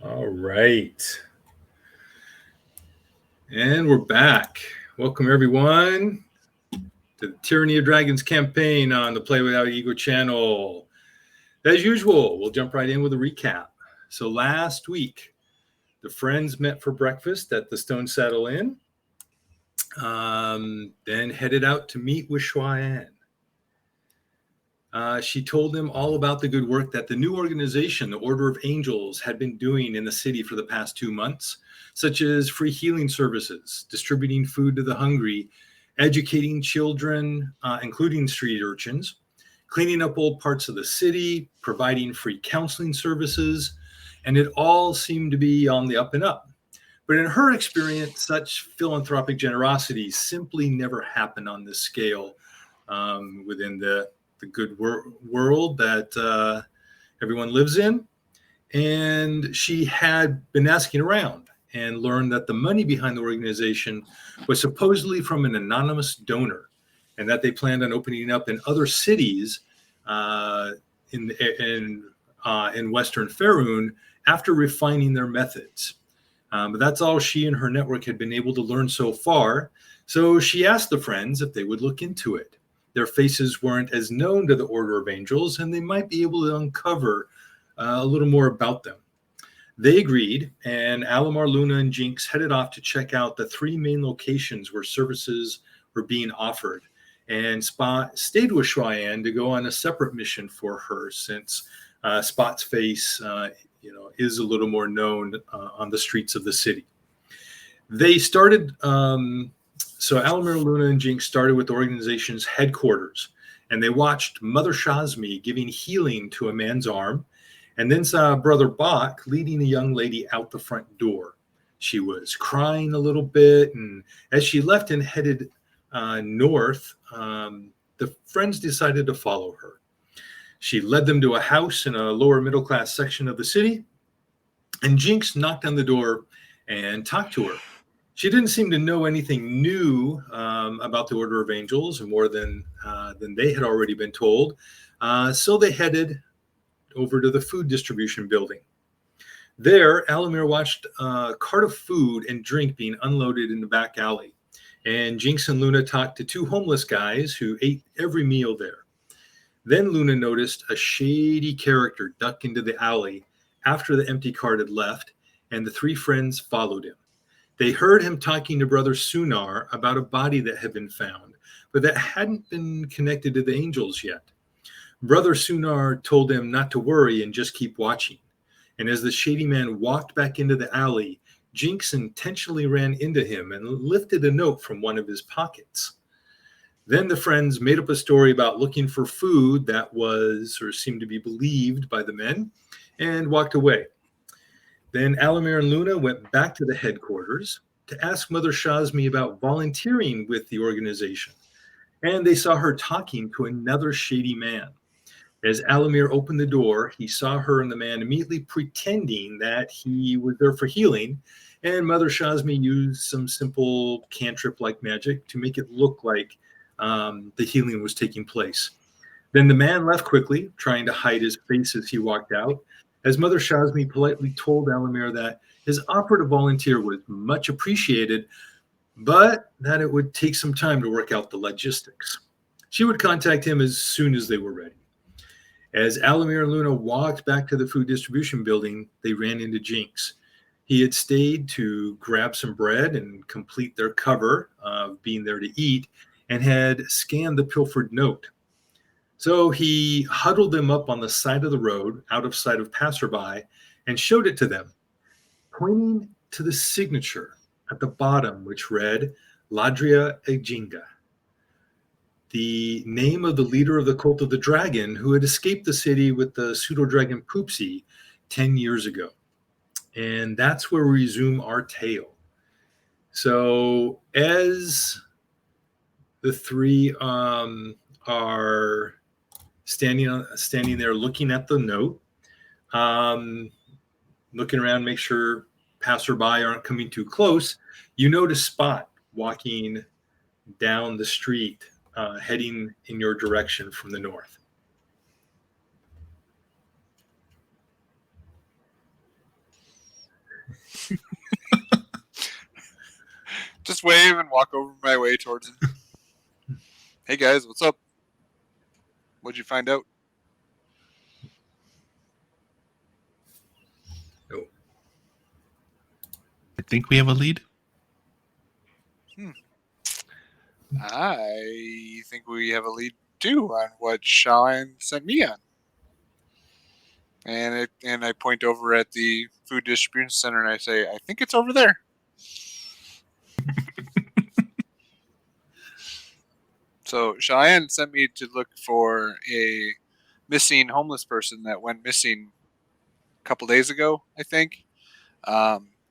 All right. And we're back. Welcome, everyone, to the Tyranny of Dragons campaign on the Play Without Ego channel. As usual, we'll jump right in with a recap. So last week, the friends met for breakfast at the Stone Saddle Inn, then headed out to meet with Shuayan. She told them all about the good work that the new organization, the Order of Angels, had been doing in the city for the past 2 months, such as free healing services, distributing food to the hungry, educating children, including street urchins, cleaning up old parts of the city, providing free counseling services, and it all seemed to be on the up and up. But in her experience, such philanthropic generosity simply never happened on this scale within the good world that everyone lives in. And she had been asking around and learned that the money behind the organization was supposedly from an anonymous donor, and that they planned on opening up in other cities in Western Faerun after refining their methods. But that's all she and her network had been able to learn so far. So she asked the friends if they would look into it. Their faces weren't as known to the Order of Angels, and they might be able to uncover a little more about them. They agreed, and Alamar, Luna, and Jinx headed off to check out the 3 main locations where services were being offered, and Spot stayed with Shuayan to go on a separate mission for her, since Spot's face is a little more known on the streets of the city. They started... So Alamir, Luna, and Jinx started with the organization's headquarters, and they watched Mother Shazmi giving healing to a man's arm, and then saw Brother Bach leading a young lady out the front door. She was crying a little bit, and as she left and headed north, the friends decided to follow her. She led them to a house in a lower middle-class section of the city, and Jinx knocked on the door and talked to her. She didn't seem to know anything new about the Order of Angels, more than they had already been told. So they headed over to the food distribution building. There, Alamir watched a cart of food and drink being unloaded in the back alley. And Jinx and Luna talked to 2 homeless guys who ate every meal there. Then Luna noticed a shady character duck into the alley after the empty cart had left, and the 3 friends followed him. They heard him talking to Brother Sunar about a body that had been found, but that hadn't been connected to the angels yet. Brother Sunar told them not to worry and just keep watching. And as the shady man walked back into the alley, Jinx intentionally ran into him and lifted a note from one of his pockets. Then the friends made up a story about looking for food that was, or seemed to be believed by the men, and walked away. Then Alamir and Luna went back to the headquarters to ask Mother Shazmi about volunteering with the organization, and they saw her talking to another shady man. As Alamir opened the door, he saw her and the man immediately pretending that he was there for healing, and Mother Shazmi used some simple cantrip-like magic to make it look like the healing was taking place. Then the man left quickly, trying to hide his face as he walked out, as Mother Shazmi politely told Alamir that his offer to volunteer was much appreciated, but that it would take some time to work out the logistics. She would contact him as soon as they were ready. As Alamir and Luna walked back to the food distribution building, they ran into Jinx. He had stayed to grab some bread and complete their cover of being there to eat, and had scanned the pilfered note. So he huddled them up on the side of the road, out of sight of passerby, and showed it to them, pointing to the signature at the bottom, which read, Ladria Ejinga, the name of the leader of the cult of the dragon who had escaped the city with the pseudo-dragon Poopsie 10 years ago. And that's where we resume our tale. So as the 3 are standing there looking at the note, looking around, make sure passerby aren't coming too close, you notice Spot walking down the street, heading in your direction from the north. Just wave and walk over my way towards him. Hey guys, what's up? What'd you find out? Oh. I think we have a lead. I think we have a lead too on what Sean sent me on. And I point over at the food distribution center and I say, I think it's over there. So Cheyenne sent me to look for a missing homeless person that went missing a couple days ago, I think.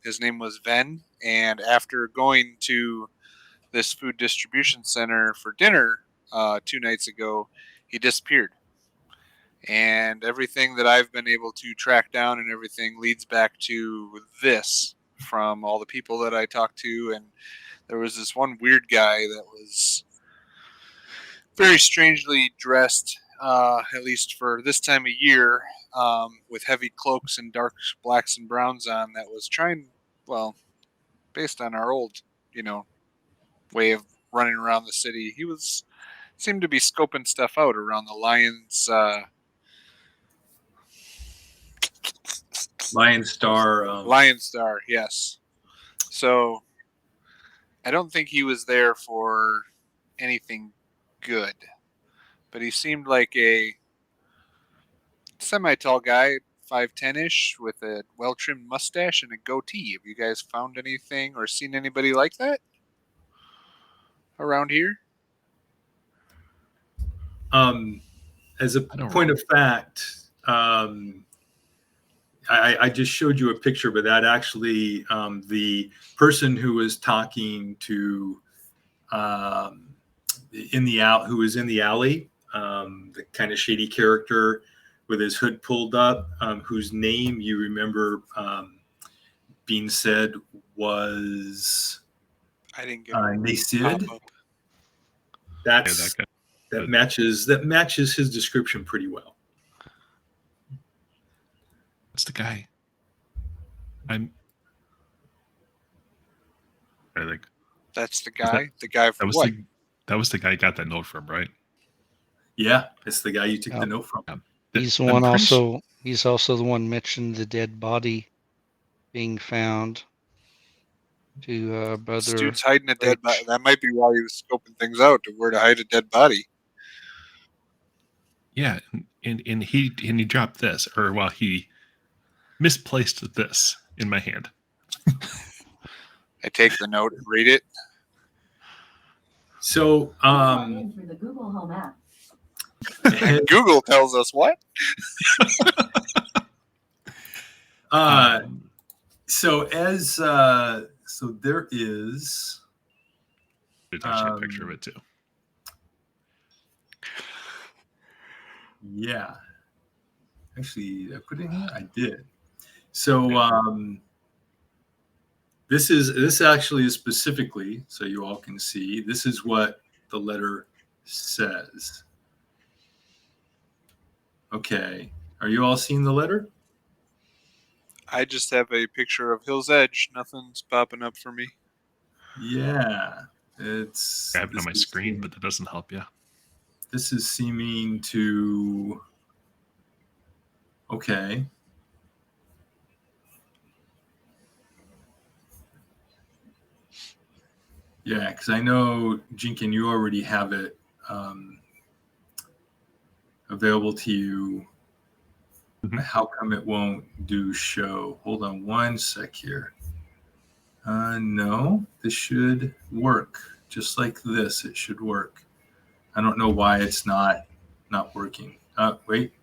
His name was Ven, and after going to this food distribution center for dinner 2 nights ago, he disappeared. And everything that I've been able to track down and everything leads back to this from all the people that I talked to. And there was this one weird guy that was very strangely dressed, at least for this time of year, with heavy cloaks and dark blacks and browns on, that was trying, well, based on our old, way of running around the city, he seemed to be scoping stuff out around the Lion Star. Lion Star, yes. So I don't think he was there for anything good, but he seemed like a semi-tall guy, 5'10"-ish, with a well-trimmed mustache and a goatee. Have you guys found anything or seen anybody like that around here? As a point of fact, I just showed you a picture, but that actually the person who was talking to who was in the alley, the kind of shady character with his hood pulled up, whose name you remember being said was I didn't get Nasid. That matches his description pretty well. That's the guy. That's the guy. The guy from what? That was the guy you got that note from, right? Yeah, it's the guy you took the note from. He's the one also. He's also the one mentioned the dead body being found. To brother. This dude's hiding a dead body. That might be why he was scoping things out, to where to hide a dead body. Yeah, and he dropped this, or well, he misplaced this in my hand. I take the note and read it. So, through the Google Home app. Google tells us what? So there is. There's actually a picture of it too. Yeah. Actually, I put it in here. I did. So this actually is specifically, so you all can see, this is what the letter says. Okay. Are you all seeing the letter? I just have a picture of Hill's Edge. Nothing's popping up for me. Yeah. It's I have it on my screen, but that doesn't help you. This is seeming to... Okay. Yeah, because I know, Jinkin, you already have it available to you. Mm-hmm. How come it won't do show? Hold on one sec here. No, this should work. Just like this, it should work. I don't know why it's not working. Wait.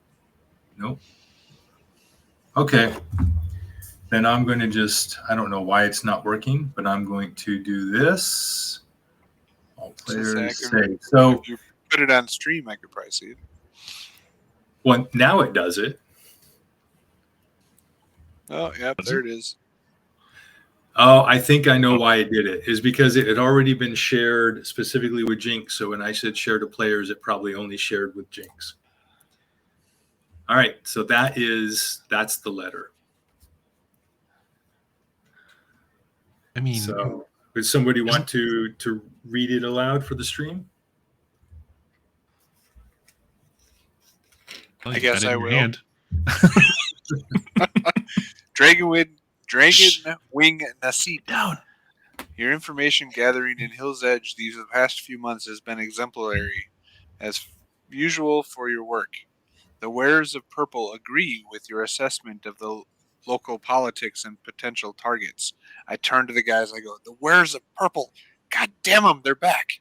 Nope. Okay. Then I'm going to I don't know why it's not working, but I'm going to do this. All players say. So if you put it on stream, I could probably see it. Well, now it does it. Oh, yeah, there it is. Oh, I think I know why it did it. Is because it had already been shared specifically with Jinx. So when I said share to players, it probably only shared with Jinx. All right. So that's the letter. I mean, So, would somebody want to read it aloud for the stream? well, I you guess got it I in your will. hand. Dragon Wing Nasid. Down. Your information gathering in Hill's Edge these past few months has been exemplary, as usual for your work. The wearers of purple agree with your assessment of the local politics and potential targets. I turn to the guys. I go, the wearers of purple. God damn them, they're back.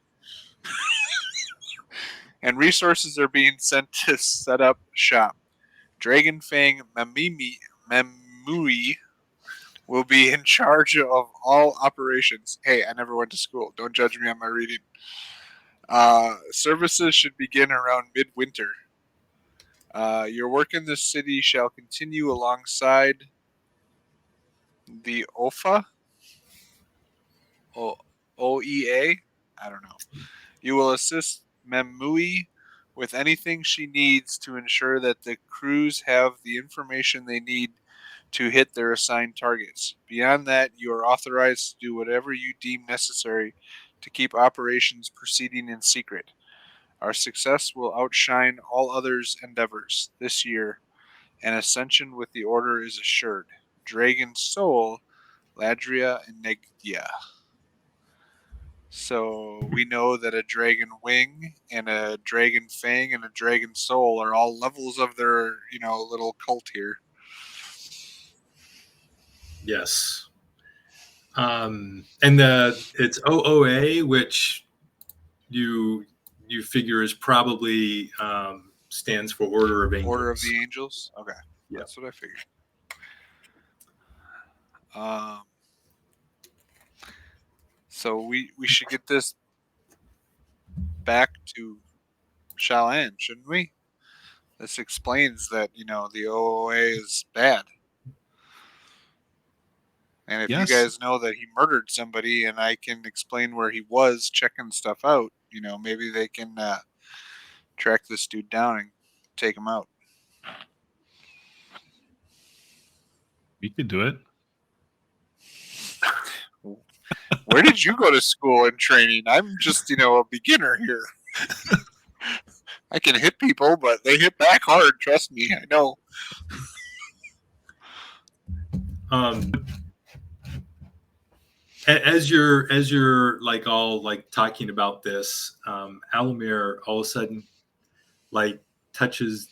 And resources are being sent to set up shop. Dragonfang Mamui will be in charge of all operations. Hey, I never went to school. Don't judge me on my reading. Services should begin around midwinter. Your work in this city shall continue alongside the OFA, OEA. I don't know. You will assist Memui with anything she needs to ensure that the crews have the information they need to hit their assigned targets. Beyond that, you are authorized to do whatever you deem necessary to keep operations proceeding in secret. Our success will outshine all others' endeavors this year. An ascension with the order is assured. Dragon Soul, Ladria, and Negdia. So we know that a dragon wing and a dragon fang and a dragon soul are all levels of their, little cult here. Yes. And it's OOA, which you figure is probably stands for Order of Angels. Order of the Angels? Okay. Yeah. That's what I figured. So we should get this back to Shalan, shouldn't we? This explains that, the OOA is bad. And if Yes. you guys know that he murdered somebody and I can explain where he was checking stuff out, maybe they can track this dude down and take him out. We could do it. Where did you go to school and training? I'm just, a beginner here. I can hit people, but they hit back hard. Trust me, I know. As you're like all like talking about this, Alamir all of a sudden touches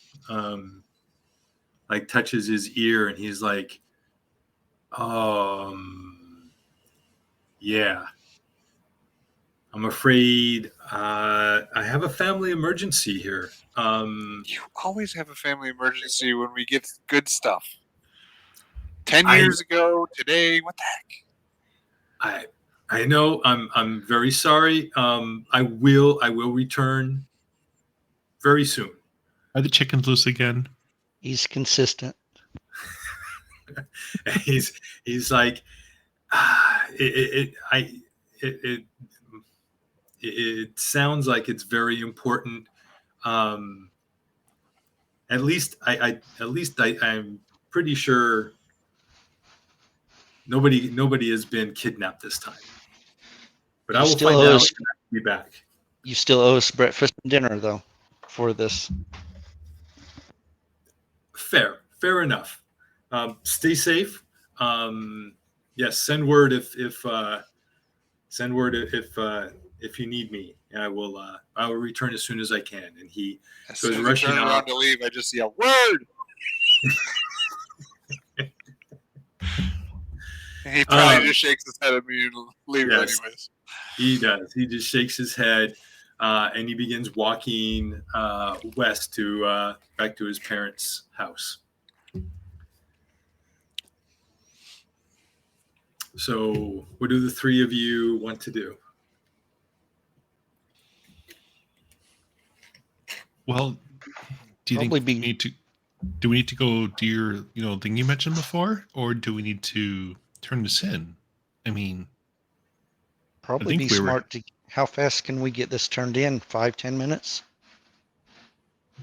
his ear, and he's like, yeah, I'm afraid I have a family emergency here. You always have a family emergency when we get good stuff. 10 years ago, today, what the heck? I know. I'm very sorry. I will return very soon. Are the chickens loose again? He's consistent. he's like, it sounds like it's very important. At least I'm pretty sure nobody has been kidnapped this time. But I will find out and I'll be back. You still owe us breakfast and dinner, though, for this. Fair enough. Stay safe. Yes, send word if you need me. I will return as soon as I can. And he goes rushing turn around to leave. I just yell, "Word!" He probably just shakes his head at me and leaves anyways. He does. He just shakes his head, and he begins walking west to back to his parents' house. So, what do the three of you want to do? Well, do you think we need to? Do we need to go do your thing you mentioned before, or do we need to turn this in? I mean, probably be smart to. How fast can we get this turned in? 5-10 minutes? I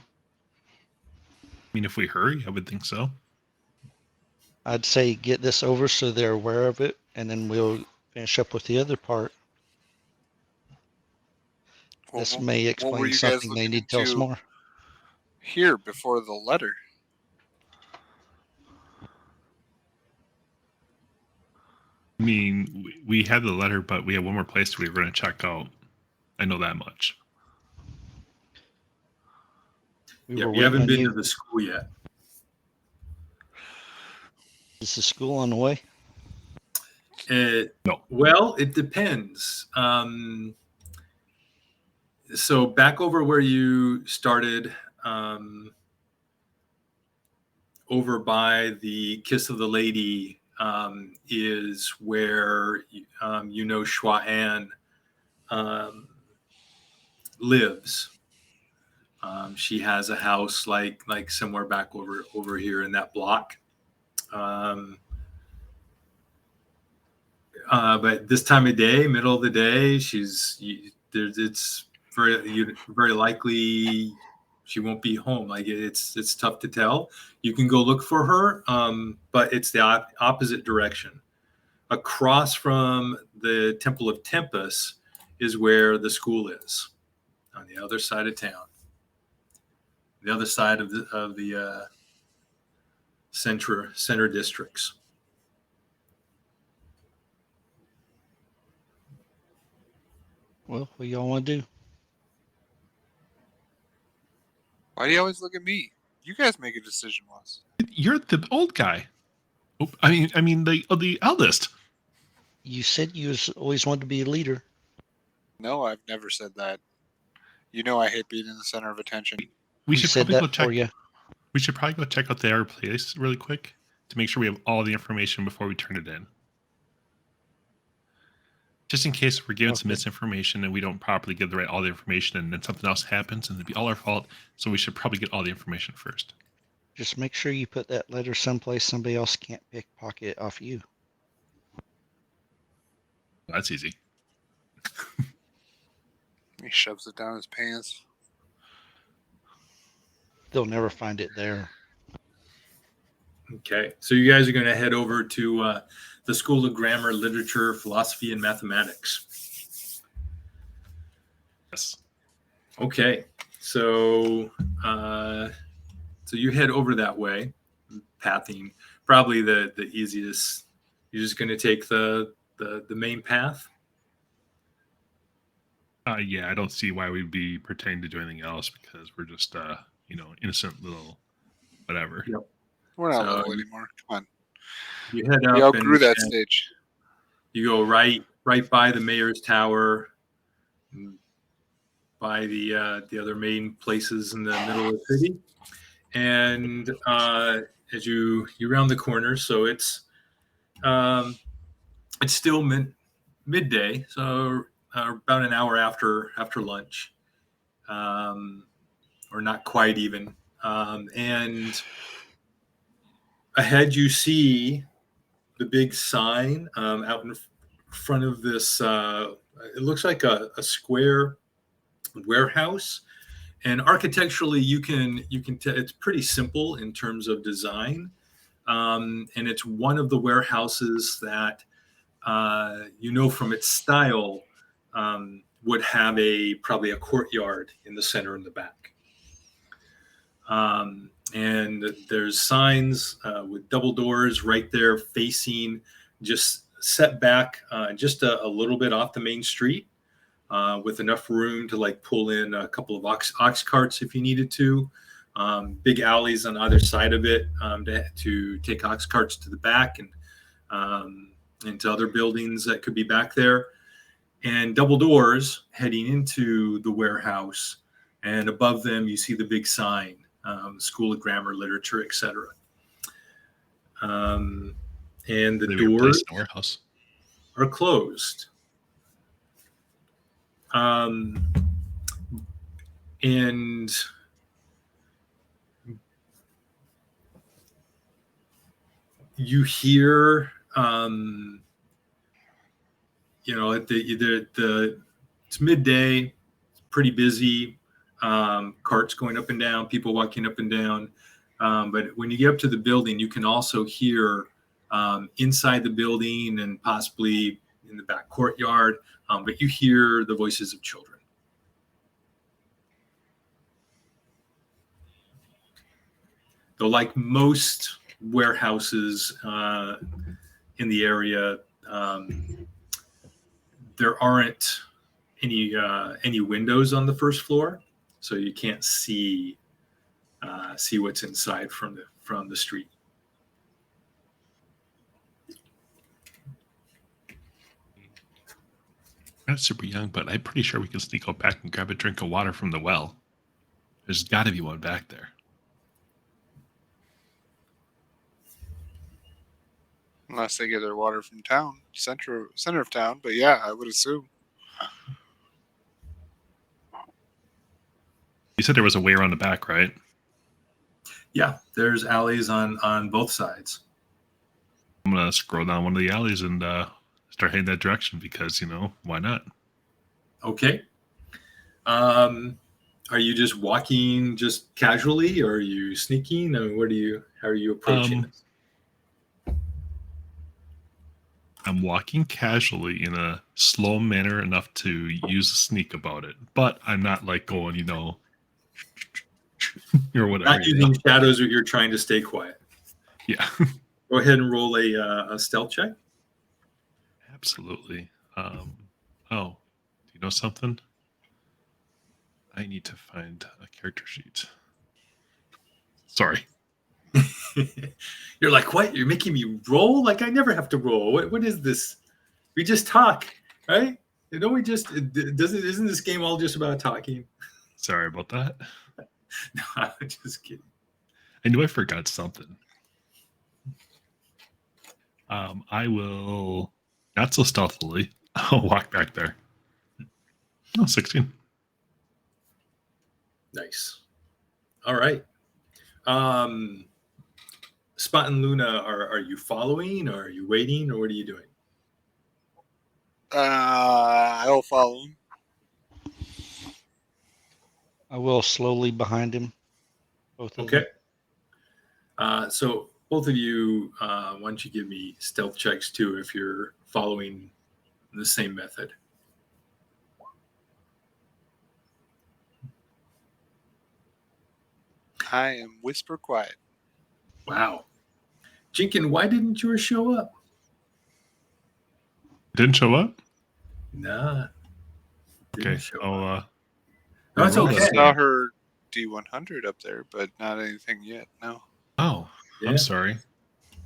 mean, if we hurry, I would think so. I'd say get this over so they're aware of it, and then we'll finish up with the other part. This may What were explain you guys something they looking need to tell us into more. here before the letter? I mean, we had the letter, but we have one more place we were going to check out. I know that much. We Yeah, were you waiting haven't on been you. to the school yet. Is the school on the way? No. Well, it depends. So back over where you started, over by the Kiss of the Lady, is where Shua Ann lives. She has a house like somewhere back over here in that block. But this time of day, middle of the day, it's very likely she won't be home. Like it's tough to tell. You can go look for her, but it's the opposite direction. Across from the Temple of Tempest is where the school is, on the other side of town, the other side of the center districts. Well, what y'all want to do? Why do you always look at me? You guys make a decision once. You're the old guy. Oh, I mean the eldest. You said you always wanted to be a leader. No, I've never said that. You know I hate being in the center of attention. We should said probably that go check. for you. We should probably go check out their place really quick to make sure we have all the information before we turn it in. Just in case we're given some Okay. misinformation and we don't properly give all the information and then something else happens and it'd be all our fault. So we should probably get all the information first. Just make sure you put that letter someplace somebody else can't pickpocket it off you. That's easy. He shoves it down his pants. They'll never find it there. Okay, so you guys are going to head over to the School of Grammar, Literature, Philosophy, and Mathematics. Yes. Okay, so you head over that way, pathing. Probably the easiest. You're just going to take the main path. Yeah, I don't see why we'd be pretending to do anything else because we're just innocent little whatever. Yep. We're not So little anymore. Come on. You head We up outgrew that and stage. you go right by the mayor's tower, by the other main places in the middle of the city, and as you round the corner, so it's still midday, so about an hour after lunch, or not quite even, and ahead you see the big sign out in front of this. It looks like a square warehouse, and architecturally you can it's pretty simple in terms of design, and it's one of the warehouses that from its style would have probably a courtyard in the center in the back. And there's signs with double doors right there facing, just set back just a little bit off the main street, with enough room to pull in a couple of ox carts if you needed to. Big alleys on either side of it to take ox carts to the back and into other buildings that could be back there. And double doors heading into the warehouse. And above them, you see the big sign, School of Grammar, Literature, etc. And the doors warehouse are closed. And you hear, it's midday, it's pretty busy. Carts going up and down, people walking up and down. But when you get up to the building, you can also hear inside the building and possibly in the back courtyard, but you hear the voices of children. Though, like most warehouses in the area, there aren't any windows on the first floor, so you can't see what's inside from the street. Not super young, but I'm pretty sure we can sneak out back and grab a drink of water from the well. There's got to be one back there. Unless they get their water from town, center of town. But yeah, I would assume. You said there was a way around the back, right? Yeah, there's alleys on both sides. I'm going to scroll down one of the alleys and start heading that direction because, why not? Okay. Are you just walking just casually, or are you sneaking? I mean, how are you approaching this? I'm walking casually in a slow manner enough to use a sneak about it, but I'm not like going, or whatever. Not using shadows, or you're trying to stay quiet. Yeah. Go ahead and roll a stealth check. Absolutely. Do you know something? I need to find a character sheet. Sorry. You're like, what? You're making me roll? Like, I never have to roll. What is this? We just talk, right? Don't we just? Isn't this game all just about talking? Sorry about that. No, I'm just kidding. I knew I forgot something. I will, not so stealthily, I'll walk back there. Oh, 16. Nice. All right. Spot and Luna, are you following, or are you waiting, or what are you doing? I'll follow him. I will slowly behind him. Both of Okay. them. So both of you, why don't you give me stealth checks too if you're following the same method. I am whisper quiet. Wow. Jinkin, why didn't yours show up? Didn't show up? Nah. Okay. No, it's roll okay. I saw her D100 up there, but not anything yet. No. Oh, Yeah. I'm sorry.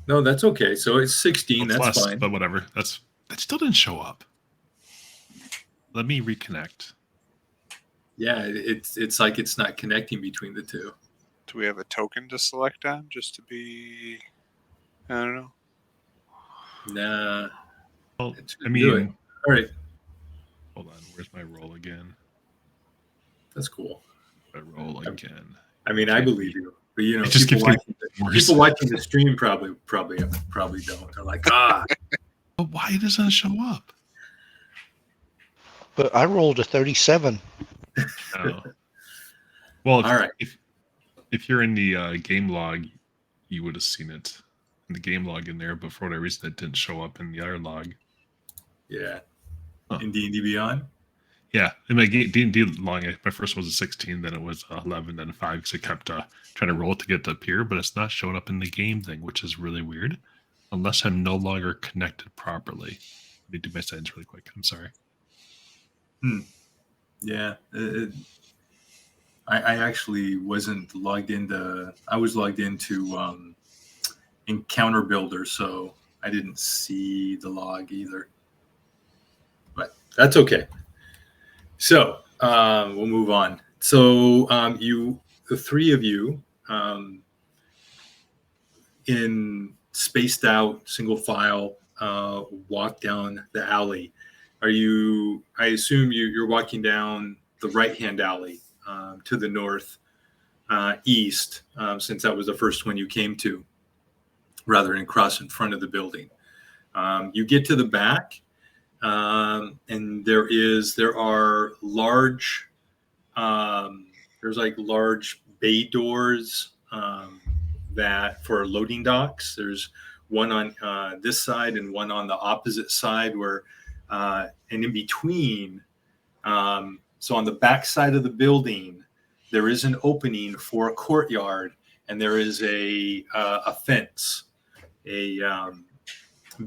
No, that's okay. So it's 16. Well, That's plus, fine. but whatever. That still didn't show up. Let me reconnect. Yeah, it's like it's not connecting between the two. Do we have a token to select on just to be? I don't know. Nah. Well, It's I mean, all right. Hold on. Where's my roll again? That's cool. I roll again. I mean, I believe you, but It just people keeps watching the stream probably don't. They're like, But why doesn't it show up? But I rolled a 37. Oh. Well, all right. If you're in the game log, you would have seen it in the game log in there, but for whatever reason, it didn't show up in the other log. Yeah. Huh. In D&D Beyond? Yeah. In my D&D log, my first was a 16, then it was 11, then 5, because I kept trying to roll it to get it to appear, but it's not showing up in the game thing, which is really weird, unless I'm no longer connected properly. Let me do my settings really quick. I'm sorry. Yeah. I actually wasn't logged into. I was logged into Encounter Builder, so I didn't see the log either. But that's okay. So we'll move on. So the three of you, in spaced out single file, walk down the alley. I assume you're walking down the right-hand alley to the north east, since that was the first one you came to, rather than cross in front of the building. You get to the back, and there are large, there's like large bay doors that for loading docks. There's one on this side and one on the opposite side where and in between, so on the back side of the building, there is an opening for a courtyard, and there is a fence,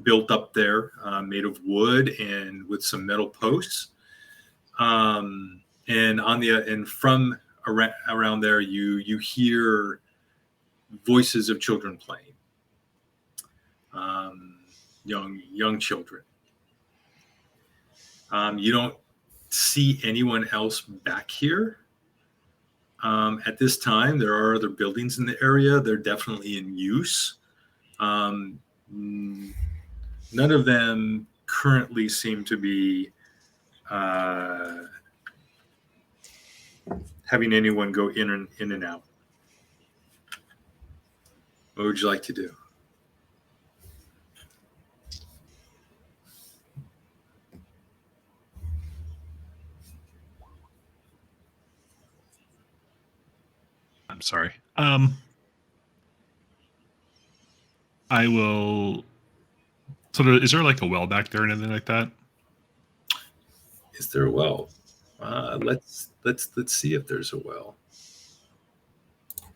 built up there, made of wood and with some metal posts. And from around there, you hear voices of children playing, young children. You don't see anyone else back here at this time. There are other buildings in the area. They're definitely in use. None of them currently seem to be having anyone go in and out. What would you like to do? I'm sorry. I will. So, is there like a well back there or anything like that? Is there a well? Let's see if there's a well.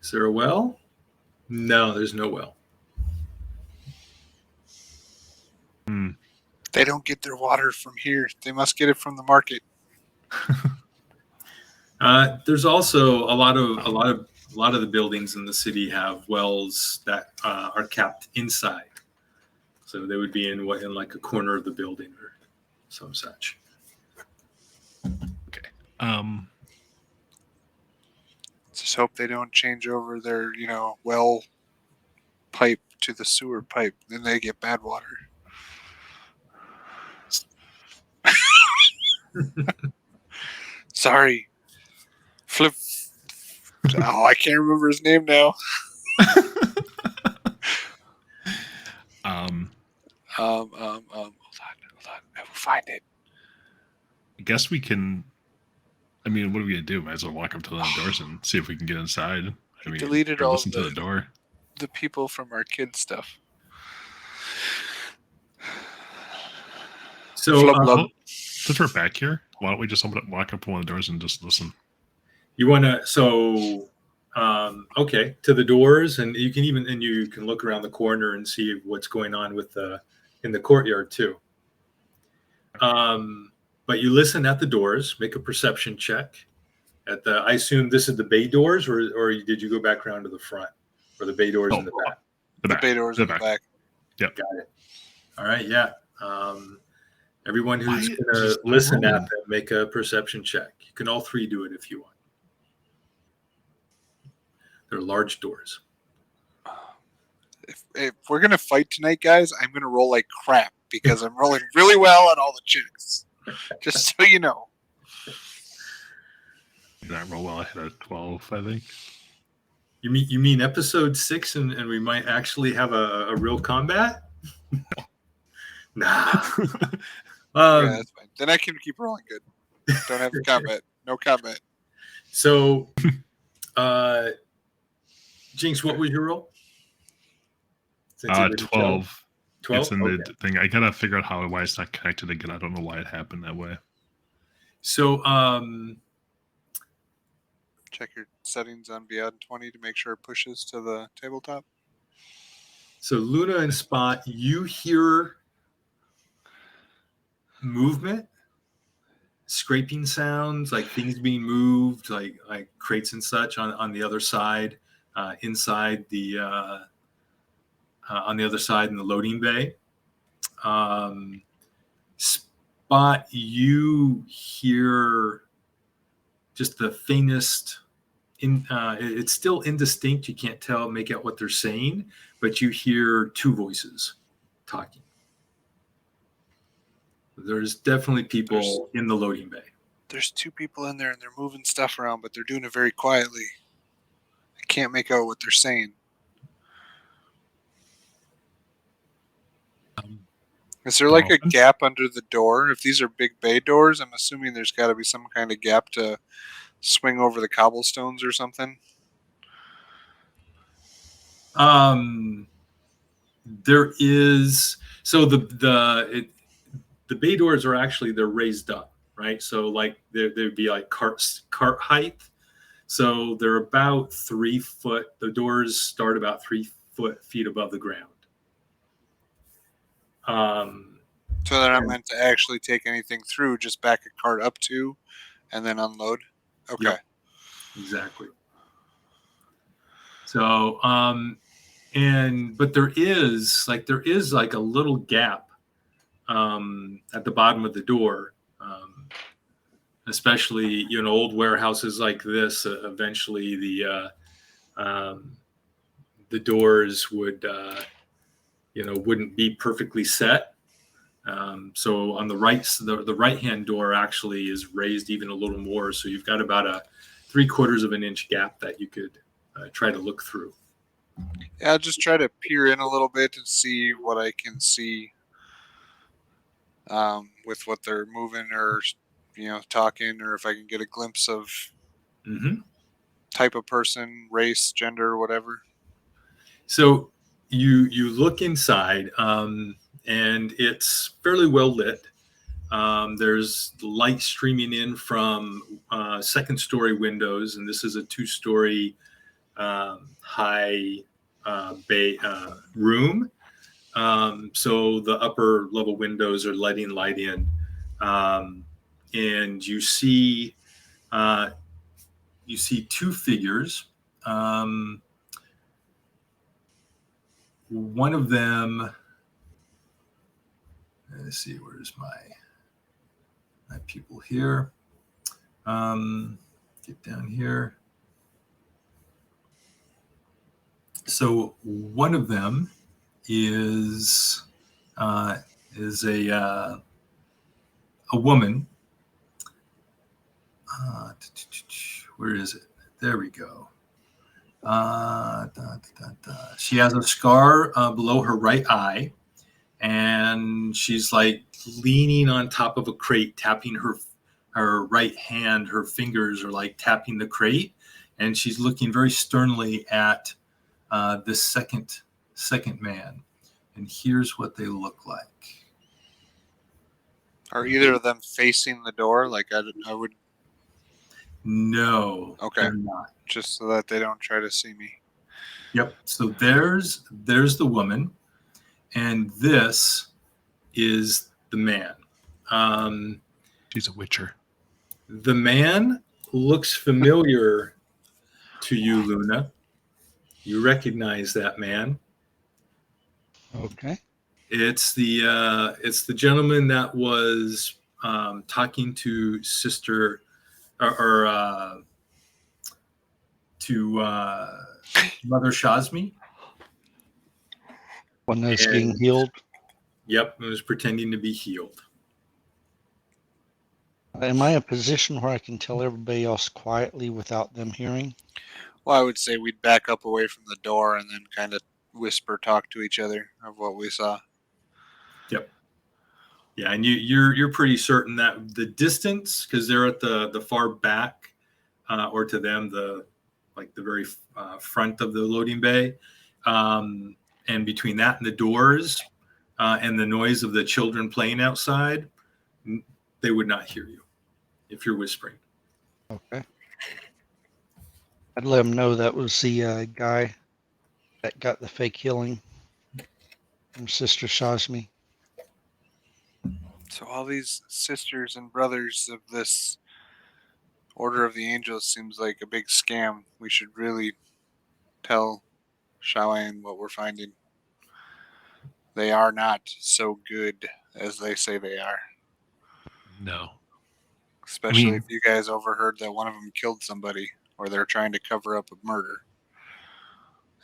Is there a well? No, there's no well. They don't get their water from here. They must get it from the market. There's also a lot of the buildings in the city have wells that are capped inside, so they would be in like a corner of the building or some such. Okay. Just hope they don't change over their, well pipe to the sewer pipe. Then they get bad water. Sorry. Flip. Oh, I can't remember his name now. Hold on. I will find it. I guess we can. I mean, what are we gonna do? Might as well walk up to the doors and see if we can get inside. I mean, deleted or all listen to the door. The people from our kids stuff. So, since we're back here, why don't we just walk up to one of the doors and just listen? You want to? So, okay, to the doors, and you can look around the corner and see what's going on in the courtyard too. But you listen at the doors. Make a perception check. I assume this is the bay doors, or did you go back around to the front, or the bay doors in the back? The bay doors in the back. Yep. Got it. All right. Yeah. Everyone who's going to listen at them, make a perception check. You can all three do it if you want. They're large doors. If we're going to fight tonight, guys, I'm going to roll like crap because I'm rolling really well on all the checks. Just so you know. Did I roll well? I had a 12, I think. You mean episode 6 and we might actually have a real combat? Nah. Yeah, that's fine. Then I can keep rolling good. Don't have combat. No combat. So, Jinx, what was your roll? 12. 12? It's in the thing. I gotta figure out why it's not connected again. I don't know why it happened that way. So, check your settings on Beyond 20 to make sure it pushes to the tabletop. So Luna and Spot, you hear movement, scraping sounds, like things being moved, like crates and such on the other side, inside the on the other side in the loading bay. Spot, you hear just the faintest. It's still indistinct. You can't make out what they're saying, but you hear two voices talking. There's definitely people in the loading bay. There's two people in there and they're moving stuff around, but they're doing it very quietly. I can't make out what they're saying. Is there like a gap under the door? If these are big bay doors, I'm assuming there's got to be some kind of gap to swing over the cobblestones or something. There is, so the bay doors are actually, they're raised up, right? So like there'd be like cart height. So they're about 3 foot. The doors start about 3 feet above the ground. So they're not meant to actually take anything through, just back a cart up to and then unload. Okay. Yep, exactly. So, but there is like a little gap at the bottom of the door. Especially, old warehouses like this, eventually the doors wouldn't be perfectly set. So on the right hand door actually is raised even a little more. So you've got about a 3/4 of an inch gap that you could try to look through. Yeah, I'll just try to peer in a little bit and see what I can see with what they're moving or talking, or if I can get a glimpse of Mm-hmm. type of person, race, gender, whatever. So you look inside, and it's fairly well lit. There's light streaming in from second story windows, and this is a 2-story high bay room. So the upper level windows are letting light in, and you see 2 figures. One of them, let's see, where's my people here? Get down here. So one of them is a woman. Where is it? There we go. She has a scar below her right eye, and she's like leaning on top of a crate, tapping her right hand. Her fingers are like tapping the crate, and she's looking very sternly at this second man. And here's what they look like. Are either of them facing the door? Like I would. No, Okay. they're not. Just so that they don't try to see me. Yep. So there's the woman, and this is the man. She's a witcher. The man looks familiar to you, Luna. You recognize that man. Okay. It's the gentleman that was talking to Sister or to Mother Shazmi. One that's And- getting healed. Yep, was pretending to be healed. Am I in a position where I can tell everybody else quietly without them hearing? Well, I would say we'd back up away from the door and then kind of whisper talk to each other of what we saw. Yep. Yeah, and you're pretty certain that the distance, because they're at the far back, or to them the very front of the loading bay, and between that and the doors, and the noise of the children playing outside, they would not hear you if you're whispering. Okay. I'd let them know that was the guy that got the fake healing from Sister Shazmi. So all these sisters and brothers of this Order of the Angels seems like a big scam. We should really tell Shaoan what we're finding. They are not so good as they say they are. No. Especially if you guys overheard that one of them killed somebody, or they're trying to cover up a murder.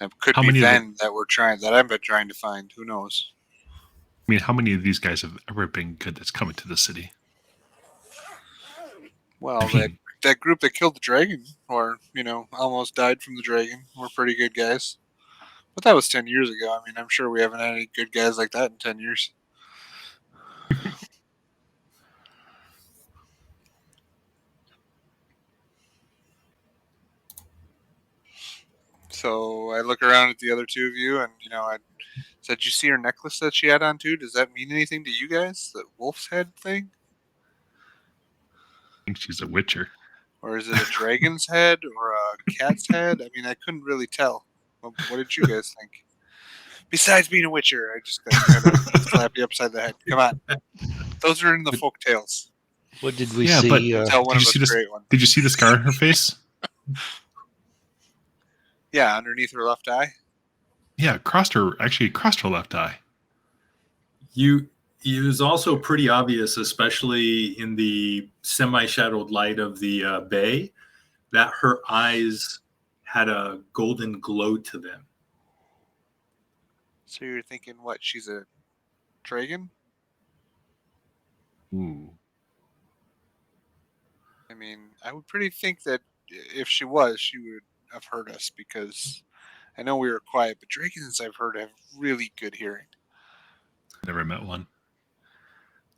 It could be Ven that I've been trying to find. Who knows? I mean, how many of these guys have ever been good that's coming to the city? Well, that group that killed the dragon, or almost died from the dragon, were pretty good guys. But that was 10 years ago. I mean, I'm sure we haven't had any good guys like that in 10 years. So I look around at the other two of you, and I said, "Did you see her necklace that she had on too? Does that mean anything to you guys? The wolf's head thing, I think she's a witcher. or is it a dragon's head or a cat's head? I mean, I couldn't really tell. What did you guys think? Besides being a witcher, I just kind of slap you upside the head. Come on, those are in the folk tales. What did we Yeah, see? but Tell one did of you us see this? create one. Did you see the scar on her face? Yeah, underneath her left eye. Yeah, crossed her left eye. It was also pretty obvious, especially in the semi-shadowed light of the bay, that her eyes had a golden glow to them. So you're thinking, what? She's a dragon? Ooh. I mean, I would pretty think that if she was, she would have heard us because I know we were quiet, but dragons I've heard have really good hearing. Never met one.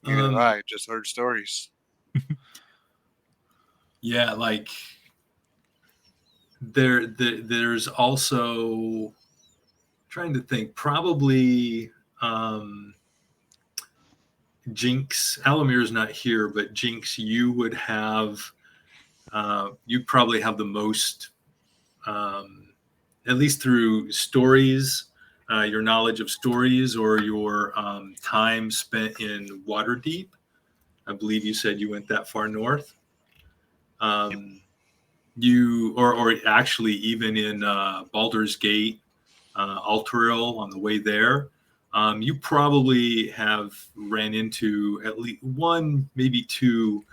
Neither have I. Just heard stories. Yeah, like there's also trying to think, probably Jinx. Alamir's not here, but Jinx, you would have you probably have the most, at least through stories, your knowledge of stories or your time spent in Waterdeep. I believe you said you went that far north. You or actually even in Baldur's Gate, Altariel on the way there, you probably have ran into at least one, maybe two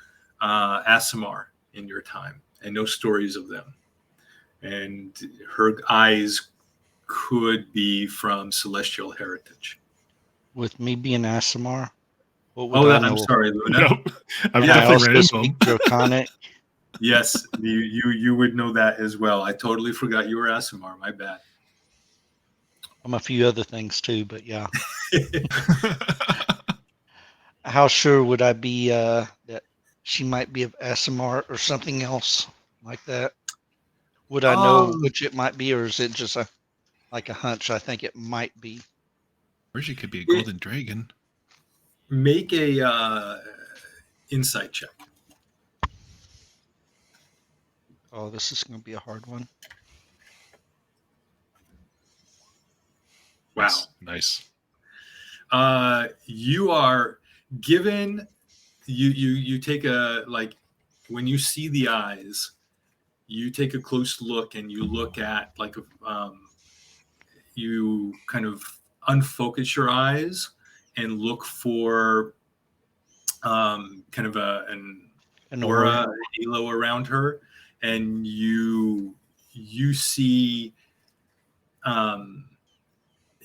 Asimar in your time, and no stories of them. And her eyes could be from celestial heritage. With me being Asimar, what would I know? I'm sorry, Luna. Nope. I'm Can I definitely also ready to speak Draconic? Yes, you would know that as well. I totally forgot you were Asimar. My bad. I'm a few other things too, but yeah. How sure would I be that she might be of Asimar or something else like that? Would I know which it might be, or is it just like a hunch? I think it might be. Or she could be a golden dragon. Make a insight check. Oh, this is going to be a hard one. Wow. Nice. You are given you take a, like, when you see the eyes, you take a close look and you look at, like, you kind of unfocus your eyes and look for kind of an aura, halo around her, and you see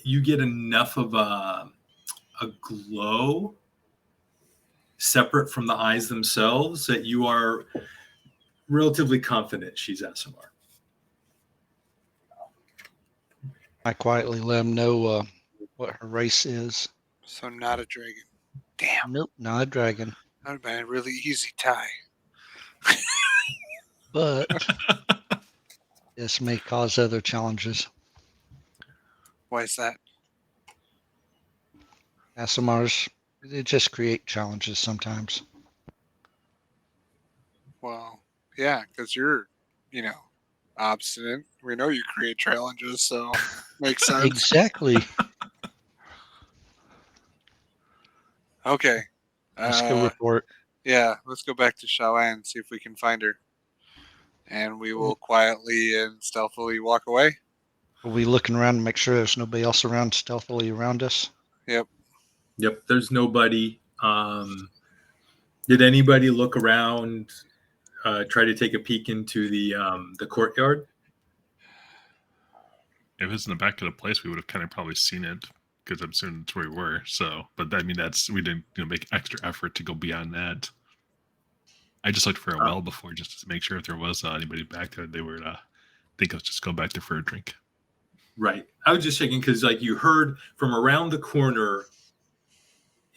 you get enough of a glow separate from the eyes themselves that you are relatively confident she's Asimar. I quietly let him know what her race is. So not a dragon. Damn. Nope, not a dragon. That would have been a really easy tie. But this may cause other challenges. Why is that? Asimars, they just create challenges sometimes. Well, yeah, because you're, obstinate. We know you create challenges, so makes sense. Exactly. Okay. Let's go report. Yeah, let's go back to Shaoan and see if we can find her. And we will quietly and stealthily walk away. Are we looking around to make sure there's nobody else around stealthily around us? Yep. There's nobody. Did anybody look around, try to take a peek into the courtyard? If it was in the back of the place, we would have kind of probably seen it because I'm assuming it's where we were. So, but I mean, we didn't make extra effort to go beyond that. I just looked for a well before just to make sure if there was anybody back there. They were think I was just going back there for a drink. Right. I was just checking because, like, you heard from around the corner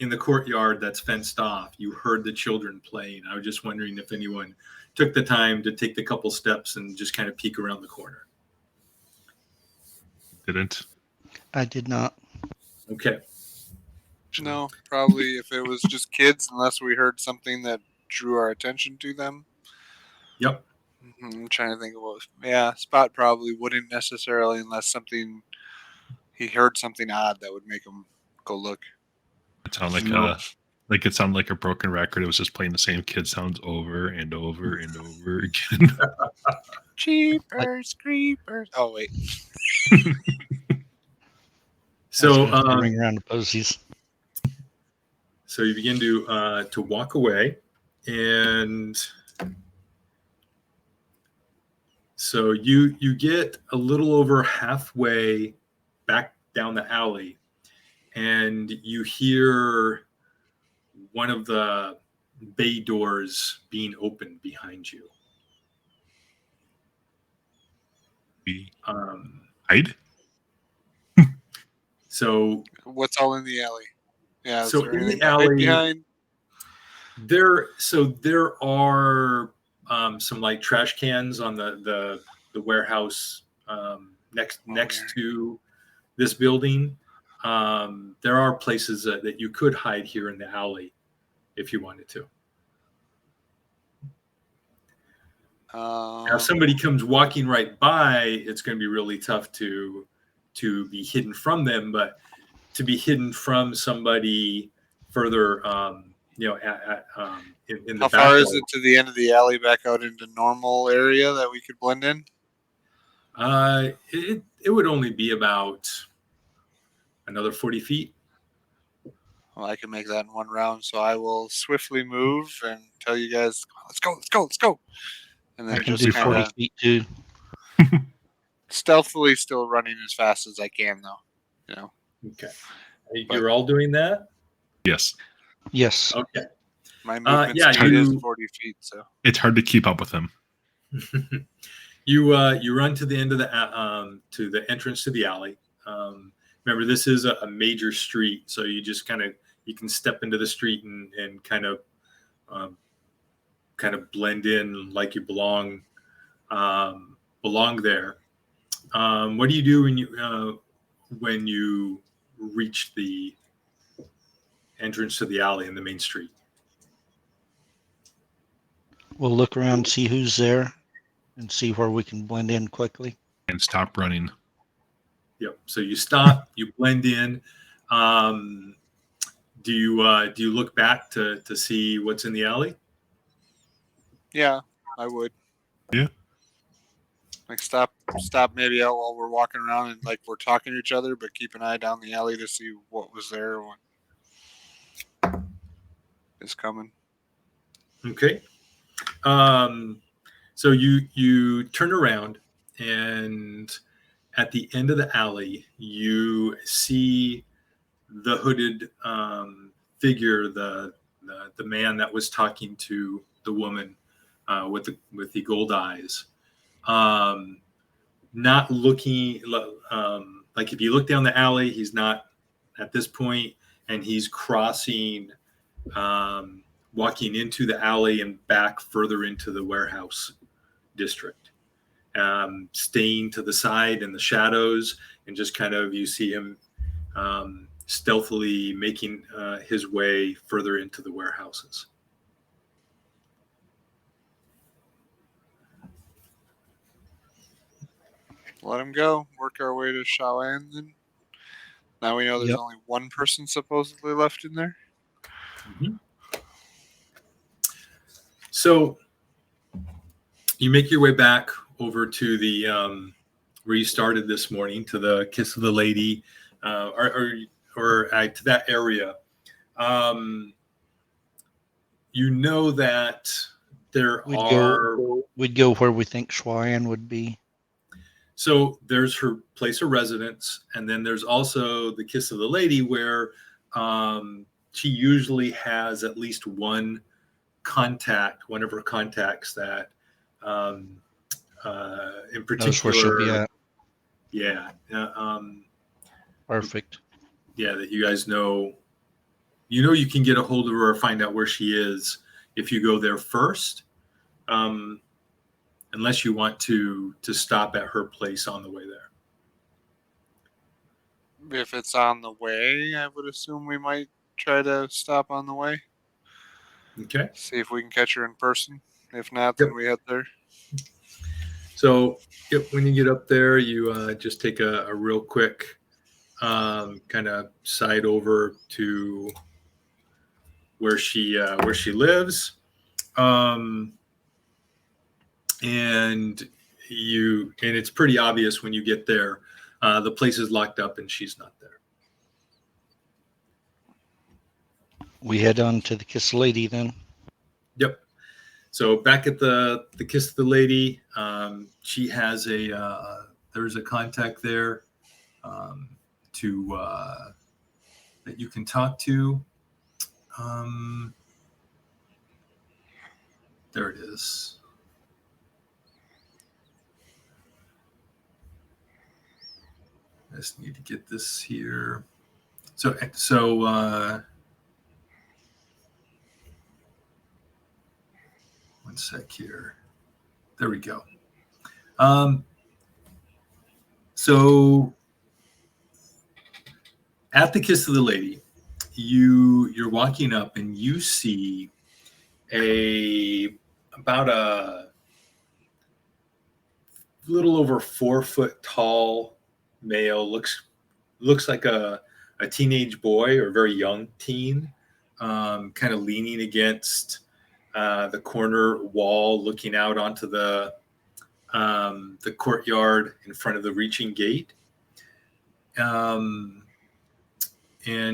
in the courtyard that's fenced off, you heard the children playing. I was just wondering if anyone took the time to take the couple steps and just kind of peek around the corner. Didn't. I did not. Okay. No, probably if it was just kids, unless we heard something that drew our attention to them. Yep. I'm trying to think of what. Yeah, Spot probably wouldn't necessarily, unless he heard something odd that would make him go look. It sounded No. it sounded like a broken record. It was just playing the same kid sounds over and over and over again. Cheapers, creepers. Oh wait. So ring around the posies. so you begin to walk away, and so you get a little over halfway back down the alley, and you hear one of the bay doors being opened behind you. We Um, hide. so What's all in the alley? Yeah. Is So there in anything the to hide alley, behind? there are some like trash cans on the warehouse next to this building. There are places that you could hide here in the alley if you wanted to. Now, if somebody comes walking right by, it's going to be really tough to be hidden from them. But to be hidden from somebody further, in the How back. far is it to the end of the alley back out into normal area that we could blend in? It would only be about another 40 feet. Well, I can make that in one round, so I will swiftly move and tell you guys, let's go. And then I can just do kind 40 of feet too. stealthily still running as fast as I can, though. You know. Okay. You're all doing that? Yes. Yes. Okay. My movement speed is 40 feet, so It's hard to keep up with him. You run to the end of to the entrance to the alley. Remember, this is a major street, so you just you can step into the street and kind of blend in like you belong there. What do you do when you reach the entrance to the alley in the main street? We'll look around, see who's there, and see where we can blend in quickly. And stop running. Yep. So you stop, you blend in. Do you look back to see what's in the alley? yeah, I would. Yeah. Like stop maybe out while we're walking around and like we're talking to each other, but keep an eye down the alley to see what was there, what is coming. Okay. So you turn around, and at the end of the alley, you see the hooded figure, the man that was talking to the woman with the gold eyes. Not looking like if you look down the alley, he's not at this point, and he's crossing. Walking into the alley and back further into the warehouse district, staying to the side in the shadows, and just you see him stealthily making his way further into the warehouses. Let him go. Work our way to Shaoan. Then now we know there's only one person supposedly left in there. Mm-hmm. So you make your way back over to the where you started this morning, to the Kiss of the Lady, or to that area. You know that we'd go where we think Shaoan would be. So there's her place of residence, and then there's also the Kiss of the Lady, where she usually has at least one of her contacts that in particular knows where she'll be at. Yeah. Perfect. Yeah, that you guys know. You can get a hold of her or find out where she is if you go there first. Unless you want to stop at her place on the way there. If it's on the way, I would assume we might try to stop on the way. Okay. See if we can catch her in person. If not, Yep. then we head there. So, yep, when you get up there, you just take a real quick kind of side over to where she lives, and it's pretty obvious when you get there. The place is locked up and she's not there. We head on to the Kiss Lady then. Yep. So back at the Kiss of the Lady, she has there's a contact there to that you can talk to. There it is. I just need to get this here. So one sec here. There we go. So at the Kiss of the Lady, you're walking up and you see about a little over 4 foot tall male, looks like a teenage boy or very young teen, kind of leaning against the corner wall, looking out onto the courtyard in front of the reaching gate, and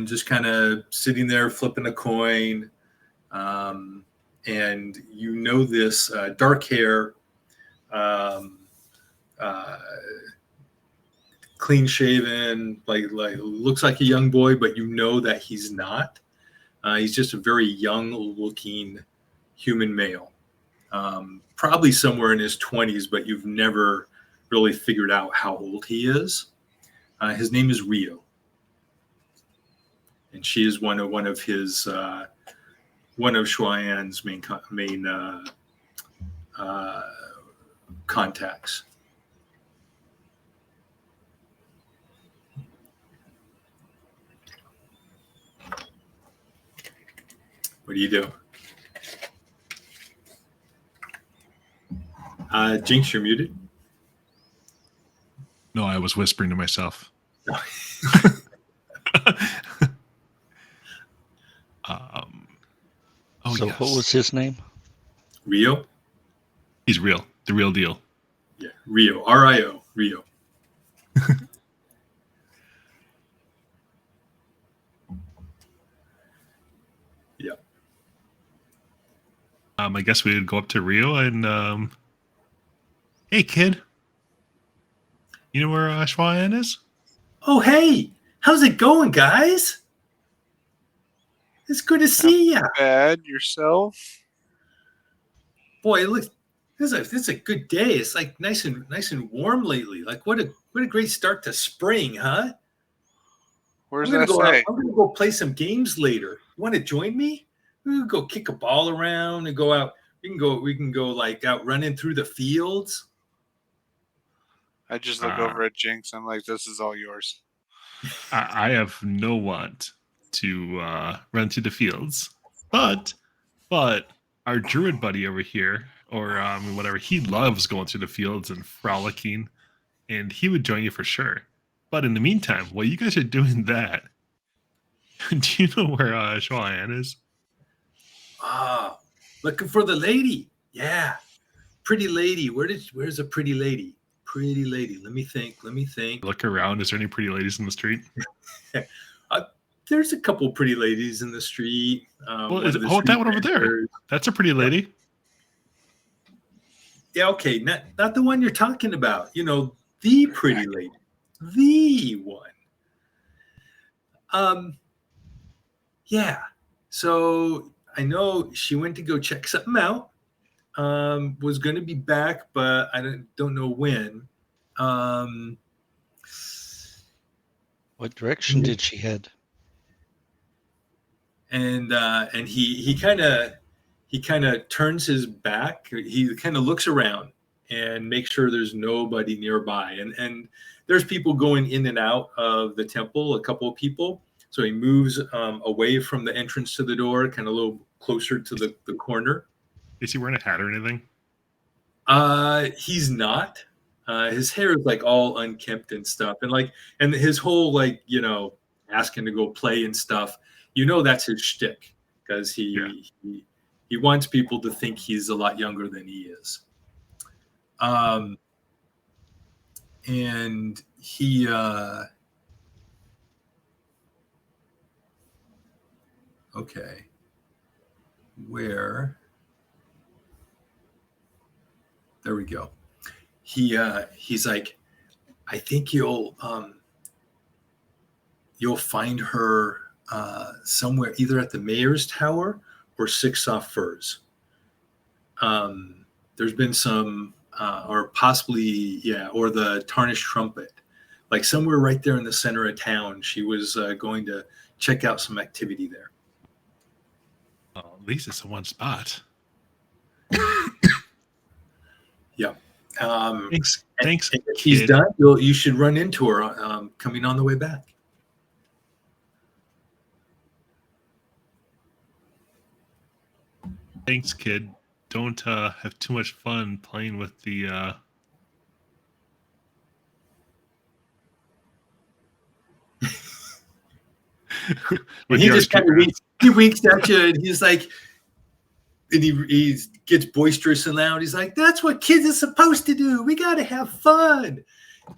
just kind of sitting there flipping a coin. And this dark hair, clean shaven, like looks like a young boy, but you know that he's not. He's just a very young looking human male, probably somewhere in his 20s, but you've never really figured out how old he is. His name is Rio, and she is one of his one of Shuayan's main contacts. What do you do? Jinx, you're muted. No, I was whispering to myself. So yes. what was his name? Rio? He's real. The real deal. Yeah, Rio. R-I-O. Rio. Yeah. I guess we would go up to Rio and hey kid. You know where Schwayan is? Oh, hey, how's it going, guys? It's good to see you. Bad yourself. Boy, it looks this is a good day. It's like nice and warm lately. Like what a great start to spring, huh? Where's I'm that gonna say? I'm gonna go play some games later. You want to join me? We can go kick a ball around and go out. We can go like out running through the fields. I just look over at Jinx. I'm like, this is all yours. I have no want to run through the fields, but our druid buddy over here, or whatever, he loves going through the fields and frolicking, and he would join you for sure. But in the meantime, while you guys are doing that, do you know where Shuayan is? Ah, looking for the lady. Yeah, pretty lady. Where's a pretty lady? Pretty lady. Let me think. Look around. Is there any pretty ladies in the street? There's a couple pretty ladies in the street. Well, that one over there. That's a pretty lady. Yeah, okay. Not the one you're talking about. You know, the pretty lady. The one. Yeah. So I know she went to go check something out. Was going to be back, but I don't know when. What direction did she head? And he kind of turns his back. He kind of looks around and make sure there's nobody nearby. And there's people going in and out of the temple, a couple of people. So he moves away from the entrance to the door, kind of a little closer to the corner. Is he wearing a hat or anything? He's not. His hair is like all unkempt and stuff, and his whole like asking to go play and stuff. That's his shtick because he wants people to think he's a lot younger than he is. And he okay, where? There we go. He's like, I think you'll find her somewhere either at the mayor's tower or Six Soft Furs. There's been some, or possibly, or the Tarnished Trumpet, like somewhere right there in the center of town. She was going to check out some activity there. At least it's the one spot. Yeah. Thanks. And if he's done, you should run into her coming on the way back. Thanks, kid. Don't have too much fun playing with the. And he just kind of winks at you, and he's like, and he gets boisterous and loud. He's like, "That's what kids are supposed to do. We got to have fun."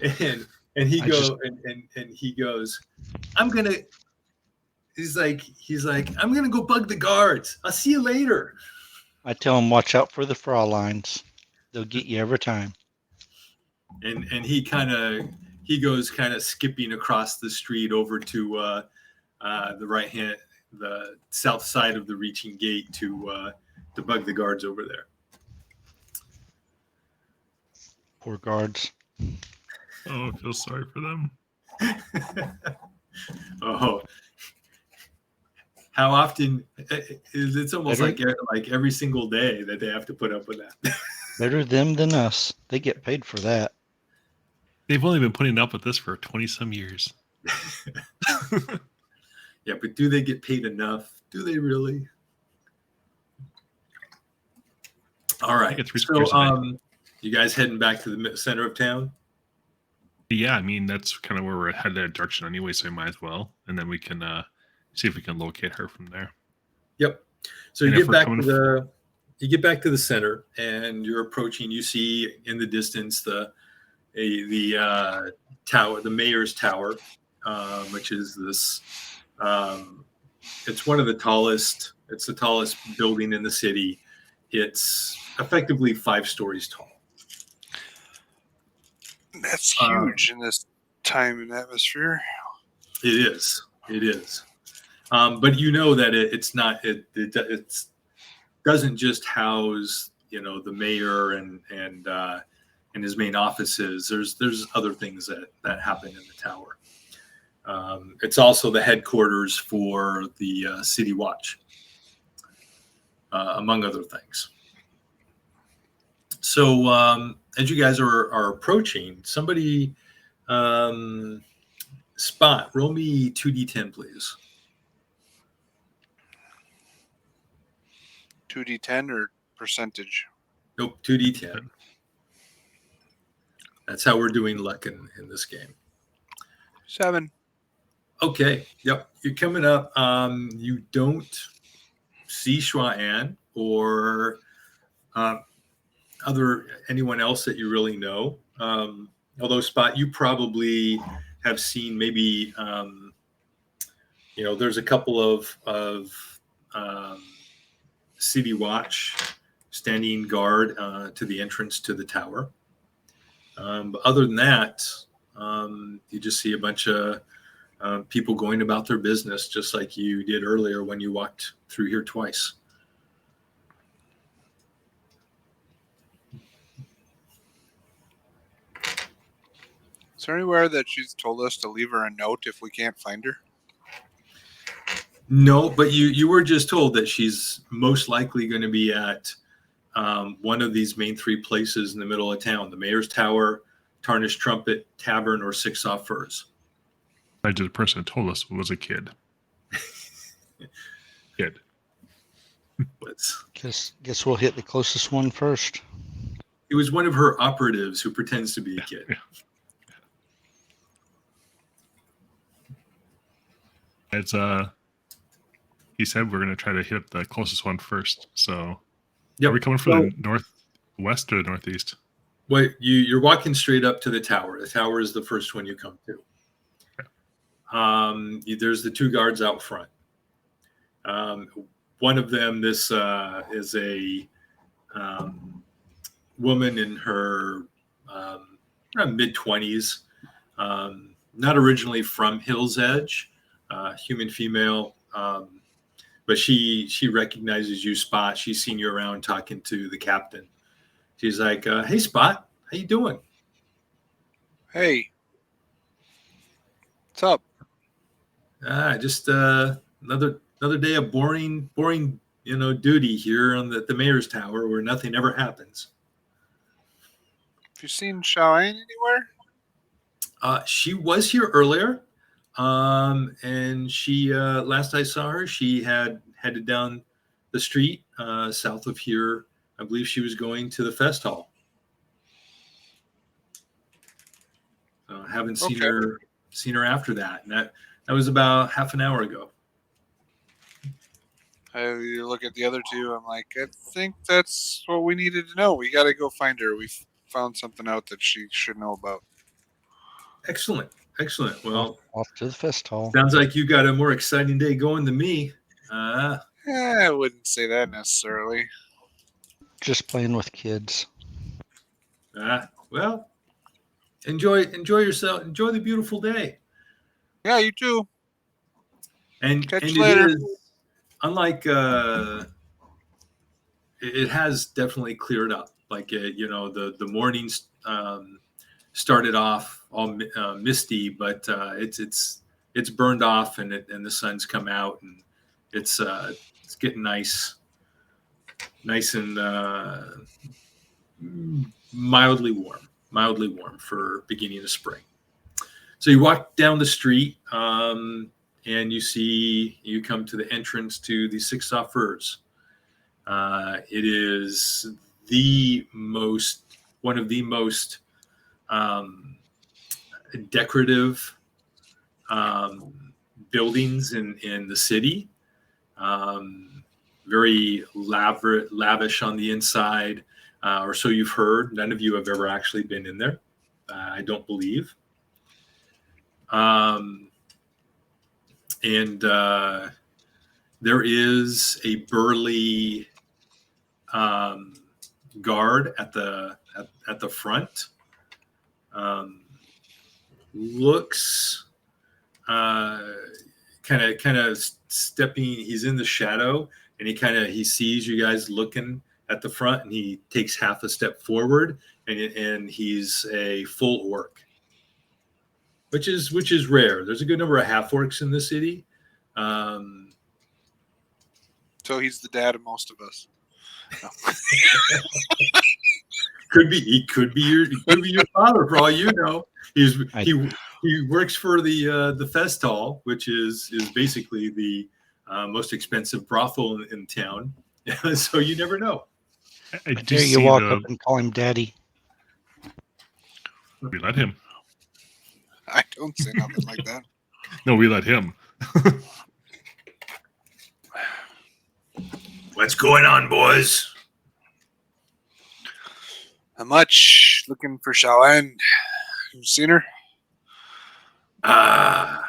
And he goes, "I'm gonna." He's like, "I'm gonna go bug the guards. I'll see you later." I tell him, watch out for the Fraulines. They'll get you every time. And he goes kind of skipping across the street over to the south side of the reaching gate to bug the guards over there. Poor guards. Oh, I feel sorry for them. Oh, how often? It's almost like every single day that they have to put up with that. Better them than us. They get paid for that. They've only been putting up with this for 20-some years. Yeah, but do they get paid enough? Do they really? All right. So, you guys heading back to the center of town? Yeah, I mean, that's kind of where we're headed that direction anyway, so we might as well. And then we can see if we can locate her from there. Yep. So you get back to the center, and you're approaching. You see in the distance the tower, the mayor's tower, which is this. It's one of the tallest. It's the tallest building in the city. It's effectively 5 stories tall. That's huge in this time and atmosphere. It is. But you know that it's not. It doesn't just house the mayor and his main offices. There's other things that happen in the tower. It's also the headquarters for the City Watch, among other things. So as you guys are approaching, somebody spot. Roll me 2d10, please. 2d10 or percentage? Nope, 2d10. That's how we're doing luck in this game. 7. Okay. Yep. You're coming up. You don't see Shua-An or anyone else that you really know. Although Spot, you probably have seen maybe there's a couple of City Watch standing guard to the entrance to the tower. But other than that, you just see a bunch of people going about their business, just like you did earlier when you walked through here twice. Is there anywhere that she's told us to leave her a note if we can't find her? No, but you were just told that she's most likely going to be at one of these main three places in the middle of town: the Mayor's Tower, Tarnished Trumpet, Tavern, or Six Off Furs. I did. The person that told us was a kid. Kid. Guess we'll hit the closest one first. It was one of her operatives who pretends to be a kid. Yeah. It's he said we're gonna try to hit the closest one first. So Yep. are we coming from the northwest or the northeast? Well, you're walking straight up to the tower. The tower is the first one you come to. There's the two guards out front. One of them, this is a woman in her mid-20s, not originally from Hill's Edge, human female, but she recognizes you, Spot. She's seen you around talking to the captain. She's like, "Hey, Spot, how you doing?" Hey. What's up? Just another day of boring, duty here on the Mayor's Tower where nothing ever happens. Have you seen Shaoan anywhere? She was here earlier, and she last I saw her, she had headed down the street south of here. I believe she was going to the fest hall. Haven't seen her after that. And that was about half an hour ago. I look at the other two. I'm like, I think that's what we needed to know. We got to go find her. We found something out that she should know about. Excellent. Well, Off to the fest hall. Sounds like you got a more exciting day going than me. I wouldn't say that necessarily. Just playing with kids. Well, enjoy yourself. Enjoy the beautiful day. Yeah, you too. And Catch it you later. is, unlike it has definitely cleared up. Like the mornings started off all misty, but it's burned off, and the sun's come out, and it's getting nice and mildly warm for beginning of spring. So you walk down the street, and you come to the entrance to the Six Off Furs. It is one of the most decorative buildings in the city. Very lavish on the inside, or so you've heard. None of you have ever actually been in there, I don't believe. And there is a burly guard at the front. Looks kind of stepping. He's in the shadow, and he sees you guys looking at the front, and he takes half a step forward, and he's a full orc, which is rare. There's a good number of half orcs in the city. So he's the dad of most of us. No. He could be your father for all you know. He works for the fest hall, which is basically the most expensive brothel in town. So you never know. I dare you walk up and call him daddy. We let him. I don't say nothing like that. No, we let him. What's going on, boys? How much? Looking for Shaoan. You seen her? I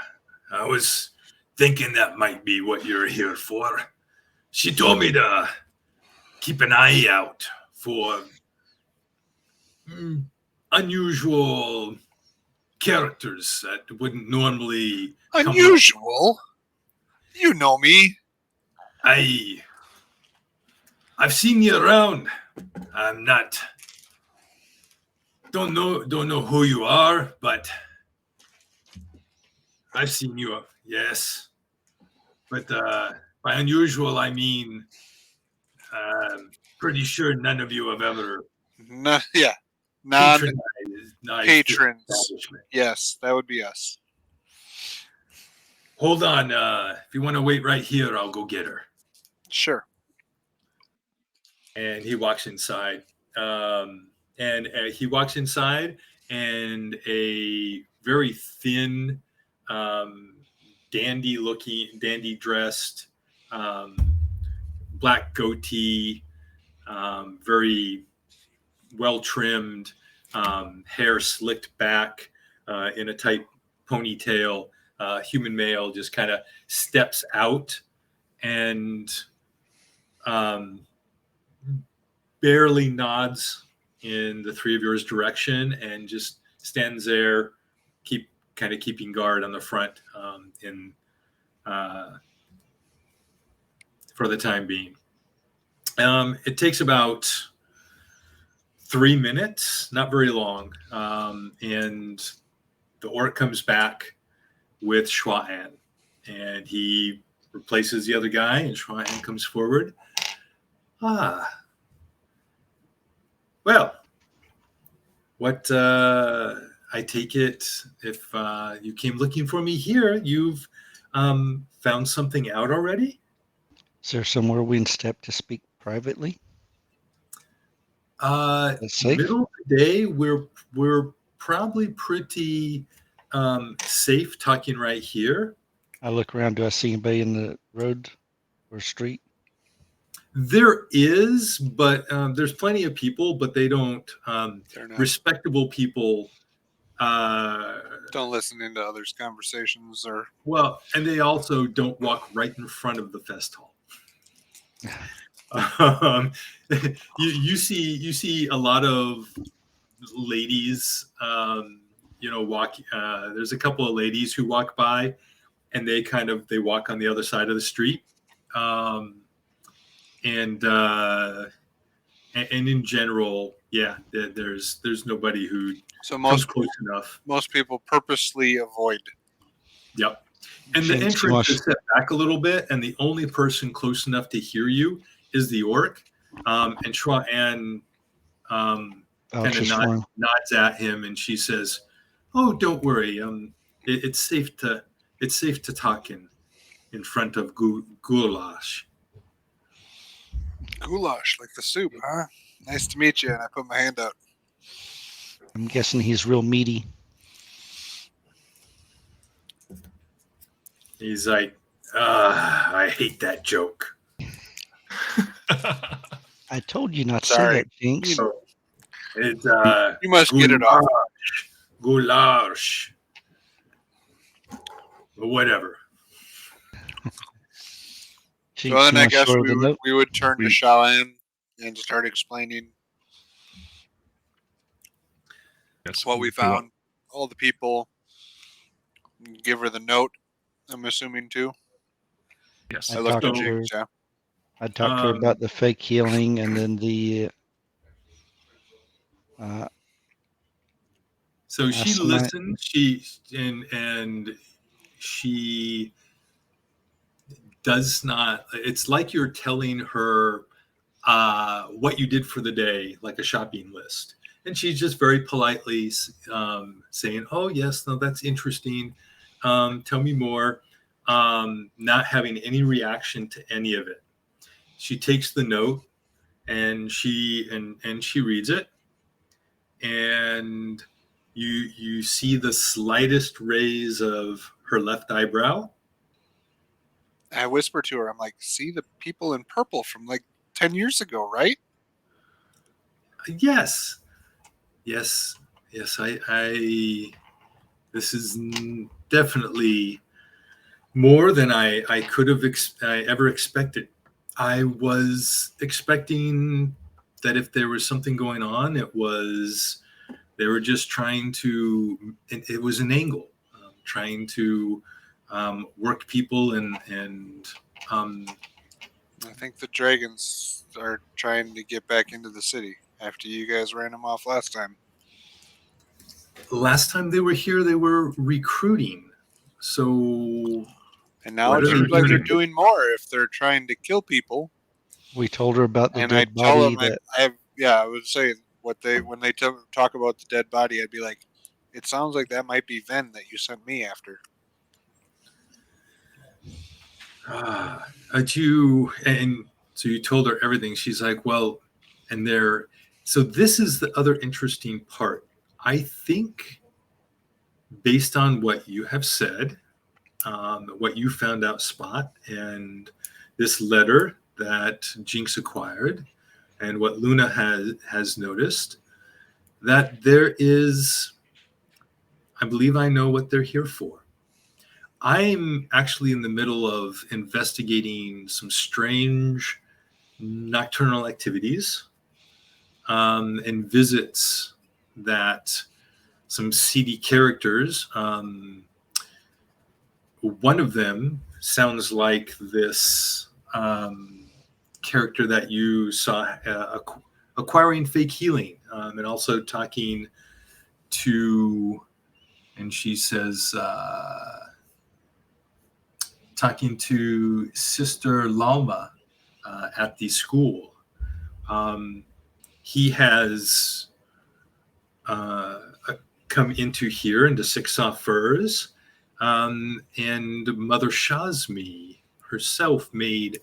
was thinking that might be what you're here for. She told me to keep an eye out for unusual characters that wouldn't normally unusual. You know me. I've seen you around. I'm not. Don't know who you are, but I've seen you. Yes, but by unusual I mean Pretty sure none of you have ever Yeah, patronized this patrons. establishment. Yes, that would be us. Hold on. If you want to wait right here, I'll go get her. Sure. And he walks inside. He walks inside, and a very thin, dandy dressed, black goatee, very well trimmed, hair slicked back in a tight ponytail. Human male just kind of steps out and barely nods in the three of yours direction and just stands there, keeping guard on the front for the time being. It takes about 3 minutes, not very long, and the orc comes back with Schwaan, and he replaces the other guy, and Schwaan comes forward. Well, what I take it, if you came looking for me here, you've found something out already? Is there somewhere we can step to speak privately? That's safe. Middle of the day, we're probably pretty safe talking right here. I look around. Do I see anybody in the road or street? There is, but there's plenty of people, but they don't. Respectable people don't listen into others' conversations, or and they also don't walk right in front of the fest hall. You see a lot of ladies, walk. There's a couple of ladies who walk by, and they walk on the other side of the street. And in general, there's nobody who comes close enough. Most people purposely avoid. Yep. And the entrance is set back a little bit, and the only person close enough to hear you is the orc. And Schwaan kind of nods at him, and she says, "Oh, don't worry. It's safe to talk in front of goulash." Goulash, like the soup, huh? Nice to meet you. And I put my hand out. I'm guessing he's real meaty. He's like, I hate that joke. I told you not to say that, Jinx. It's you must get it off. Goulash. Whatever. Jinx, so then I guess we would turn to Shalan and start explaining what we found, all the people. Give her the note, I'm assuming, too. Yes. I looked at Jinx, yeah. I talked to her about the fake healing and then the so she listens. She does not. It's like you're telling her what you did for the day, like a shopping list, and she's just very politely saying, "Oh yes, no, that's interesting. Tell me more." Not having any reaction to any of it. She takes the note and she reads it, and you see the slightest raise of her left eyebrow. I whisper to her, I'm like, "See the people in purple from like 10 years ago, right?" Yes. I this is definitely more than I could have ever expected. I was expecting that if there was something going on, they were just trying to. It was an angle, trying to work people and. I think the dragons are trying to get back into the city after you guys ran them off last time. Last time they were here, they were recruiting. So. And now it seems like they're doing more if they're trying to kill people. We told her about the And I dead tell body them, I would say when they talk about the dead body, I'd be like, it sounds like that might be Ven that you sent me after. And so you told her everything. She's like, well, and there. So this is the other interesting part. I think, based on what you have said, what you found out, Spot, and this letter that Jinx acquired, and what Luna has noticed, that there is, I believe I know what they're here for. I'm actually in the middle of investigating some strange nocturnal activities, and visits that some seedy characters. One of them sounds like this character that you saw acquiring fake healing, and also talking to, and she says, talking to Sister Lalma at the school. He has come into here, into Six Saw Furs, and Mother Shazmi herself made,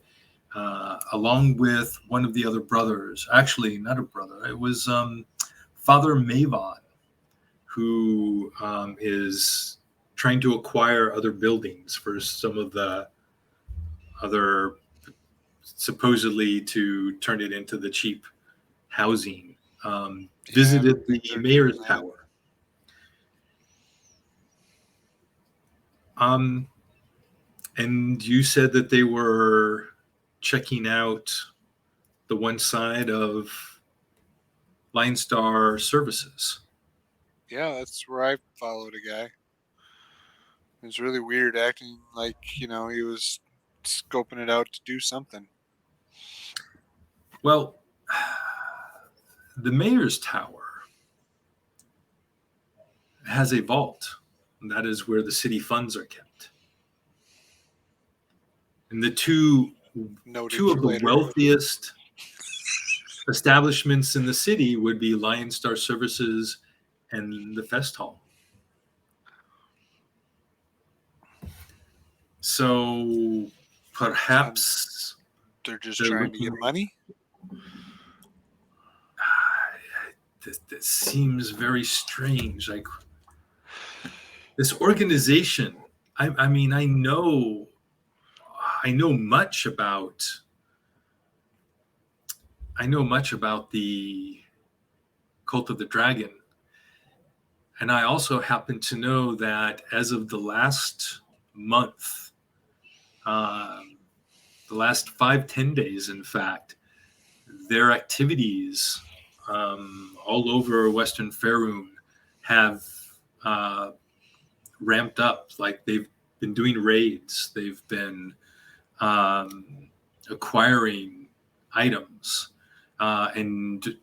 along with one of the other brothers, actually not a brother, it was Father Mavon, who is trying to acquire other buildings for some of the other, supposedly to turn it into the cheap housing. Visited the mayor's tower. And you said that they were checking out the one side of Line Star Services. Yeah, that's where I followed a guy. It was really weird, acting like he was scoping it out to do something. Well, the mayor's tower has a vault. And that is where the city funds are kept. And the two of the wealthiest establishments in the city would be Lion Star Services and the Fest Hall. So perhaps they're just trying to get money. This seems very strange. Like, this organization, I mean, I know much about the Cult of the Dragon. And I also happen to know that as of the last month, the last 5-10 days, in fact, their activities all over Western Faerun have ramped up. Like, they've been doing raids. They've been acquiring items, and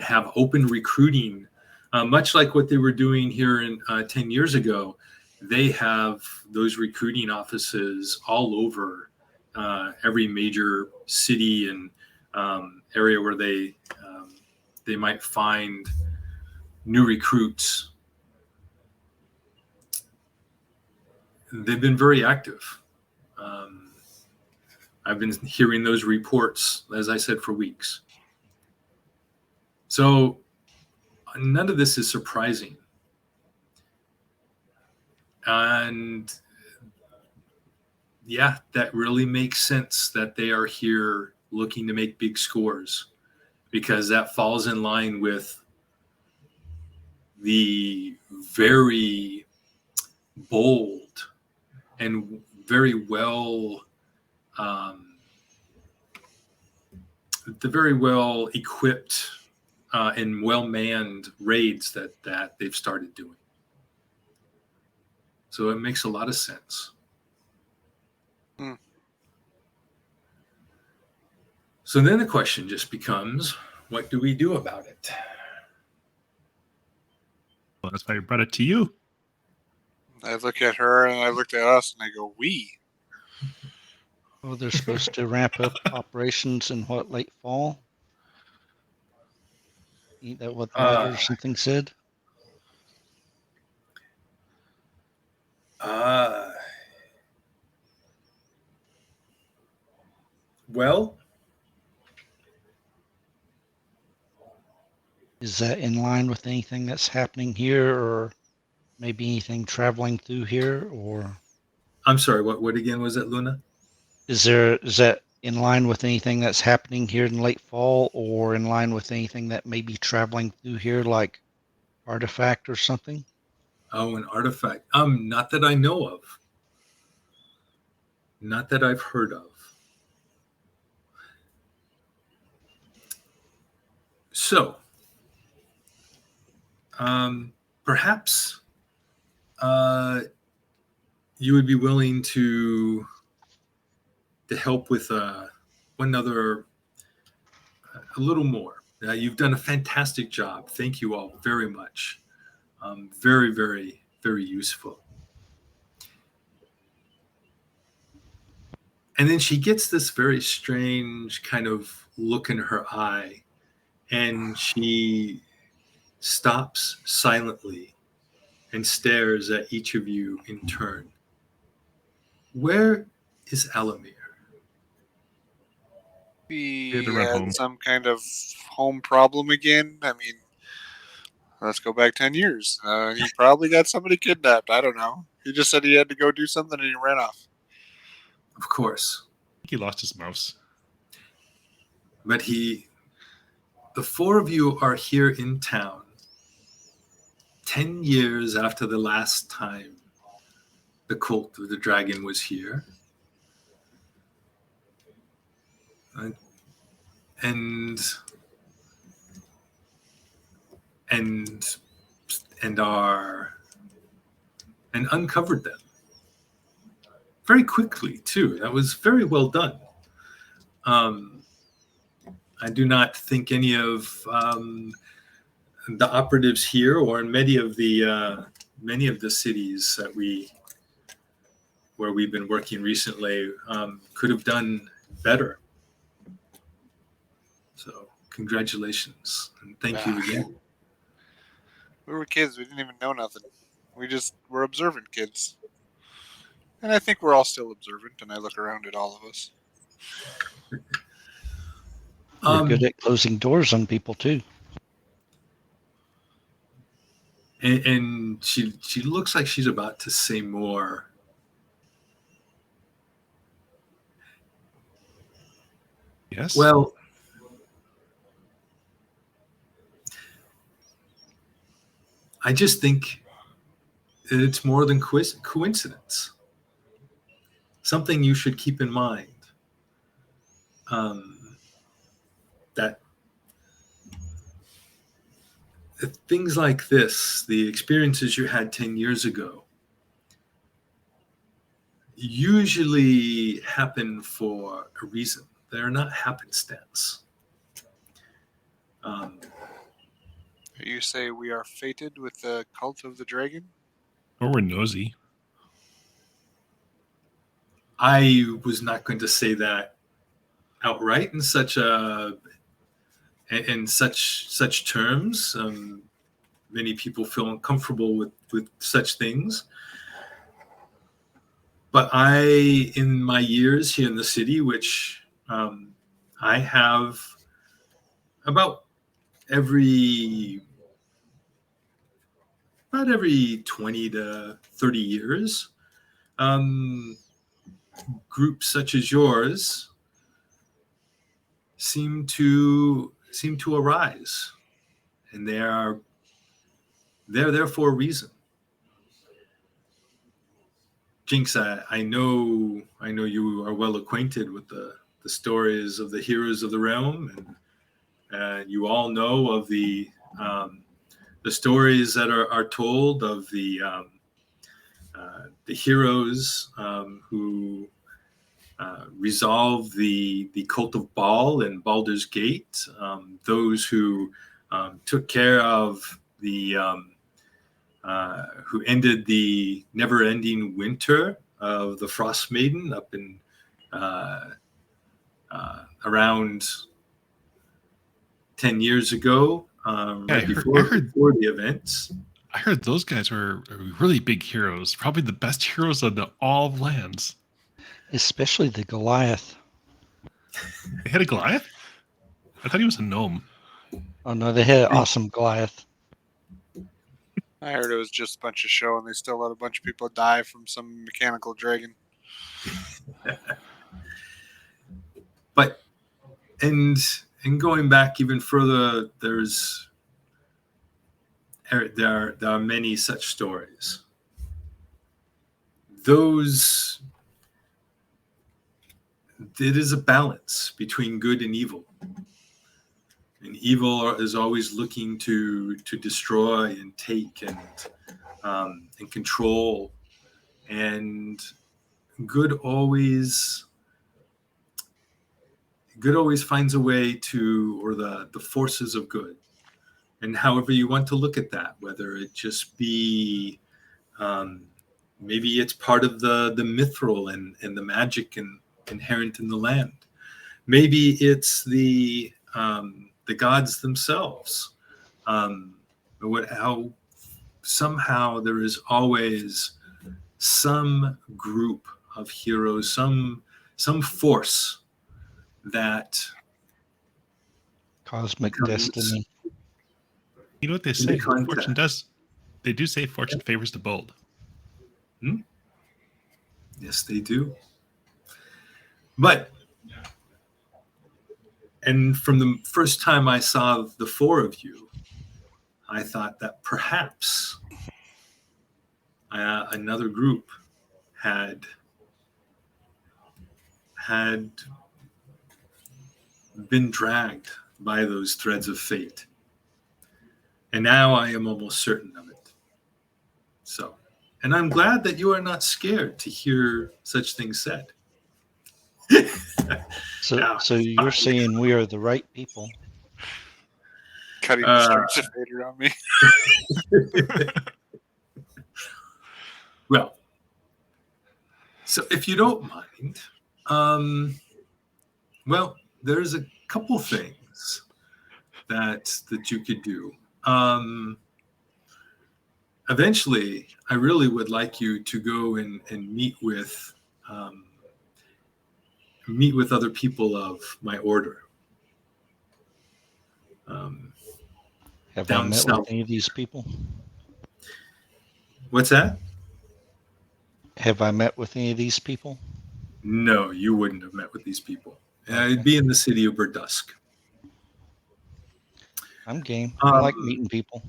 have open recruiting, much like what they were doing here in 10 years ago. They have those recruiting offices all over every major city and area where they might find new recruits. They've been very active. I've been hearing those reports, as I said, for weeks. So none of this is surprising. And yeah, that really makes sense that they are here looking to make big scores, because that falls in line with the very bold and very well the very well equipped and well manned raids that they've started doing. So it makes a lot of sense. So then the question just becomes, what do we do about it? Well, that's why I brought it to you. I look at her and I looked at us and I go, we. Oh, they're supposed to ramp up operations in what, late fall? Ain't that what the letter or something said? Well, Is that in line with anything that's happening here, or maybe anything traveling through here, or I'm sorry, what again was it, Luna? is that in line with anything that's happening here in late fall, or in line with anything that may be traveling through here, like artifact or something? Oh, an artifact. Not that I know of. Not that I've heard of. So, perhaps you would be willing to help with one other, a little more. You've done a fantastic job. Thank you all very much. Very, very, very useful. And then she gets this very strange kind of look in her eye, and she stops silently and stares at each of you in turn. Where is Alamir? He had to run had home. some kind of home problem again. I mean, let's go back 10 years. He probably got somebody kidnapped. I don't know. He just said he had to go do something and he ran off. Of course. I think he lost his mouse. But the four of you are here in town 10 years after the last time the cult of the dragon was here. And uncovered them very quickly too. That was very well done. I do not think any of the operatives here, or in many of the cities where we've been working recently, could have done better. So congratulations and thank you again. We were kids. We didn't even know nothing. We just were observant kids. And I think we're all still observant, and I look around at all of us. We're good at closing doors on people too. And she looks like she's about to say more. Yes. Well, I just think it's more than coincidence. Something you should keep in mind. That things like this, the experiences you had 10 years ago, usually happen for a reason. They're not happenstance. You say we are fated with the cult of the dragon? Or we're nosy. I was not going to say that outright in such terms. Many people feel uncomfortable with such things. But in my years here in the city, which I have about every 20 to 30 years, groups such as yours seem to arise, and they're there for a reason. Jinx, I know you are well acquainted with the stories of the heroes of the realm, and you all know of the stories that are told of the heroes who resolved the cult of Baal and Baldur's Gate, those who took care of who ended the never-ending winter of the Frost Maiden up in uh, around 10 years ago, Yeah, right I before the events. I heard those guys were really big heroes, probably the best heroes of all lands. Especially the Goliath. They had a Goliath? I thought he was a gnome. Oh no, they had an awesome Goliath. I heard it was just a bunch of show, and they still let a bunch of people die from some mechanical dragon. But and going back even further, there are many such stories. It is a balance between good and evil. And evil is always looking to destroy and take and control, and good always finds a way to, or the forces of good, and however you want to look at that, whether it just be maybe it's part of the mythal and the magic inherent in the land. Maybe it's the gods themselves. How somehow there is always some group of heroes, some force that Cosmic comes destiny. You know what they into say? contact. Fortune does. They do say fortune favors the bold. Yes, they do. But, and from the first time I saw the four of you, I thought that perhaps another group had been dragged by those threads of fate. And now I am almost certain of it. So, and I'm glad that you are not scared to hear such things said. So you're saying we are the right people? Cutting the strings of fate around me. Well, so if you don't mind, well, there's a couple things that you could do. Eventually, I really would like you to go and meet with other people of my order. Have I Down met south. with any of these people? What's that? Have I met with any of these people? No, you wouldn't have met with these people. Okay. It'd be in the city of Burdusk. I'm game. I like meeting people.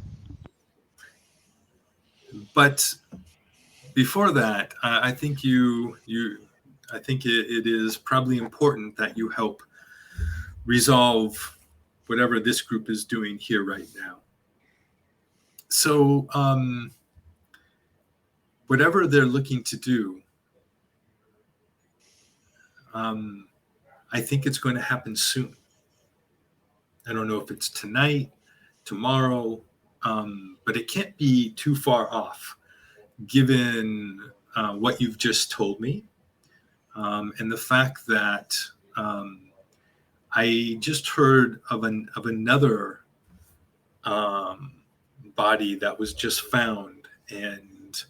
But before that, I think I think it is probably important that you help resolve whatever this group is doing here right now. So, whatever they're looking to do, I think it's going to happen soon. I don't know if it's tonight, tomorrow, but it can't be too far off, given what you've just told me, and the fact that I just heard of another body that was just found, and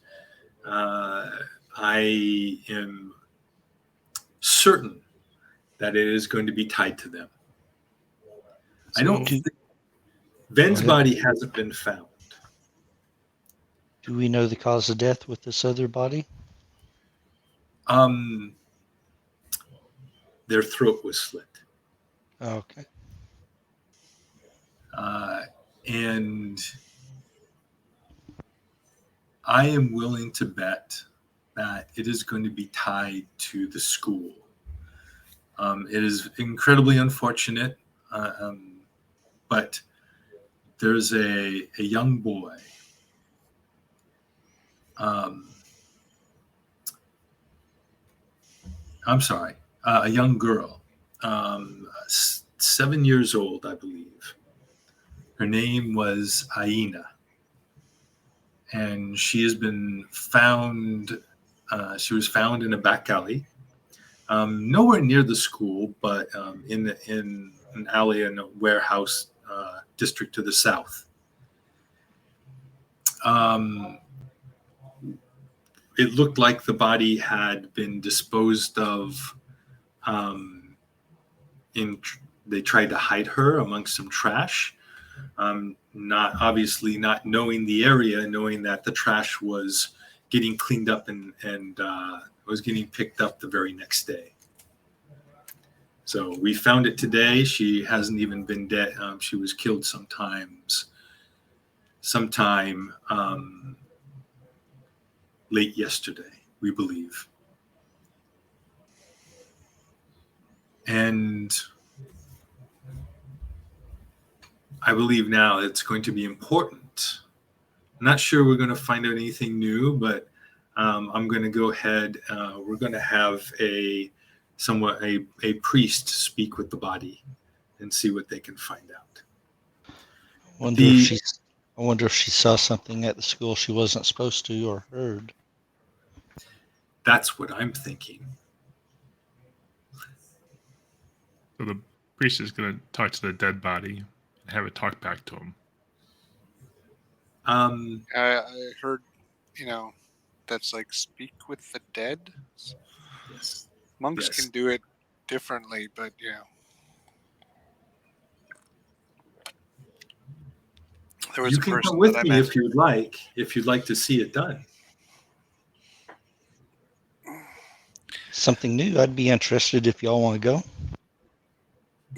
I am certain that it is going to be tied to them. I don't think Ven's body hasn't been found. Do we know the cause of death with this other body? Their throat was slit. Oh, okay. And I am willing to bet that it is going to be tied to the school. It is incredibly unfortunate, but there's a young boy. I'm sorry, a young girl, 7 years old, I believe. Her name was Aina, and she has been found. She was found in a back alley. nowhere near the school, but in an alley in a warehouse district to the south. It looked like the body had been disposed of. They tried to hide her amongst some trash. Not knowing the area, knowing that the trash was getting cleaned up and was getting picked up the very next day. So we found it today. She hasn't even been dead. She was killed sometime late yesterday, we believe. And I believe now it's going to be important. I'm not sure we're going to find out anything new, but I'm going to go ahead. We're going to have a priest speak with the body and see what they can find out. I wonder if she saw something at the school she wasn't supposed to or heard. That's what I'm thinking. So the priest is going to talk to the dead body and have it talk back to him. I heard, that's like speak with the dead. Yes. Monks Yes. can do it differently, but there was You a can person come with that I me met. if you'd like to see it done. Something new. I'd be interested if y'all want to go.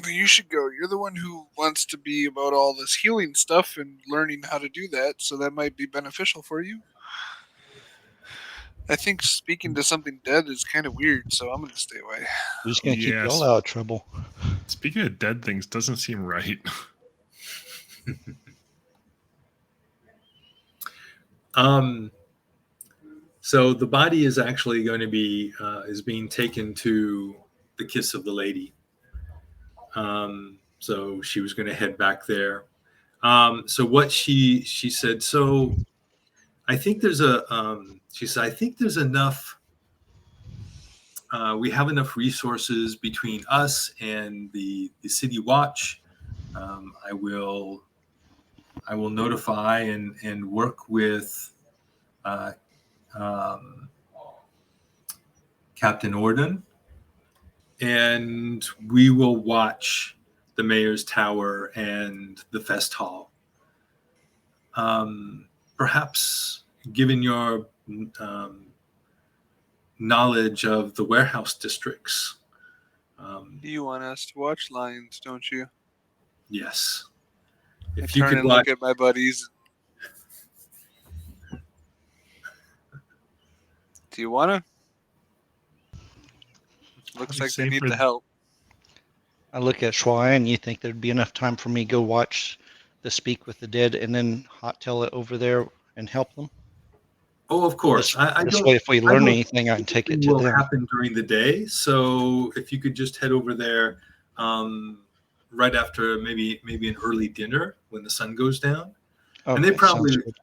Well, you should go. You're the one who wants to be about all this healing stuff and learning how to do that, so that might be beneficial for you. I think speaking to something dead is kind of weird, so I'm going to stay away. We're just going to keep Yes. y'all out of trouble. Speaking of dead things, doesn't seem right. So the body is actually going to be is being taken to the Kiss of the Lady. So she was going to head back there. So what she said. So I think there's she said, I think there's enough. We have enough resources between us and the City Watch. I will notify and work with Captain Orden, and we will watch the Mayor's Tower and the Fest Hall. Perhaps, given your knowledge of the warehouse districts. You want us to watch lions, don't you? Yes. I If you turn could and watch, look at my buddies. Do you want to? Looks like they need the help. I look at Schwa, and you think there'd be enough time for me to go watch the Speak with the Dead and then hot tail it over there and help them? oh, of course. This way, if we learn anything, I can take it to will them. happen during the day. So if you could just head over there right after maybe an early dinner when the sun goes down. Okay, And they probably, sounds good.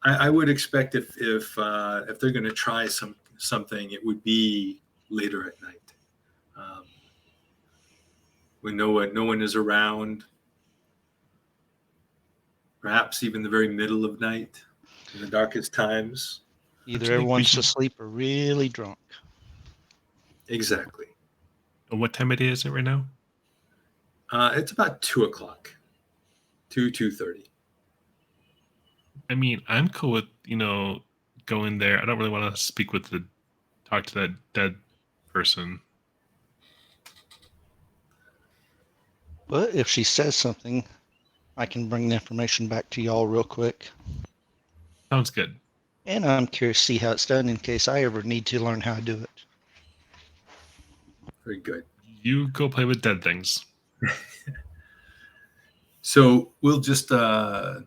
I would expect if they're going to try something, it would be later at night, when no one is around. Perhaps even the very middle of night, in the darkest times. Either everyone's asleep or really drunk. Exactly. What time of day is it right now? It's about 2:00, 2:30. I mean, I'm cool with, going there. I don't really want to talk to that dead person. But if she says something, I can bring the information back to y'all real quick. Sounds good. And I'm curious to see how it's done in case I ever need to learn how to do it. Very good. You go play with dead things. So we'll just okay.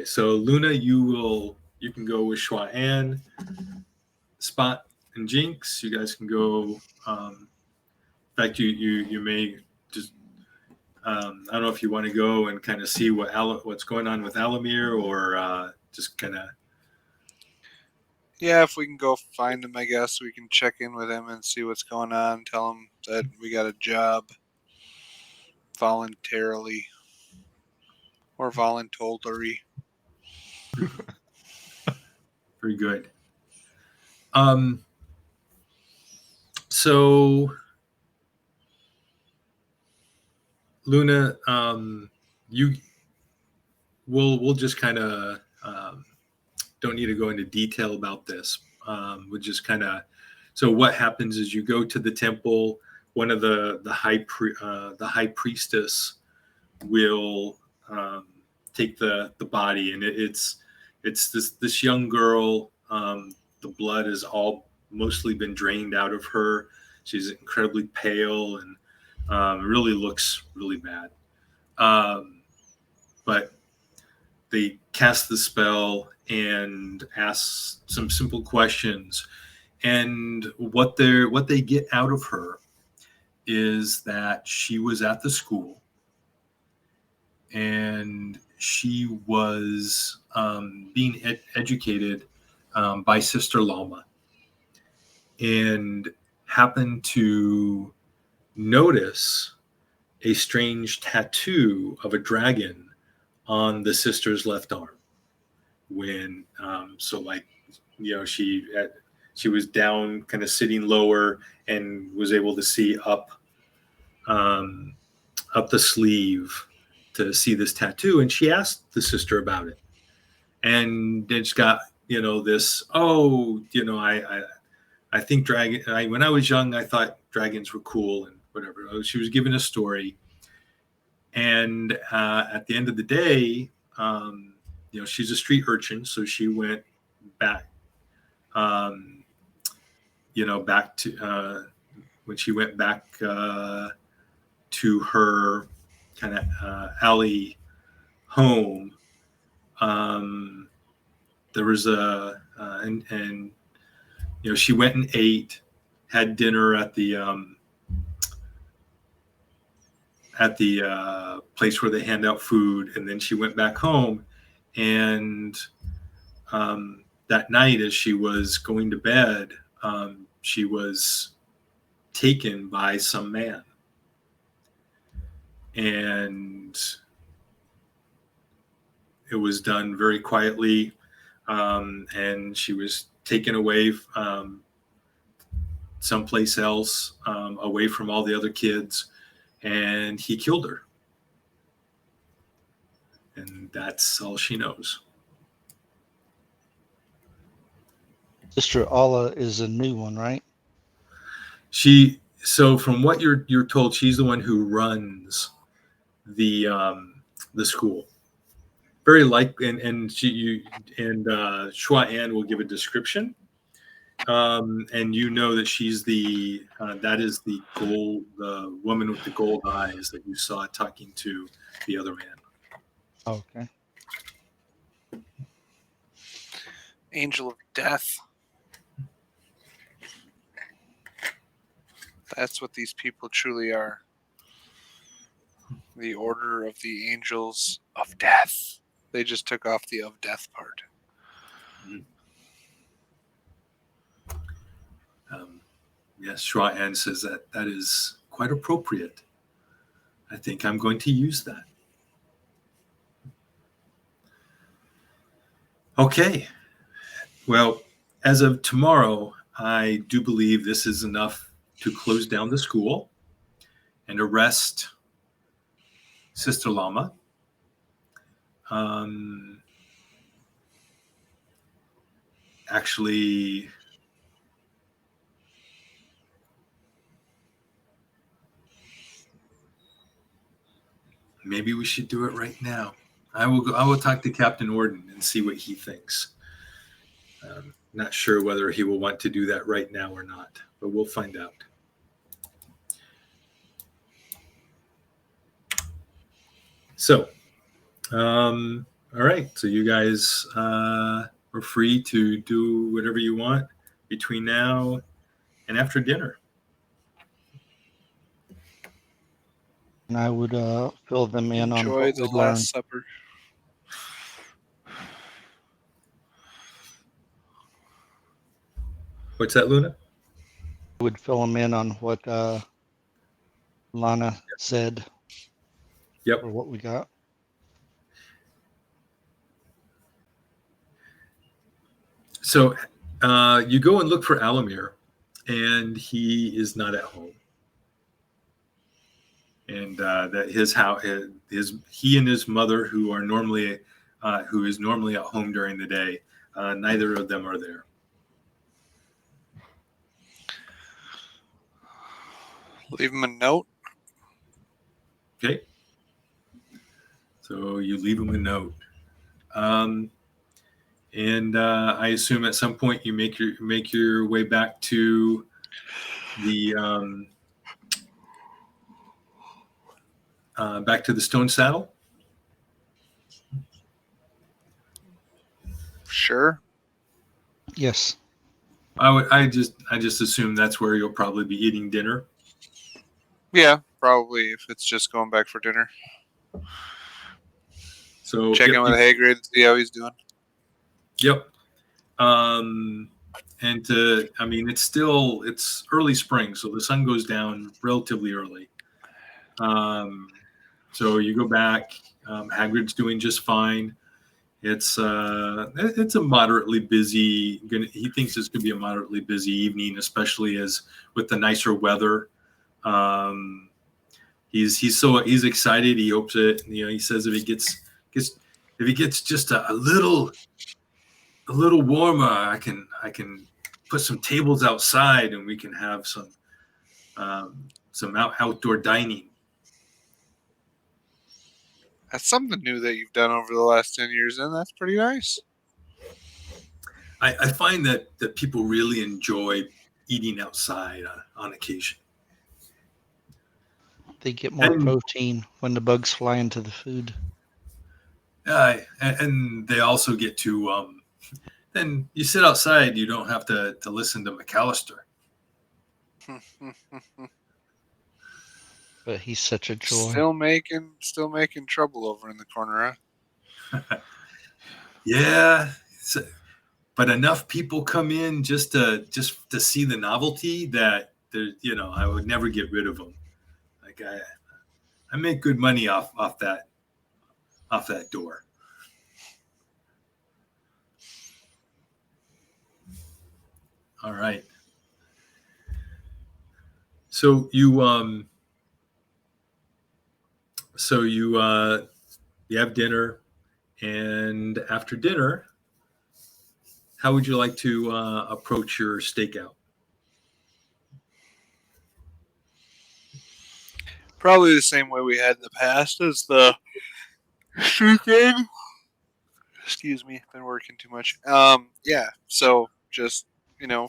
So Luna, you can go with Schwa Ann, Spot, and Jinx. You guys can go. In fact, you may just. I don't know if you want to go and kind of see what's going on with Alamir, or just kind of. Yeah, if we can go find him, I guess we can check in with him and see what's going on. Tell him that we got a job voluntarily or voluntarily. Very good. So Luna, you we'll just kind of don't need to go into detail about this. We'll just kind of so what happens is you go to the temple. One of the high priestess will take the body, and it's this young girl. The blood has all mostly been drained out of her. She's incredibly pale and really looks really bad. But they cast the spell and ask some simple questions, and what they get out of her is that she was at the school and she was being educated by Sister Lama, and happened to notice a strange tattoo of a dragon on the sister's left arm. When so like she was down, kind of sitting lower, and was able to see um, up the sleeve to see this tattoo, and she asked the sister about it, and it's got this, oh, I think dragon. When I was young, I thought dragons were cool and whatever. She was given a story, and at the end of the day, she's a street urchin, so she went back. Back to when she went back to her kind of alley home. There was and she went and ate, had dinner at the place where they hand out food, and then she went back home, and that night as she was going to bed, she was taken by some man, and it was done very quietly, and she was taken away someplace else, away from all the other kids, and he killed her. And that's all she knows. Sister Allah is a new one, right? So from what you're told, she's the one who runs the school. Very and Shua Ann will give a description, and that she's that is the woman with the gold eyes that you saw talking to the other man. Okay. Angel of Death. That's what these people truly are. The Order of the Angels of Death. They just took off the of death part. Yes, Shua Ann says that is quite appropriate. I think I'm going to use that. Okay. Well, as of tomorrow, I do believe this is enough to close down the school and arrest Sister Lama. Actually, maybe we should do it right now. I will talk to Captain Orden and see what he thinks. Not sure whether he will want to do that right now or not, but we'll find out. So, all right. So you guys are free to do whatever you want between now and after dinner. And I would fill them in on Enjoy what the we'd Last learned. Supper. What's that, Luna? Would fill them in on what Lana said Yep. or what we got. So you go and look for Alamir, and he is not at home. And that he and his mother, who is normally at home during the day, neither of them are there. Leave him a note. Okay. So you leave him a note. And I assume at some point you make your way back to the Stone Saddle. Sure. Yes. I just assume that's where you'll probably be eating dinner. Yeah, probably if it's just going back for dinner. So Check in with Hagrid and see how he's doing. Yep. And it's early spring, so the sun goes down relatively early. So you go back. Hagrid's doing just fine. It's a moderately busy. He thinks it's going to be a moderately busy evening, especially as with the nicer weather. He's excited. He hopes it. He says if it gets just a little warmer, I can put some tables outside and we can have some outdoor dining. That's something new that you've done over the last 10 years, and that's pretty nice. I find that people really enjoy eating outside on occasion. They get more protein when the bugs fly into the food. And they also get to then you sit outside, you don't have to listen to McAllister. But he's such a joy. Still making trouble over in the corner, huh? Yeah, but enough people come in just to see the novelty that I would never get rid of them. Like I make good money off that door. All right. So you have dinner, and after dinner, how would you like to approach your stakeout? Probably the same way we had in the past as the streaking. Excuse me, been working too much. Yeah, so just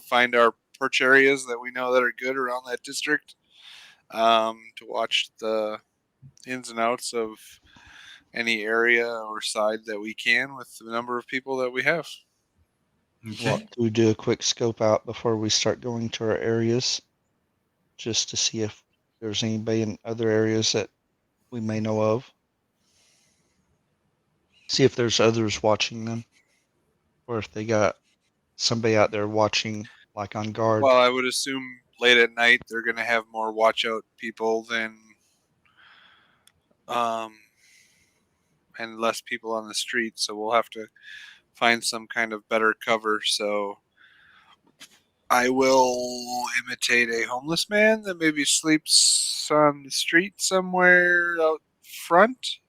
find our perch areas that we know that are good around that district. To watch the ins and outs of any area or side that we can with the number of people that we have. Okay. Well, do we do a quick scope out before we start going to our areas, just to see if there's anybody in other areas that we may know of? See if there's others watching them, or if they got somebody out there watching, like on guard. Well, I would assume late at night they're going to have more watch out people than and less people on the street, so we'll have to find some kind of better cover. So I will imitate a homeless man that maybe sleeps on the street somewhere out front.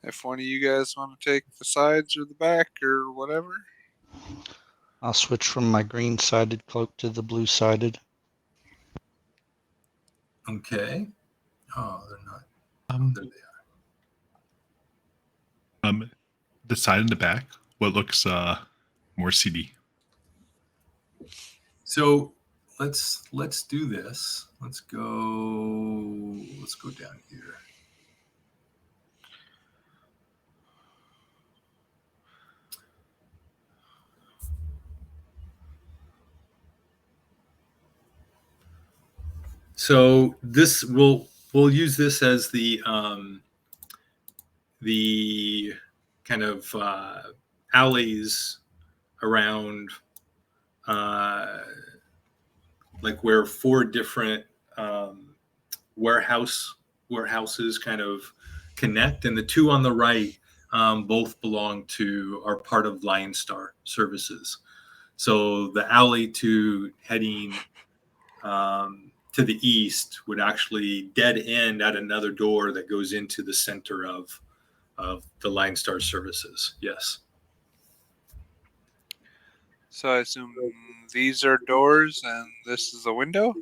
If one of you guys want to take the sides or the back or whatever. I'll switch from my green-sided cloak to the blue-sided. Okay. Oh, they're not. There they are. The side and the back, what looks more seedy? So let's do this. Let's go down here. So this we'll use this as the kind of alleys around like where 4 different warehouses kind of connect, and the 2 on the right both belong to are part of Lion Star Services. So the alley to heading to the east would actually dead end at another door that goes into the center of the Lion Star Services. Yes. So I assume these are doors and this is a window?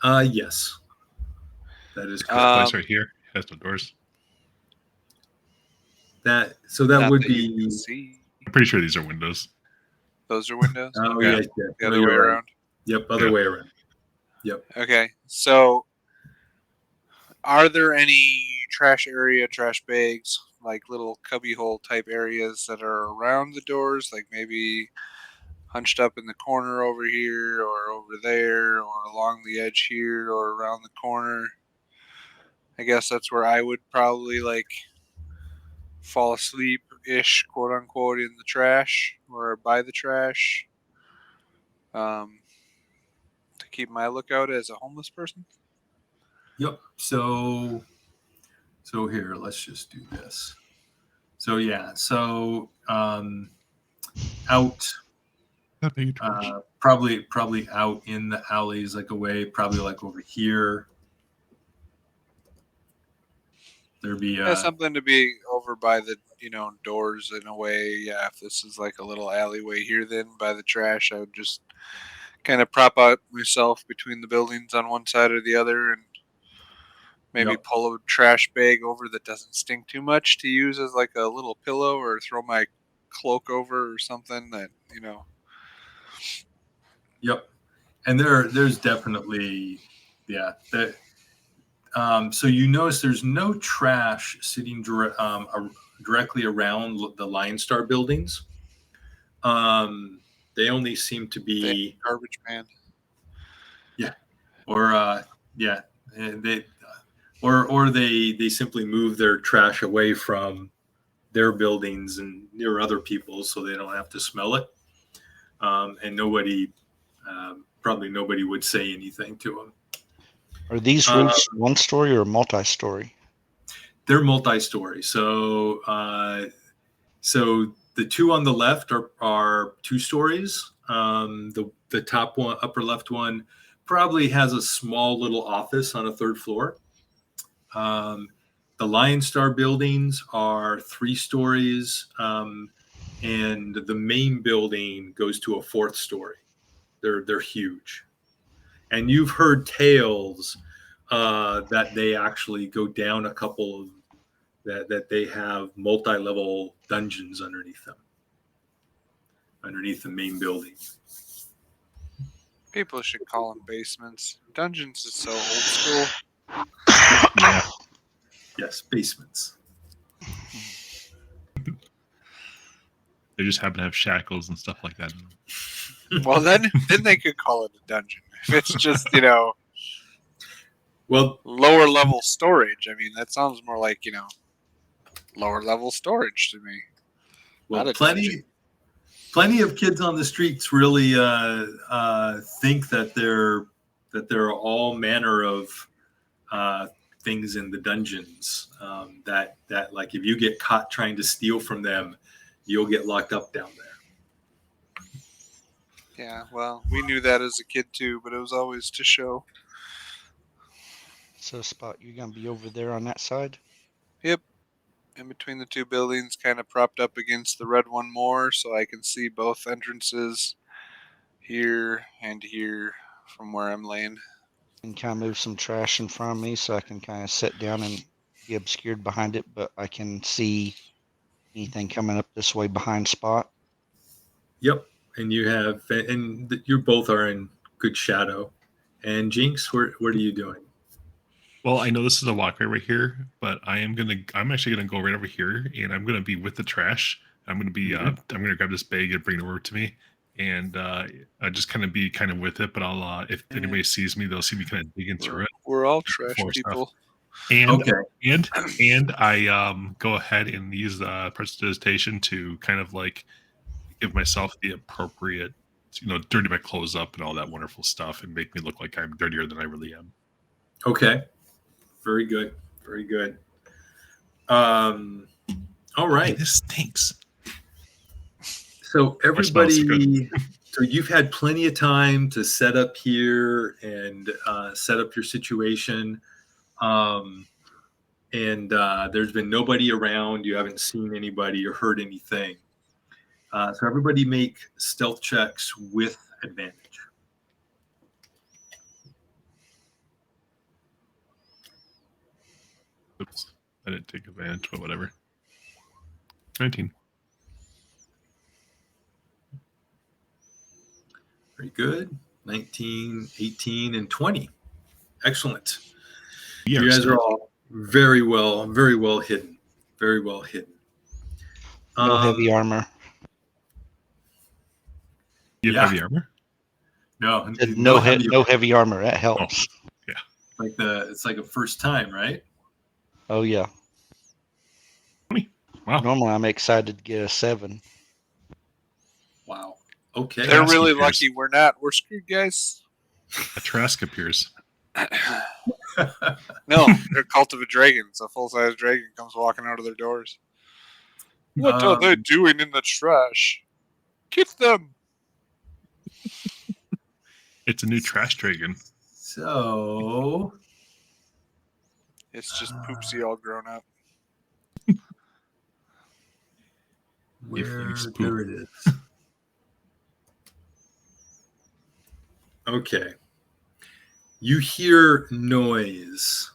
Yes. That is correct. Place right here has no doors. That Not would that you be. can see. I'm pretty sure these are windows. Those are windows? Oh Okay. yes, yeah. The No, other way you're right. around? Yep, other Yeah. way around. Yep. Okay. So are there any trash bags, like little cubbyhole type areas that are around the doors, like maybe hunched up in the corner over here or over there or along the edge here or around the corner? I guess that's where I would probably like fall asleep ish, quote unquote, in the trash or by the trash. To keep my lookout as a homeless person. Yep. So here, let's just do this. So yeah, so out That big trash. probably out in the alleys, like away, probably like over here. There'd be Yeah, something to be over by the doors in a way. Yeah, if this is like a little alleyway here, then by the trash, I would just kind of prop out myself between the buildings on one side or the other, and maybe Yep. pull a trash bag over that doesn't stink too much to use as like a little pillow, or throw my cloak over or something that Yep. And there's definitely, yeah, that. So you notice there's no trash sitting directly around the Lion Star buildings. They only seem to be garbage man. or yeah, and they simply move their trash away from their buildings and near other people's so they don't have to smell it. And probably nobody would say anything to them. Are these roofs one story or multi-story? They're multi-story. So the 2 on the left are 2 stories. The top one, upper left one, probably has a small little office on a 3rd floor. The Lion Star buildings are 3 stories, and the main building goes to a 4th story. They're huge, and you've heard tales that they actually go down a couple of that they have multi-level dungeons underneath them, underneath the main building. People should call them basements. Dungeons is so old school. Yeah. Yes, basements. They just happen to have shackles and stuff like that. Well, then they could call it a dungeon. If it's just Well, lower level storage. I mean, that sounds more like lower level storage to me. well, Not a dungeon. plenty of kids on the streets really think that there are all manner of things in the dungeons. That like if you get caught trying to steal from them, you'll get locked up down there. Yeah, well, we knew that as a kid too, but it was always to show. So, Spot, you're gonna be over there on that side? Yep. In between the 2 buildings, kind of propped up against the red one more, so I can see both entrances here and here from where I'm laying. And kind of move some trash in front of me so I can kind of sit down and be obscured behind it, but I can see anything coming up this way behind Spot. Yep, and you both are in good shadow. And Jinx, what are you doing? Well, I know this is a walkway right here, but I'm actually gonna go right over here, and I'm gonna be with the trash. I'm gonna be I'm gonna grab this bag and bring it over to me, and I just kind of be with it. But I'll if anybody sees me, they'll see me kind of digging through it. We're all trash Before stuff. people. And Okay. and I go ahead and use the prestidigitation to kind of like give myself the appropriate dirty my clothes up and all that wonderful stuff and make me look like I'm dirtier than I really am. Okay. Very good. Very good. All right. Hey, this stinks. So Or smells everybody, so you've had plenty of time to set up here and set up your situation. And there's been nobody around. You haven't seen anybody or heard anything. So everybody make stealth checks with advantage. Oops. I didn't take advantage, but whatever. 19. Very good. 19, 18, and 20. Excellent. You guys are all very well hidden. Very well hidden. No heavy armor. You have heavy armor? No, No heavy armor. That helps. Oh, yeah. It's like a first time, right? Oh yeah. 20. Wow. Normally I'm excited to get a 7. Wow. Okay. They're really lucky we're not. We're screwed, guys. A Trask appears. No, they're Cult of a Dragon. It's a full-size dragon comes walking out of their doors. What are they doing in the trash? Get them! It's a new trash dragon. So it's just Poopsie all grown up. There it is. Okay. You hear noise,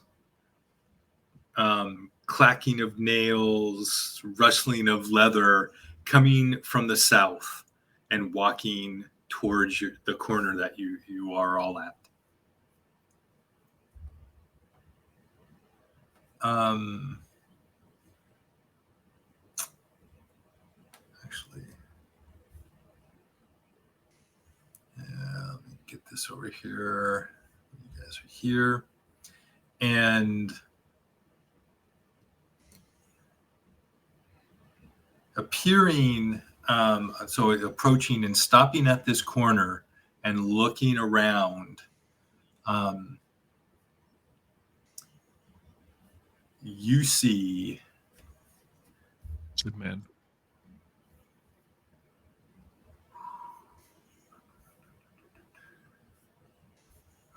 clacking of nails, rustling of leather coming from the south and walking towards the corner that you are all at. Actually, yeah, let me get this over here. You guys are here. And appearing, so approaching and stopping at this corner and looking around, you see Good man.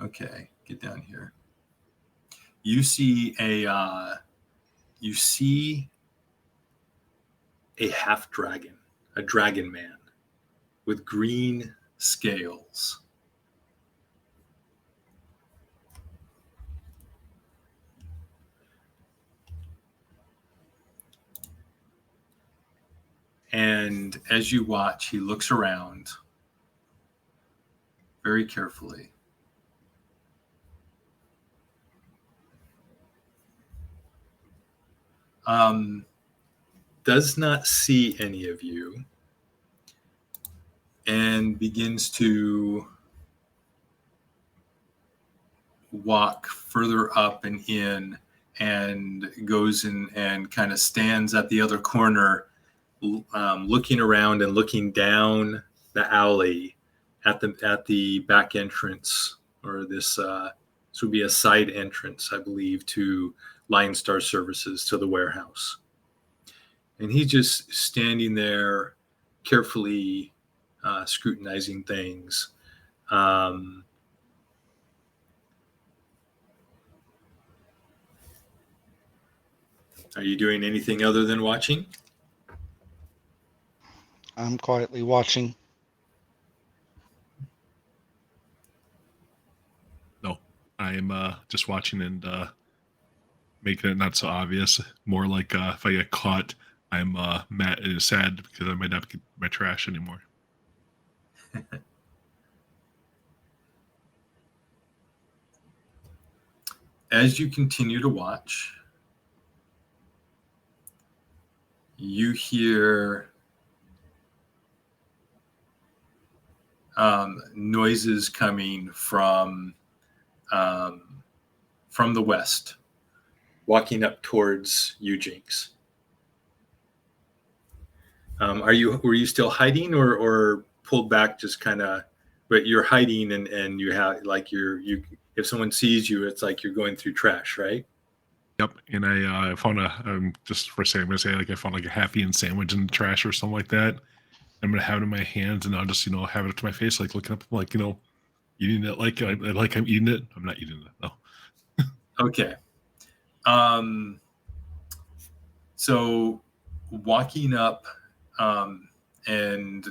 Okay, get down here. You see a half dragon, a dragon man with green scales. And as you watch, he looks around very carefully. Does not see any of you and begins to walk further up and in and goes in and kind of stands at the other corner, looking around and looking down the alley at the back entrance, or this would be a side entrance, I believe, to Line Star Services, to the warehouse. And he's just standing there, carefully scrutinizing things. Are you doing anything other than watching? I'm quietly watching. No, I'm just watching and making it not so obvious. More like if I get caught, I'm mad and sad because I might not get my trash anymore. As you continue to watch, you hear noises coming from the west, walking up towards you, Jinx. Were you still hiding or pulled back, just kind of, but you're hiding, and you have like you. If someone sees you, it's like you're going through trash, right? Yep. And I found just for a second, I'm gonna say like I found like a half-eaten sandwich in the trash or something like that. I'm gonna have it in my hands, and I'll just have it up to my face, like looking up, like eating it like like I'm eating it. I'm not eating it though. Okay. So walking up, and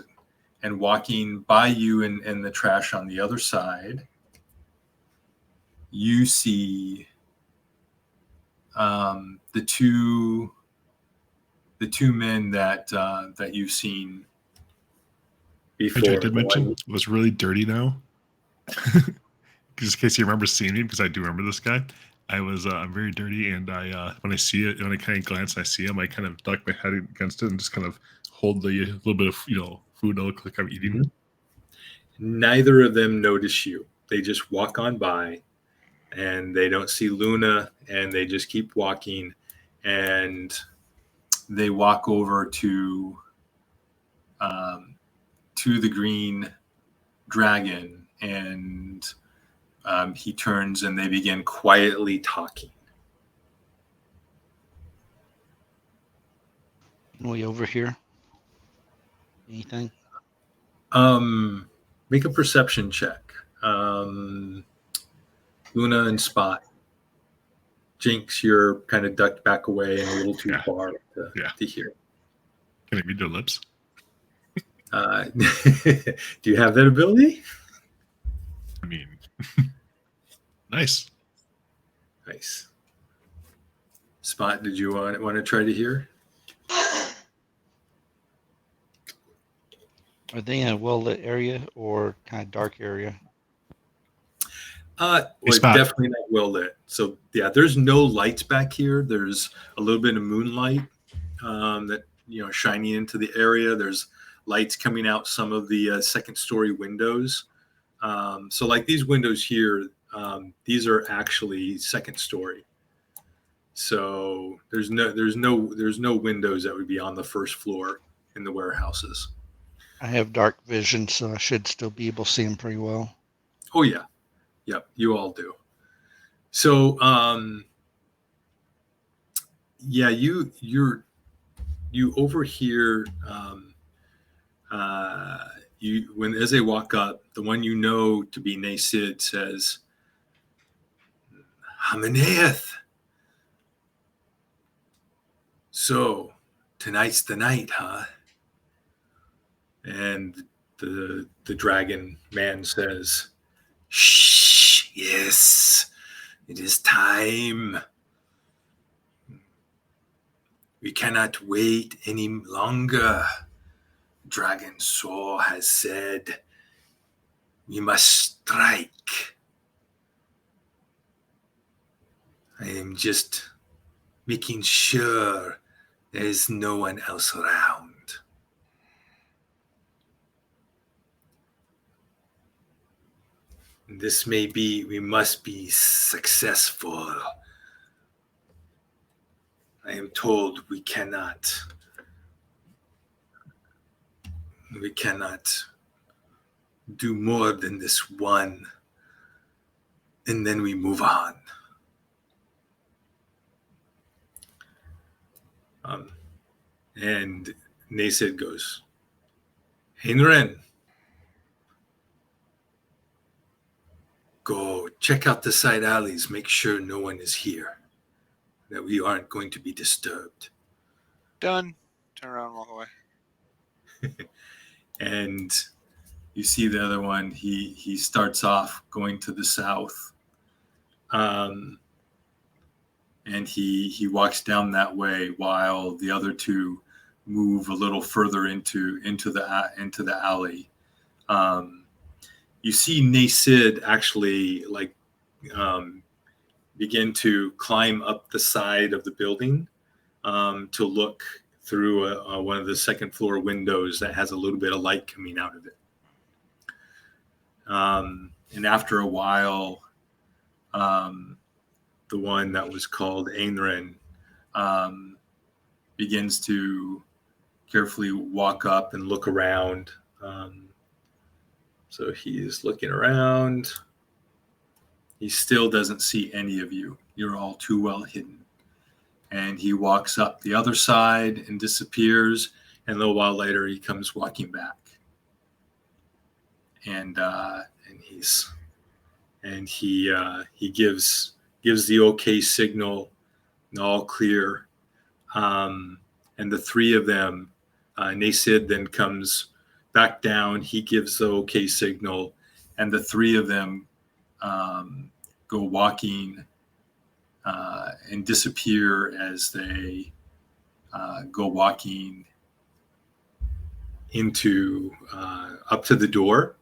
walking by you and the trash on the other side, you see the two men that you've seen Which before. I did mention was really dirty now. Just in case you remember seeing me, because I do remember this guy. I'm very dirty, and I when I see it, when I kind of glance and I see him, I kind of duck my head against it and just kind of hold the little bit of food to look like I'm eating. Mm-hmm. Neither of them notice you. They just walk on by, and they don't see Luna, and they just keep walking, and they walk over to the green dragon, and he turns, and they begin quietly talking. Can we overhear anything? Make a perception check. Luna and Spot. Jinx, you're kind of ducked back away and a little too far to hear. Can I read their lips? Do you have that ability? I mean, nice. Spot, did you want to try to hear? Are they in a well-lit area or kind of dark area? Definitely not well lit. So yeah, there's no lights back here. There's a little bit of moonlight that shining into the area. There's lights coming out some of the second story windows. So like these windows here, these are actually second story. So there's no windows that would be on the first floor in the warehouses. I have dark vision, so I should still be able to see them pretty well. Oh yeah. Yep, you all do. So yeah, you overhear when as they walk up, the one to be Nasid says, Hameneeth. So tonight's the night, huh? And the dragon man says, Shh, yes, it is time. We cannot wait any longer. Dragon Soul has said, we must strike. I am just making sure there is no one else around. We must be successful. I am told we cannot do more than this one, and then we move on. And Nasid goes, Heinren, go check out the side alleys, make sure no one is here, that we aren't going to be disturbed. Done. Turn around and walk away. And you see the other one, he starts off going to the south. And he walks down that way while the other two move a little further into the alley. You see Nasid actually begin to climb up the side of the building to look through one of the second floor windows that has a little bit of light coming out of it. And after a while, the one that was called Ainren begins to carefully walk up and look around. So he's looking around. He still doesn't see any of you. You're all too well hidden. And he walks up the other side and disappears. And a little while later, he comes walking back. And he gives the okay signal, all clear. And the three of them, Nasid then comes back down. He gives the okay signal, and the three of them go walking and disappear as they go walking into up to the door.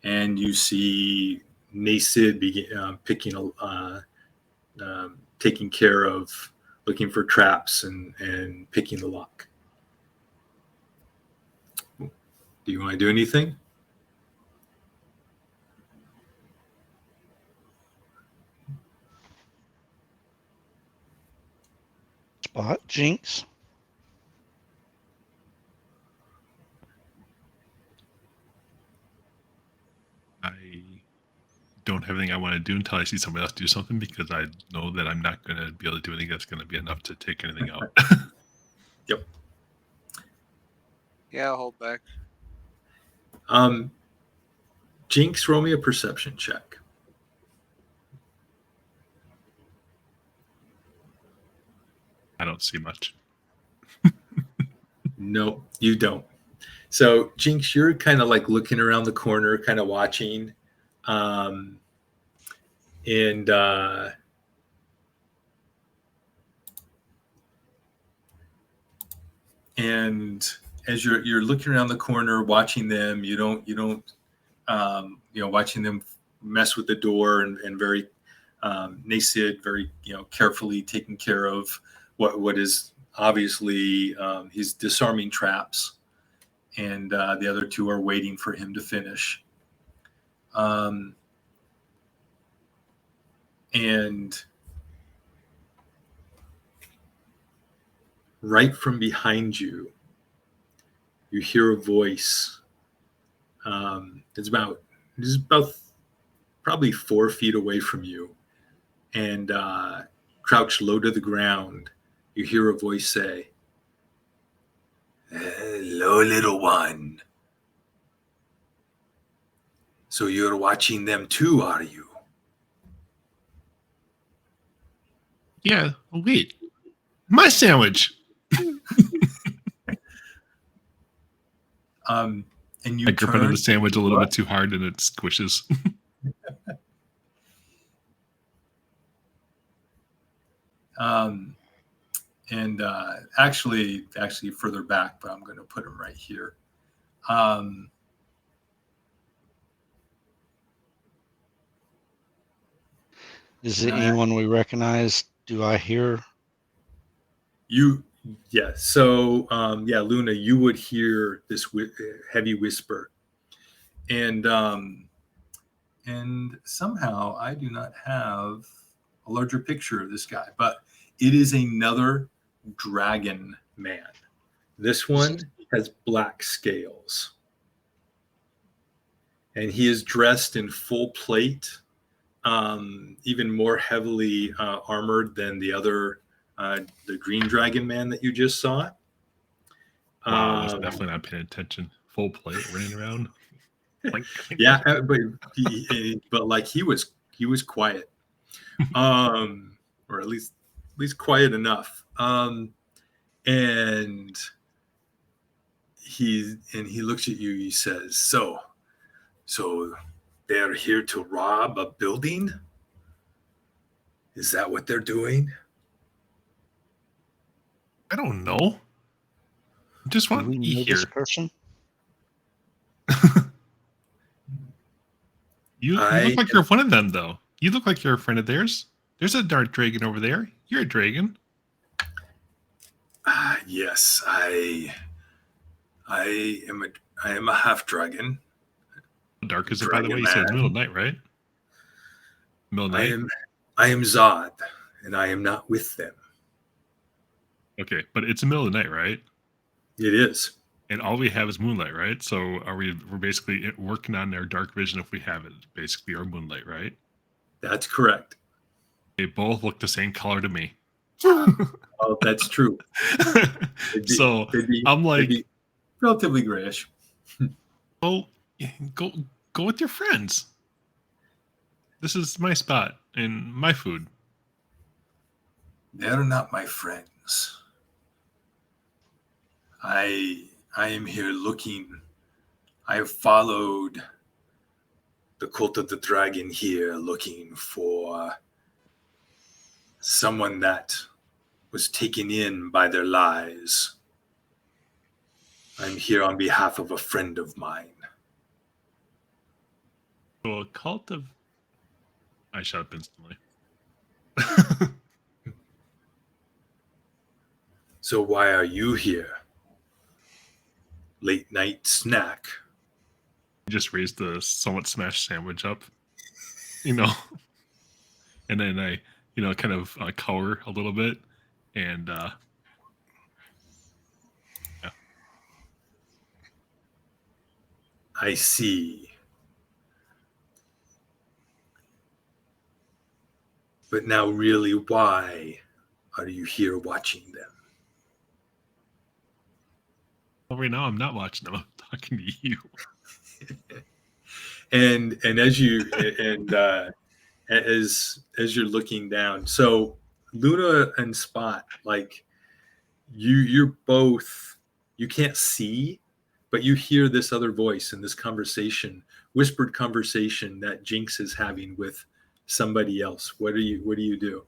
And you see Nasid taking care of looking for traps and picking the lock. Do you want to do anything? Spot Jinx. I don't have anything I want to do until I see somebody else do something, because I know that I'm not going to be able to do anything that's going to be enough to take anything out. Yep. Yeah, I'll hold back. Jinx, roll me a perception check. I don't see much. No, you don't. So Jinx, you're kind of like looking around the corner, kind of watching. And as you're looking around the corner, watching them, you don't watching them mess with the door and very Nasid very carefully taking care of what is obviously he's disarming traps, and the other two are waiting for him to finish. And right from behind you, you hear a voice. It's about probably 4 feet away from you, and crouched low to the ground, you hear a voice say, "Hello, little one. So you're watching them too, are you?" Yeah. Oh, wait. My sandwich. And you I grip onto turn. the sandwich a little bit too hard and it squishes. And actually further back, but I'm going to put him right here. Is it anyone we recognize? Do I hear? Yeah. So Luna, you would hear this heavy whisper, and somehow I do not have a larger picture of this guy, but it is another dragon man. This one has black scales, and he is dressed in full plate, even more heavily armored than the other, the green dragon man that you just saw. Wow, I was definitely not paying attention. Full plate running around. Yeah, but like he was quiet, or at least quiet enough. And he looks at you. He says, "So they're here to rob a building? Is that what they're doing?" I don't know. I just want to be here. This person? You look like you're one of them, though. You look like you're a friend of theirs. There's a dark dragon over there. You're a dragon. Yes, I am a half dragon. How dark is it, by the way? You said it's middle of night, right? Middle of night? I am Zod, and I am not with them. Okay, but it's the middle of the night, right? It is. And all we have is moonlight, right? So we're basically working on our dark vision if we have it. Basically, our moonlight, right? That's correct. They both look the same color to me. Oh, that's true. So I'm they'd like, be relatively grayish. oh, go with your friends. This is my spot and my food. They're not my friends. I am here looking. I have followed the cult of the dragon here, looking for someone that was taken in by their lies. I'm here on behalf of a friend of mine. So a cult of... I shut up instantly. So why are you here? Late night snack. Just raised the somewhat smashed sandwich up, you know, and then I, kind of cower a little bit, and yeah. I see. But now really, why are you here watching them? Well, right now I'm not watching them. I'm talking to you. And as you're looking down, so Luna and Spot, like you're both, you can't see, but you hear this other voice in this conversation, whispered conversation that Jinx is having with somebody else. What do you do?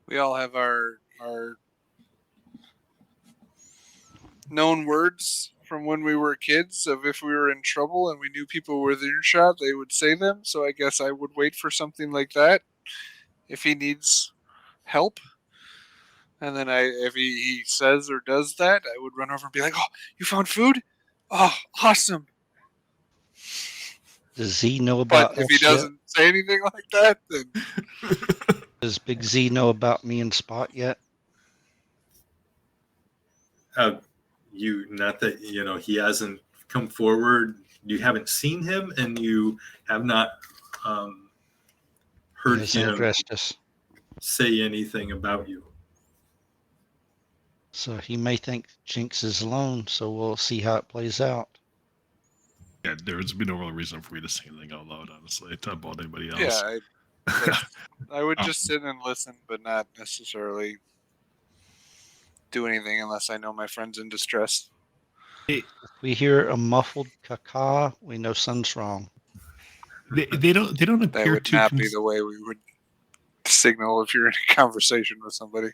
We all have our known words from when we were kids of if we were in trouble and we knew people were within earshot, they would say them. So I guess I would wait for something like that if he needs help. And then if he says or does that, I would run over and be like, "Oh, you found food? Oh, awesome!" Does Z know But about if he us yet? doesn't say anything like that, then Does Big Z know about me and Spot yet? Not that he hasn't come forward. You haven't seen him, and you have not He heard hasn't him addressed us. say anything about you. So he may think Jinx is alone, so we'll see how it plays out. Yeah, there's been no real reason for me to say anything out loud, honestly, to about anybody else. yeah, I would just sit and listen, but not necessarily do anything unless I know my friend's in distress. If we hear a muffled caw, we know something's wrong. They don't That appear would to not be the way we would signal if you're in a conversation with somebody.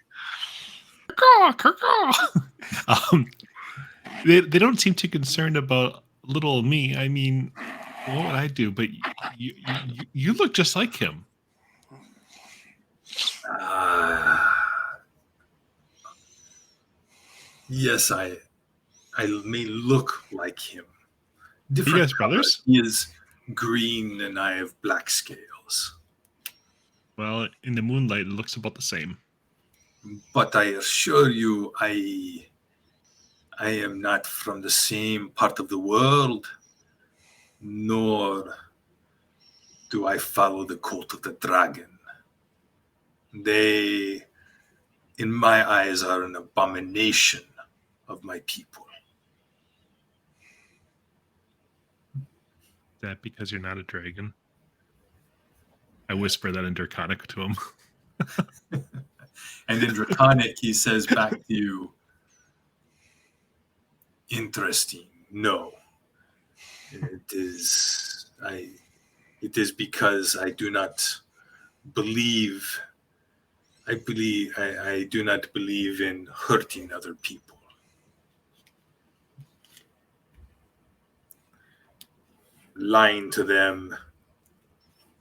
They don't seem too concerned about little me. I mean, what would I do? But you look just like him. Yes, I may look like him. You guys brothers? He is green and I have black scales. Well, in the moonlight, it looks about the same. But I assure you, I am not from the same part of the world, nor do I follow the cult of the dragon. They, in my eyes, are an abomination of my people. Is that because you're not a dragon? I whisper that in Draconic to him. And in Draconic, he says back to you, interesting. No. It is because I do not believe I do not believe in hurting other people. Lying to them,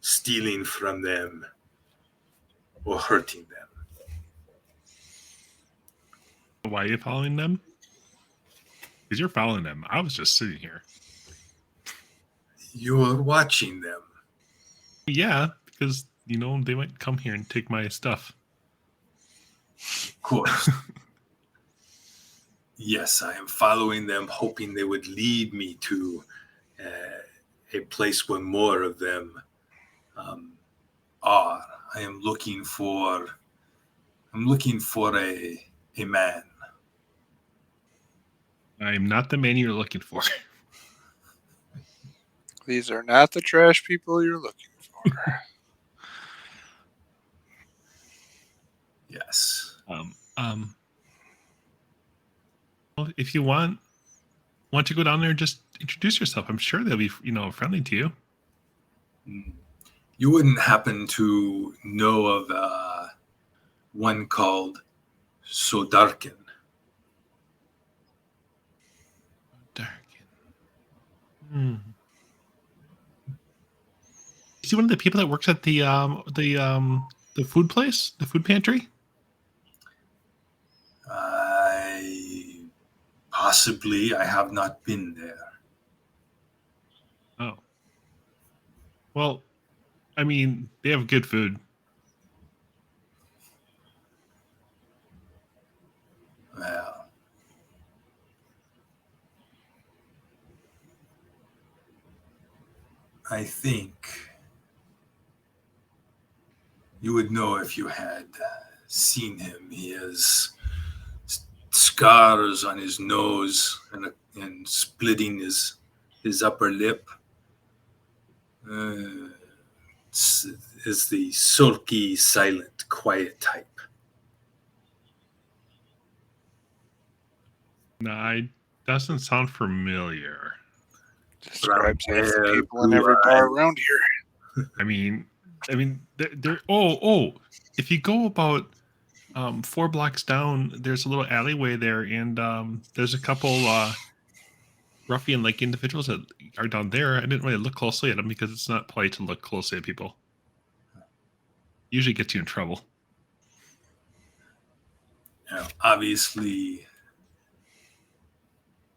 stealing from them, or hurting them. Why are you following them? Because you're following them. I was just sitting here. You're watching them. Yeah, because, they might come here and take my stuff. Of course. Yes, I am following them, hoping they would lead me to a place where more of them are. I'm looking for a man. I'm not the man you're looking for. These are not the trash people you're looking for. Yes. Well, if you want to go down there and just introduce yourself, I'm sure they'll be, friendly to you. You wouldn't happen to know of one called Sodarkin? Hmm. Is he one of the people that works at the food place, the food pantry? Possibly. I have not been there. Oh. Well, I mean, they have good food. Well, I think you would know if you had seen him. He has scars on his nose and splitting his upper lip. Is the sulky, silent, quiet type. Nah, it doesn't sound familiar. Describes half the hair, people in blue every bar eyes. around here. I mean, they're oh, if you go about 4 blocks down, there's a little alleyway there, and there's a couple ruffian-like individuals that are down there. I didn't really look closely at them because it's not polite to look closely at people. Usually gets you in trouble. Now, obviously,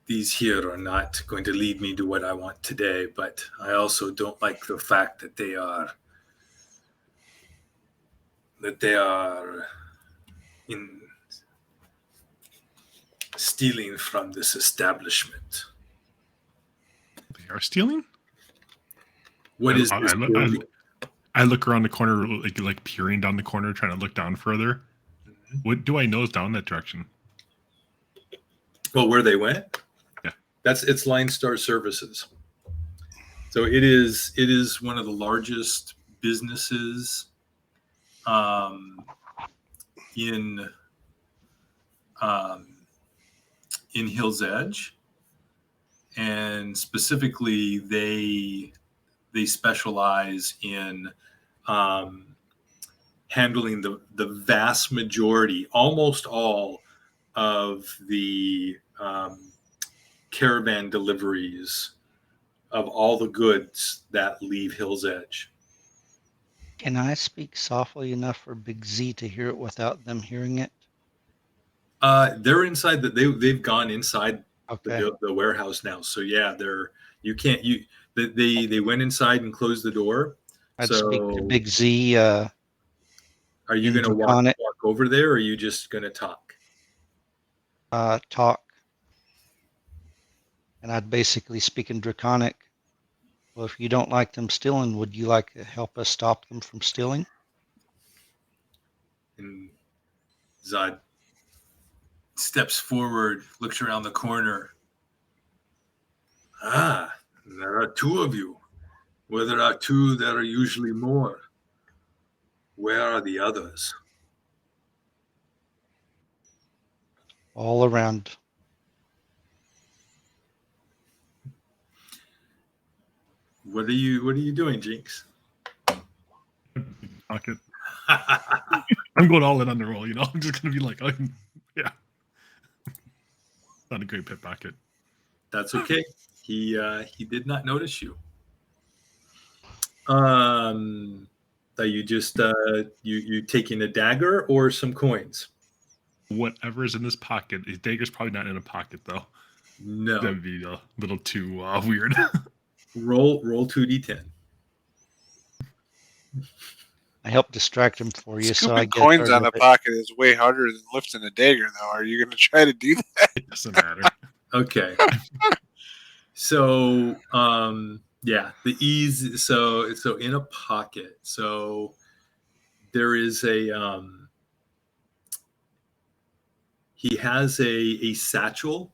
these here are not going to lead me to what I want today, but I also don't like the fact that they are in stealing from this establishment. They are stealing? What is this building? I look around the corner, like peering down the corner, trying to look down further. Mm-hmm. What do I know is down that direction? Well, where they went? Yeah. It's Line Star Services. So it is one of the largest businesses in Hills Edge, and specifically they specialize in handling the vast majority, almost all of the caravan deliveries of all the goods that leave Hills Edge. Can I speak softly enough for Big Z to hear it without them hearing it? They're inside they've gone inside Okay. the warehouse now. So yeah, they went inside and closed the door. I'd So speak to Big Z are you in going to walk Draconic. over there, or are you just going to talk? Talk. And I'd basically speak in Draconic. Well, if you don't like them stealing, would you like to help us stop them from stealing? And Zod steps forward, looks around the corner. Ah, there are 2 of you. Well, there are 2, there are usually more. Where are the others? All around. What are you doing, Jinx? Pocket. I'm going all in on the roll, I'm just gonna be like, yeah. Not a great pit pocket. That's okay. He did not notice you. Are you just you taking a dagger or some coins? Whatever's in this pocket. His dagger's probably not in a pocket though. No. That'd be a little too weird. Roll 2d10. I helped distract him for you, so I Scooping get coins heard out of of a it. pocket is way harder than lifting a dagger, though. Are you going to try to do that? It doesn't matter. Okay. So yeah, the ease. So in a pocket. So there is he has a satchel,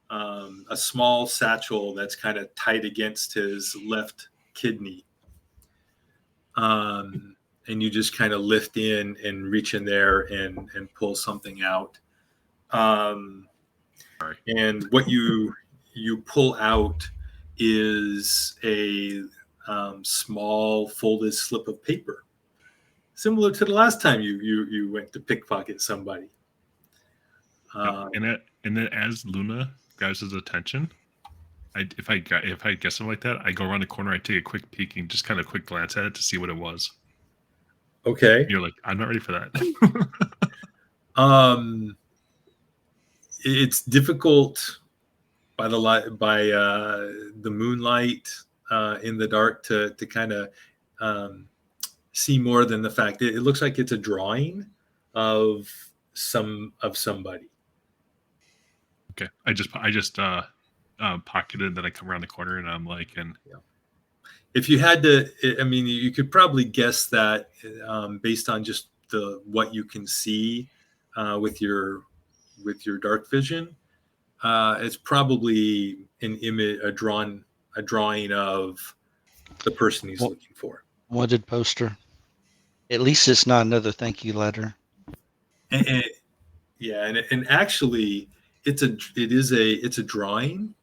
a small satchel that's kind of tight against his left kidney. And you just kind of lift in and reach in there and pull something out. Sorry. And what you pull out is a small folded slip of paper, similar to the last time you went to pickpocket somebody. And then as Luna grabs his attention, if I get something like that, I go around the corner, I take a quick peek and just kind of quick glance at it to see what it was. Okay. You're like, I'm not ready for that. It's difficult by the light, by the moonlight, in the dark to kind of see more than the fact it looks like it's a drawing of somebody. Okay, I just pocketed that. I come around the corner and I'm like, and If you had to, I mean, you could probably guess that based on just what you can see with your dark vision. It's probably an image, a drawing of the person he's looking for. Wanted poster. At least it's not another thank you letter. And yeah, and actually, it's a drawing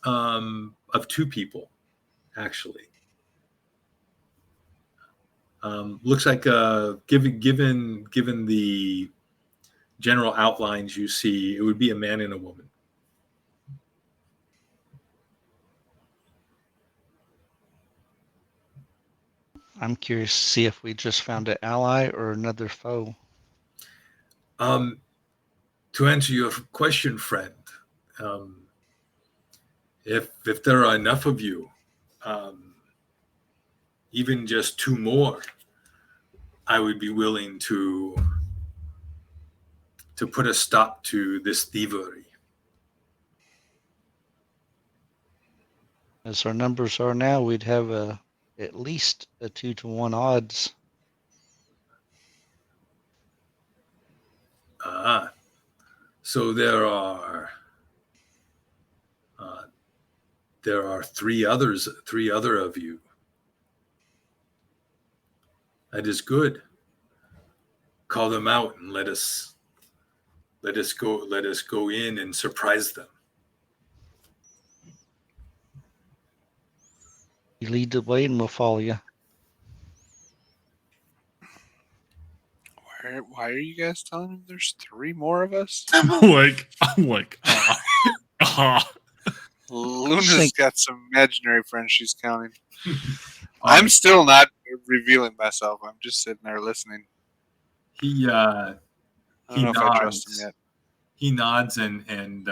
of two people, actually. Looks like given the general outlines you see, it would be a man and a woman. I'm curious to see if we just found an ally or another foe. To answer your question, friend, if there are enough of you, even just two more, I would be willing to put a stop to this thievery. As our numbers are now, we'd have at least a 2-to-1 odds. So there are three other of you. That is good. Call them out and let us go in and surprise them. You lead the way and we'll follow you. Why are you guys telling him there's 3 more of us? I'm like, Luna's got some imaginary friends she's counting. I'm still not revealing myself. I'm just sitting there listening. He I don't know if I trust him yet. He nods and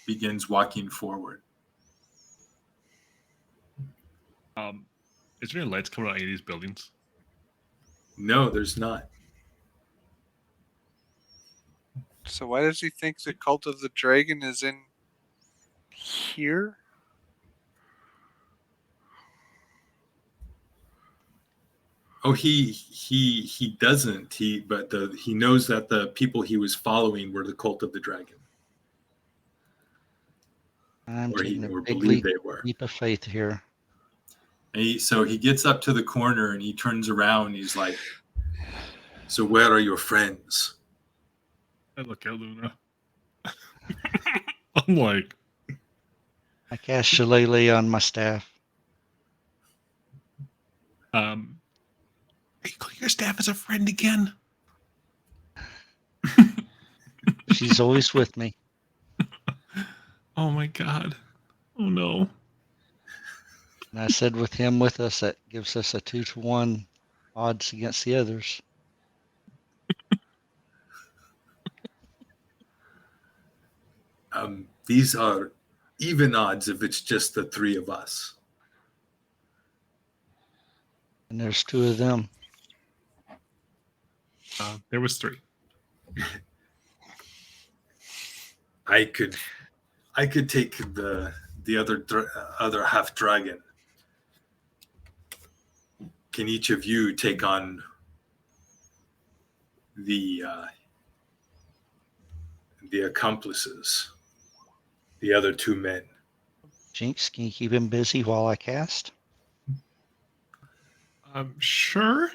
begins walking forward. Is there any lights coming out of any of these buildings? No, there's not. So why does he think the cult of the dragon is in here? Oh, he doesn't. He knows that the people he was following were the cult of the dragon. I'm taking a big believed they were. leap of faith here. And so he gets up to the corner and he turns around. And he's like, "So where are your friends?" I look at Luna. I'm like, I cast Shillelagh on my staff. you call your staff as a friend again? She's always with me. Oh my god. Oh no. And I said with him with us, that gives us a 2-to-1 odds against the others. These are even odds if it's just the three of us. And there's 2 of them. There was 3. I could take the other half dragon. Can each of you take on the accomplices, the other 2 men? Jinx, can you keep him busy while I cast? Sure.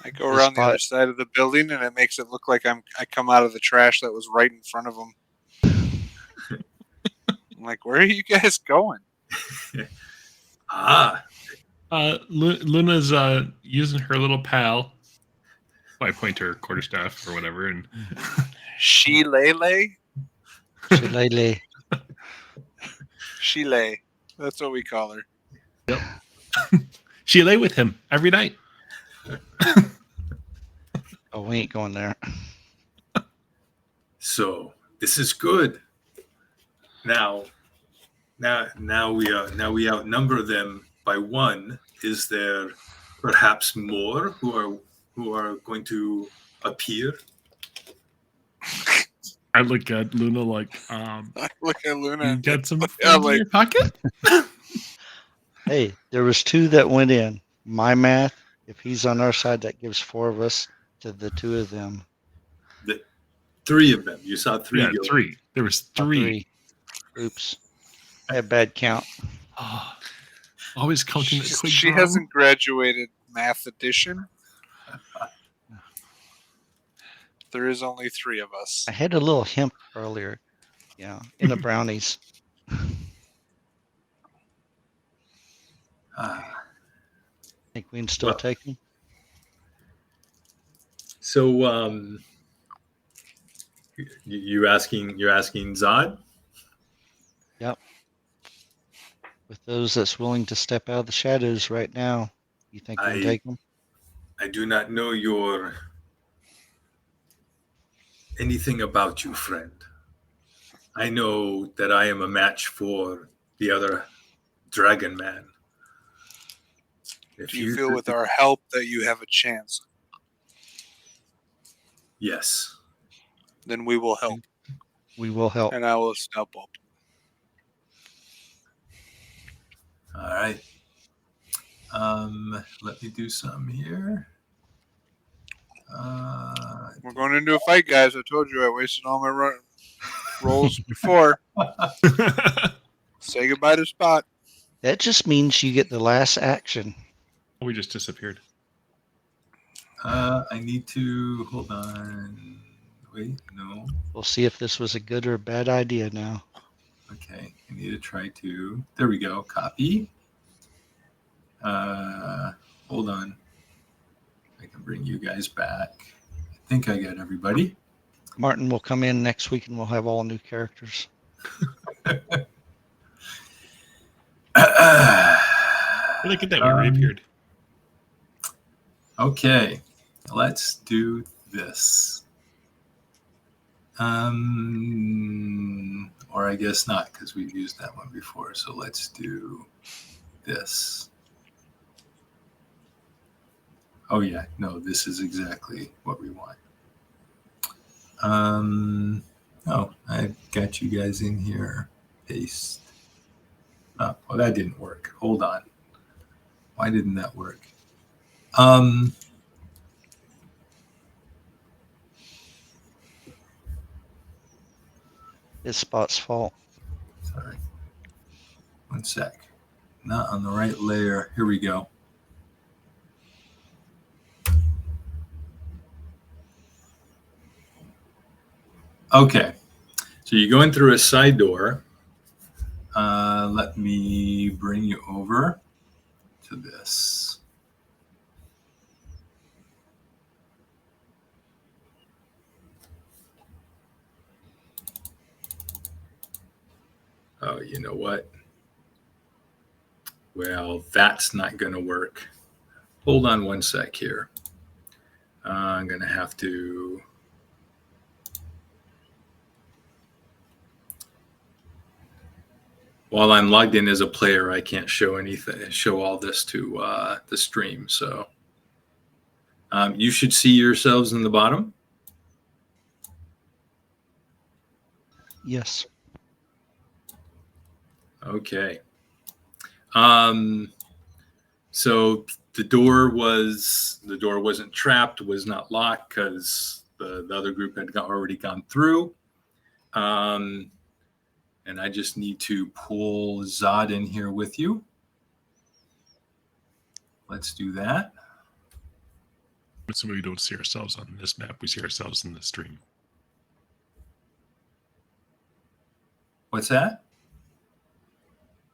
I go His around the other spot- side of the building, and it makes it look like I come out of the trash that was right in front of them. I'm like, where are you guys going? Luna's using her little pal. I point to her quarterstaff or whatever, and She Lele? Shillelagh. She lay. That's what we call her. she lay with him every night. Oh, we ain't going there. So this is good. Now we outnumber them by 1. Is there perhaps more who are going to appear? I look at Luna like, I look at Luna. you got some Yeah, friends in your pocket? Hey, there was 2 that went in. My math, if he's on our side, that gives 4 of us to the 2 of them. The 3 of them. You saw 3 Yeah, go. 3. There was 3. Oops. I had bad count. Oh, always counting the quick She draw. hasn't graduated math addition. There is only 3 of us. I had a little hemp earlier. Yeah, in the brownies. Think we can still Well- take them? So you're asking Zod? Yep. With those that's willing to step out of the shadows right now, you think we can take them? I do not know anything about you, friend. I know that I am a match for the other dragon man. If Do you feel with our help that you have a chance? Yes. Then we will help, We will help. and I will step up. All right. Let me do some here. We're going into a fight, guys. I told you I wasted all my rolls before. Say goodbye to Spot. That just means you get the last action. We just disappeared. I need to hold on. Wait, no. We'll see if this was a good or a bad idea now. Okay, I need to try to. There we go. Copy. Hold on. I can bring you guys back. I think I got everybody. Martin will come in next week and we'll have all new characters. Look at that, we reappeared. Okay, let's do this. Or I guess not, because we've used that one before. So let's do this. Oh yeah, no, this is exactly what we want. Oh, I've got you guys in here. Paste. Oh, well, that didn't work. Hold on. Why didn't that work? It's Spot's fault. Sorry. One sec. Not on the right layer. Here we go. Okay. So you go in through a side door. Let me bring you over to this. Oh, you know what? Well, that's not going to work. Hold on one sec here. I'm going to have to. While I'm logged in as a player, I can't show anything, show all this to the stream. So You should see yourselves in the bottom. Yes. Okay. So the door wasn't trapped, was not locked because the other group had already gone through. And I just need to pull Zod in here with you. Let's do that. So we don't see ourselves on this map. We see ourselves in the stream. What's that?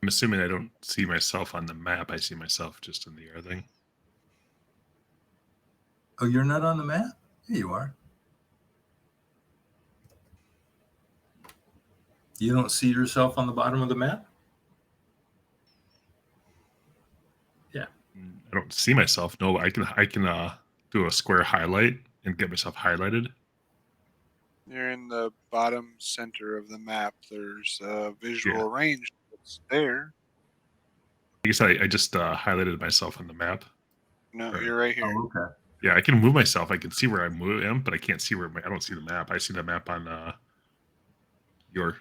I'm assuming I don't see myself on the map. I see myself just in the air thing. Oh, you're not on the map? Yeah, you are. You don't see yourself on the bottom of the map? Yeah. I don't see myself. No, I can do a square highlight and get myself highlighted. You're in the bottom center of the map. There's a visual range that's there. I guess I just highlighted myself on the map. No, Right. you're right here. Oh, okay. Yeah, I can move myself. I can see where I am, but I can't see where I don't see the map. I see the map on your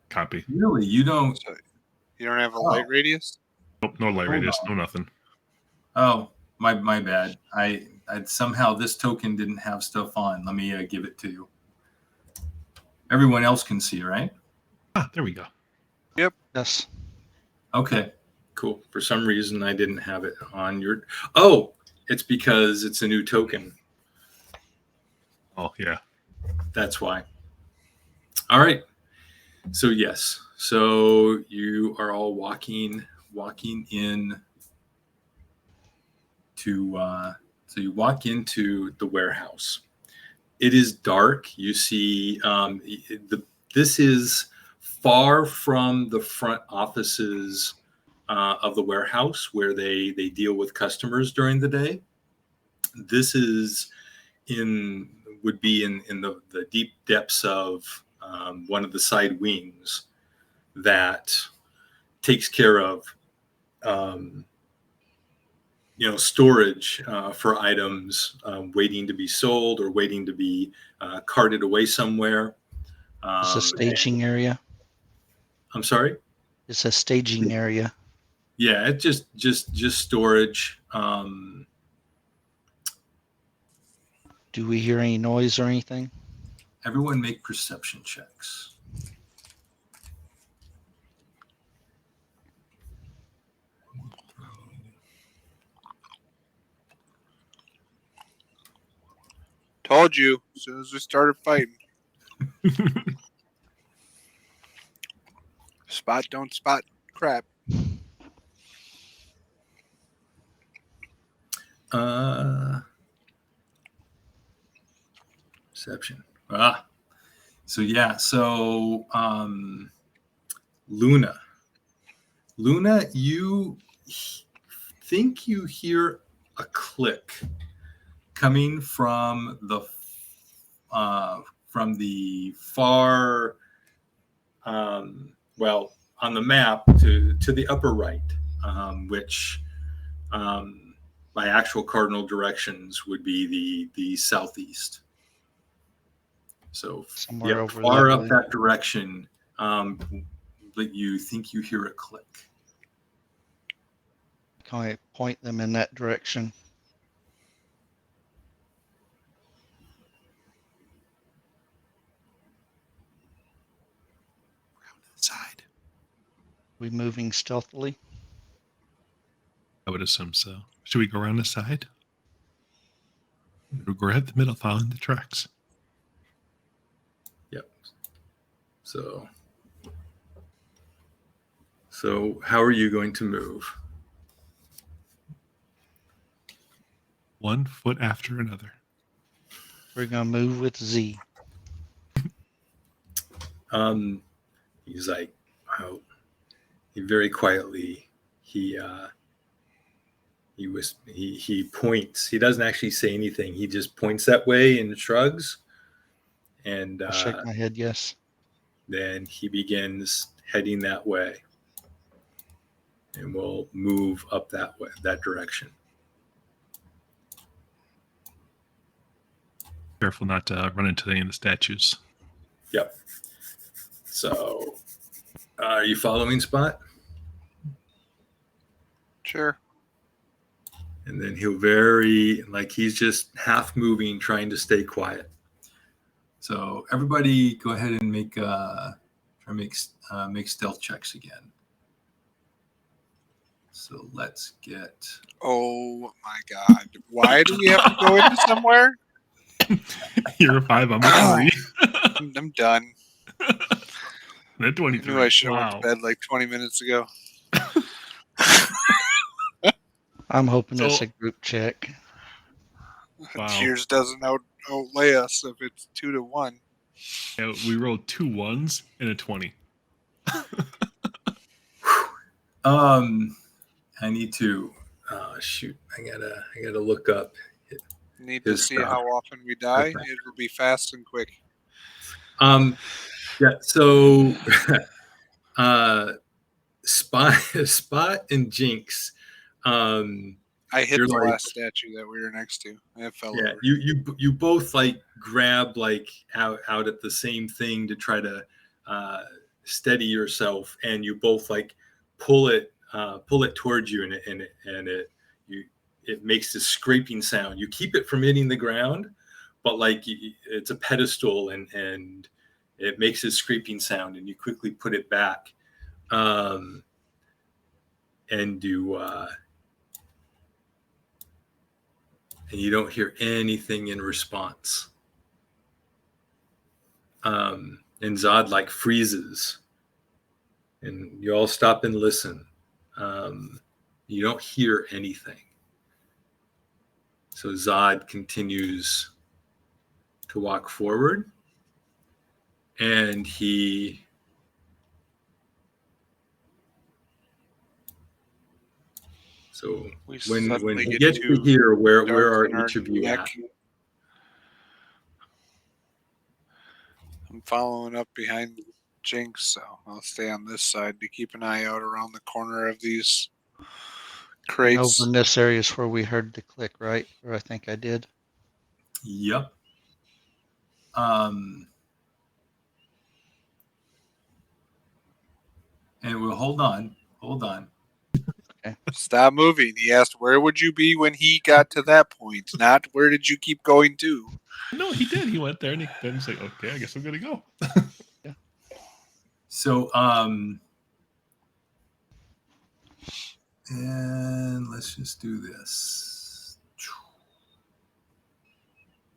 copy. Really? You don't? So you don't have a light radius? Nope, no light radius, no nothing. Oh, my bad. I somehow this token didn't have stuff on. Let me give it to you. Everyone else can see, right? Ah, there we go. Yep. Yes. Okay, cool. For some reason, I didn't have it on your. Oh, it's because it's a new token. Oh, yeah. That's why. All right. So yes. So you are all walking in to. So you walk into the warehouse. It is dark. You see, this is far from the front offices of the warehouse where they deal with customers during the day. This is would be in the deep depths of one of the side wings that takes care of storage for items waiting to be sold or waiting to be carted away somewhere. It's a staging area. I'm sorry? It's a staging area. Yeah, it's just storage. Do we hear any noise or anything? Everyone make perception checks. Told you as soon as we started fighting. Spot don't spot crap. Perception. So yeah, so Luna, you think you hear a click coming from the far, well, on the map to the upper right, which by actual cardinal directions would be the southeast. So Somewhere over far that up way. that direction, but you think you hear a click. Can I point them in that direction? Side. We moving stealthily? I would assume so. Should we go around the side? Or grab the middle, following the tracks? Yep. So how are you going to move? 1 foot after another. We're gonna move with Z. He's like, wow. He very quietly he points. He doesn't actually say anything. He just points that way and shrugs. And I'll shake my head yes. then he begins heading that way. And we'll move up that way, that direction. Careful not to run into any of the statues. Yep. So, are you following Spot? Sure. And then he'll very, like, he's just half moving, trying to stay quiet. So everybody, go ahead and make stealth checks again. So let's get. Oh my God! Why do we have to go into somewhere? You're a 5. I'm a 3. I'm done. That I 23. knew I should have went Wow. to bed like 20 minutes ago. I'm hoping So- it's a group check. Wow. Cheers doesn't outlay us if it's 2-1. Yeah, we rolled 2 1s and a 20. I need to. Shoot! I gotta look up. Need to His see stuff. how often we die. Okay. It'll be fast and quick. Yeah. So, Spot and Jinx. I hit You're the like- last statue that we were next to. It fell Yeah, over. you both like grab like out at the same thing to try to steady yourself, and you both like pull it towards you, and it makes this scraping sound. You keep it from hitting the ground, but like it's a pedestal, and it makes this scraping sound, and you quickly put it back, and you don't hear anything in response. And Zod like freezes, and you all stop and listen. You don't hear anything. So Zod continues to walk forward, and he so We when suddenly he get gets to too here, where dark are in our each of you neck. at? I'm following up behind Jinx, so I'll stay on this side to keep an eye out around the corner of these And crates. over in this area is where we heard the click, right? Or I think I did. Yep. And we'll hold on. Stop moving. He asked, where would you be when he got to that point? Not where did you keep going to? No, he did. He went there, and then he's like, okay, I guess I'm going to go. So, and let's just do this.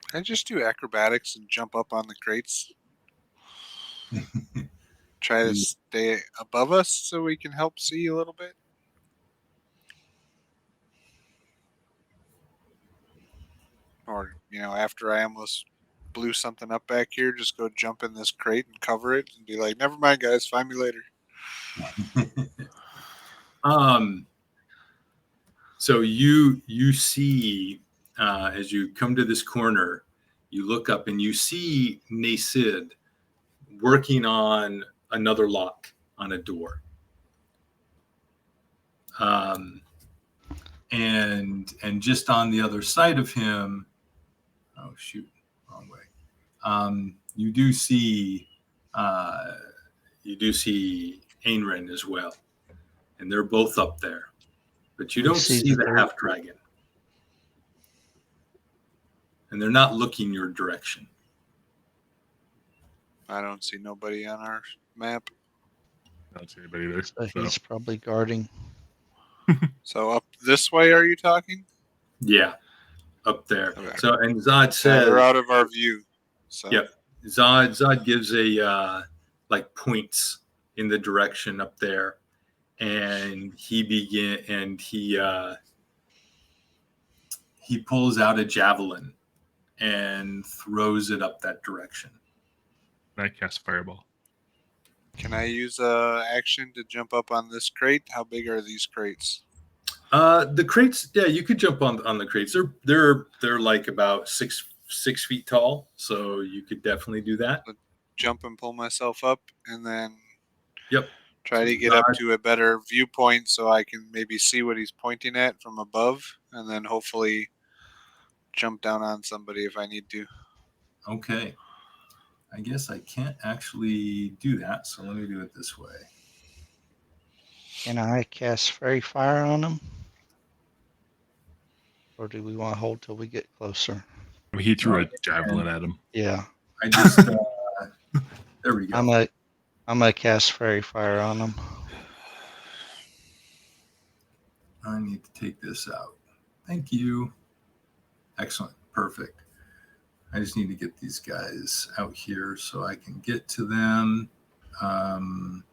Can I just do acrobatics and jump up on the crates? Try to stay above us so we can help see a little bit? Or, after I almost blew something up back here, just go jump in this crate and cover it and be like, never mind, guys, find me later. So you see as you come to this corner, you look up and you see Nasid working on another lock on a door. And just on the other side of him, oh shoot, wrong way. You do see Ainren as well, and they're both up there, but you We don't see see the the third. half dragon, and they're not looking your direction. I don't see nobody on our map. I don't see anybody there. So So. he's probably guarding. So up this way, are you talking? Yeah, up there. Okay. So, and Zod Yeah, says, they're out of our view. So Yep. Zod gives a like points in the direction up there, and he pulls out a javelin and throws it up that direction. I cast Fireball. can I use a action to jump up on this crate? How big are these crates? The crates, yeah, you could jump on the crates. They're like about six feet tall, so you could definitely do that. Jump and pull myself up, and then Yep. try So to get up Zod- to a better viewpoint so I can maybe see what he's pointing at from above, and then hopefully jump down on somebody if I need to. Okay. I guess I can't actually do that, so let me do it this way. Can I cast Fairy Fire on him? Or do we want to hold till we get closer? I mean, he threw No, a javelin at him. Yeah. I just there we go. I'm gonna cast Fairy Fire on him. I need to take this out. Thank you. Excellent. Perfect. I just need to get these guys out here so I can get to them. And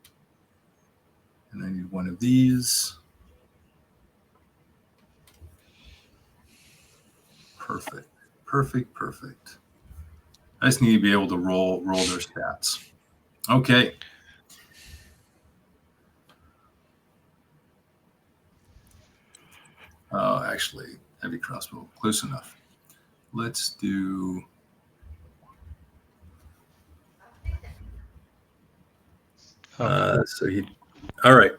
I need one of these. Perfect. Perfect. Perfect. I just need to be able to roll their stats. Okay. Oh, actually, heavy crossbow. Close enough. Let's do. All right.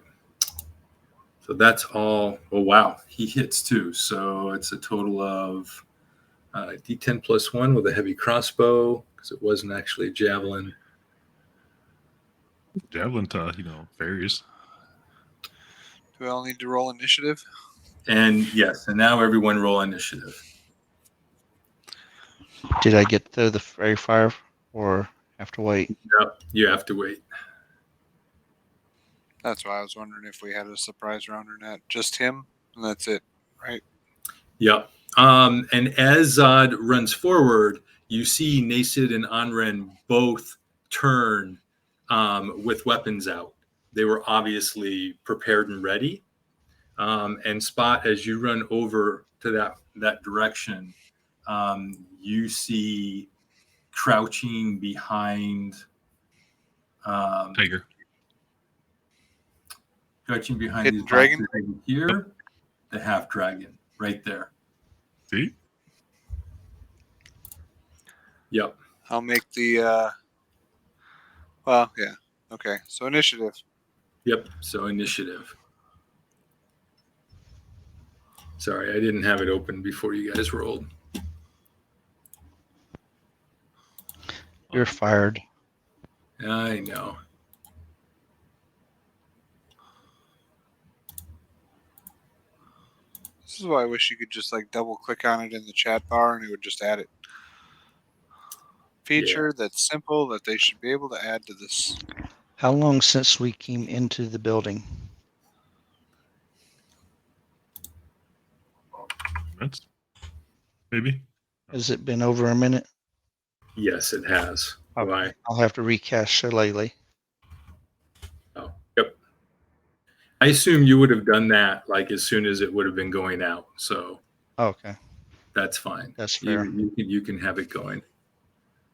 So that's all. Oh, wow. He hits too. So it's a total of D10 plus 1 with a heavy crossbow because it wasn't actually a javelin. Javelin to, fairies. Do we all need to roll initiative? And yes, and now everyone roll initiative. Did I get the Fairy Fire or have to wait? Yep, you have to wait. That's why I was wondering if we had a surprise round or not. Just him, and that's it, right? Yep. And as Zod runs forward, you see Nasid and Anren both turn with weapons out. They were obviously prepared and ready. And Spot, as you run over to that direction, you see crouching behind Tiger. Hidden Hidden dragon? Here, the half dragon right there. See? Yep. I'll make the. Well, yeah. Okay. So initiative. Yep. So initiative. Sorry, I didn't have it open before you guys rolled. You're fired. I know. This is why I wish you could just double click on it in the chat bar and it would just add it. Feature that's simple that they should be able to add to this. How long since we came into the building? Minutes? Maybe. Has it been over a minute? Yes, it has. Okay. Why? I'll have to recast Shillelagh. Oh, yep. I assume you would have done that as soon as it would have been going out. So Okay. that's fine. That's fair. You can have it going.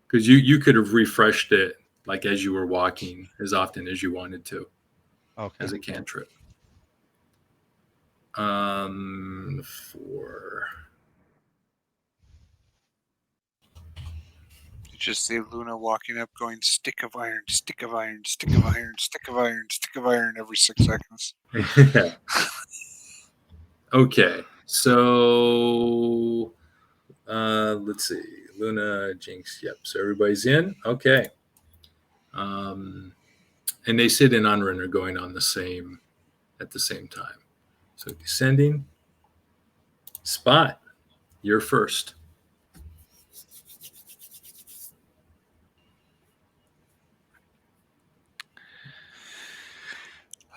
Because you could have refreshed it as you were walking as often as you wanted to. Okay. As a cantrip. 4. You just see Luna walking up going, stick of iron, stick of iron, stick of iron, stick of iron, stick of iron every 6 seconds. Okay. So let's see. Luna, Jinx. Yep. So everybody's in. Okay. And Nasid and Anren are going on at the same time. So descending. Spot, you're first.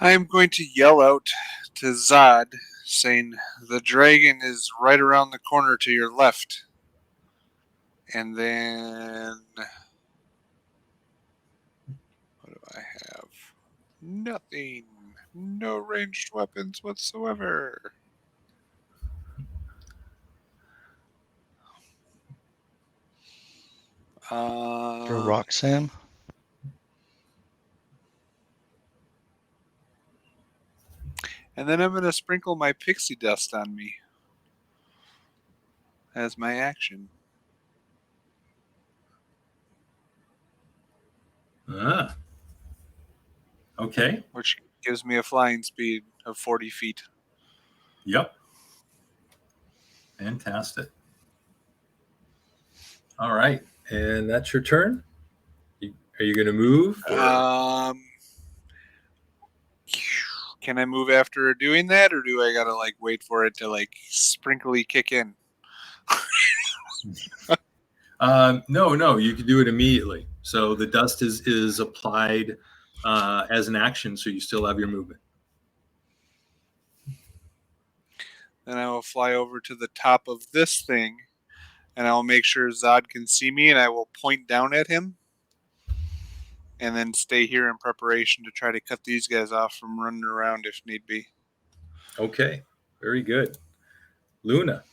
I am going to yell out to Zod, saying, the dragon is right around the corner to your left. And then... what do I have? Nothing. No ranged weapons whatsoever. For Roxanne? And then I'm going to sprinkle my pixie dust on me as my action. Okay. Which gives me a flying speed of 40 feet. Yep. Fantastic. All right. And that's your turn. Are you going to move? Or? Can I move after doing that, or do I gotta like wait for it to like sprinkly kick in? No, you can do it immediately. So the dust is applied as an action, so you still have your movement. Then I will fly over to the top of this thing, and I will make sure Zod can see me, and I will point down at him, and then stay here in preparation to try to cut these guys off from running around if need be. Okay, very good. Luna.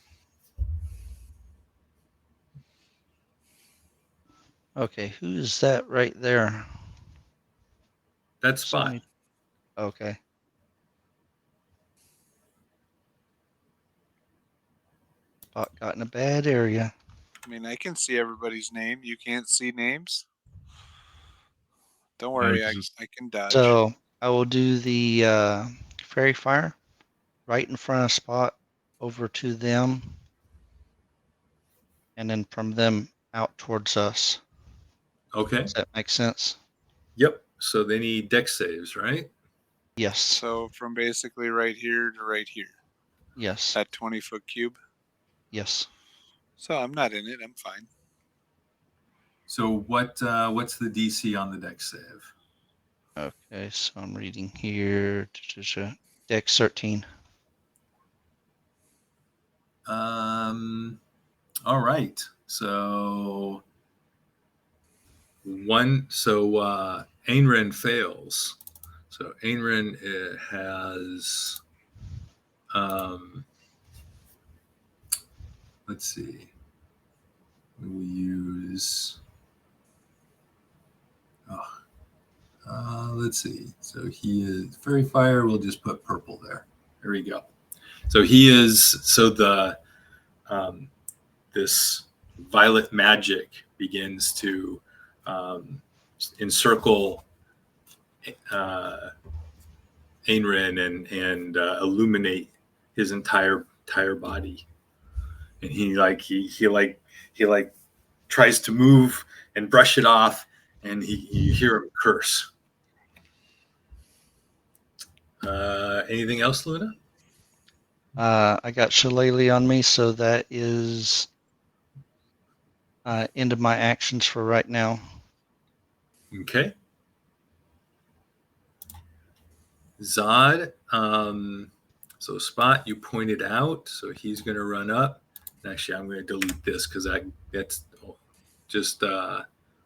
Okay, who is that right there? That's Spot. Somebody- Okay. Spot got in a bad area. I mean, I can see everybody's name. You can't see names? Don't worry, I can dodge. So I will do the fairy fire right in front of Spot over to them, and then from them out towards us. Okay. Does that make sense? Yep. So they need dex saves, right? Yes. So from basically right here to right here. Yes. That 20-foot cube. Yes. So I'm not in it. I'm fine. So what's the DC on the dex save? Okay, so I'm reading here. Dex 13. All right. So Ainren fails. So Ainren has let's see. We'll use let's see. So he is fairy fire. We'll just put purple there. There we go. So he is this violet magic begins to encircle Ainren and illuminate his entire body, and he tries to move and brush it off, and you hear him curse. Anything else, Luna? I got Shillelagh on me, so that is end of my actions for right now. Okay. Zod. So Spot, you pointed out, so he's going to run up. Actually, I'm going to delete this because that's just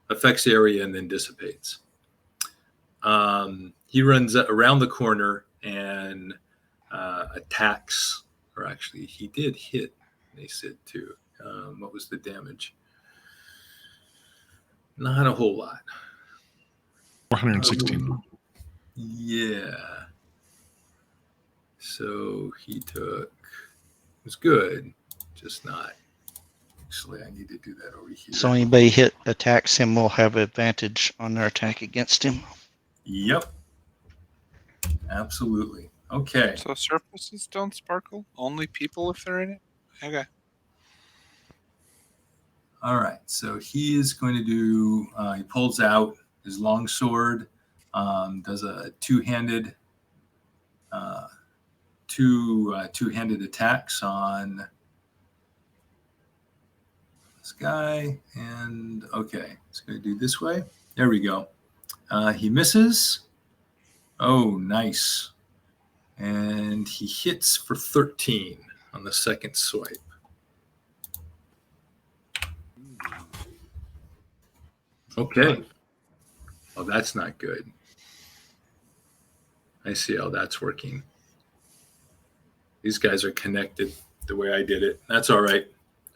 affects area and then dissipates. He runs around the corner and attacks, or actually, he did hit. They said too. What was the damage? Not a whole lot. 416. Yeah. So he took. It was good, just not. Actually, I need to do that over here. So anybody attacks him will have advantage on their attack against him. Yep. Absolutely. Okay. So surfaces don't sparkle? Only people if they're in it? Okay. All right. So he is going to do. He pulls out his long sword, does a two-handed attacks on this guy, and okay, it's going to do this way. There we go. He misses. Oh, nice. And he hits for 13 on the second swipe. Okay. Oh, that's not good. I see how that's working. These guys are connected the way I did it. That's all right.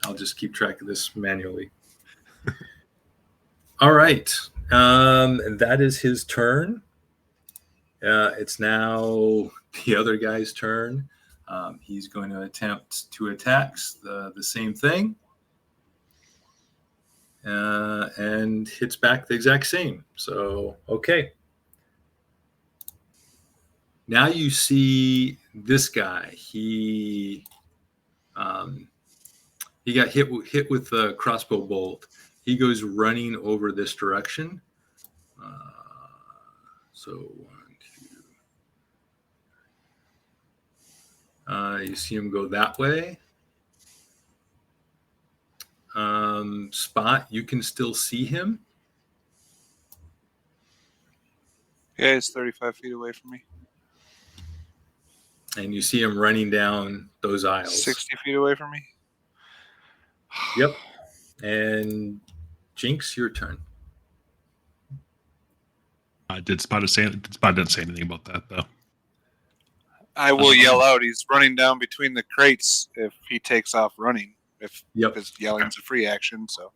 I'll just keep track of this manually. All right. And that is his turn. It's now the other guy's turn. He's going to attempt to attack the same thing. And hits back the exact same. So, okay. Now you see this guy. He got hit with a crossbow bolt. he goes running over this direction. So 1, 2. You see him go that way. Spot, you can still see him. Yeah, he's 35 feet away from me. And you see him running down those aisles. 60 feet away from me. Yep. And Jinx, your turn. Spot didn't say anything about that though. I will yell out. He's running down between the crates if he takes off running. If his yelling's a free action, so.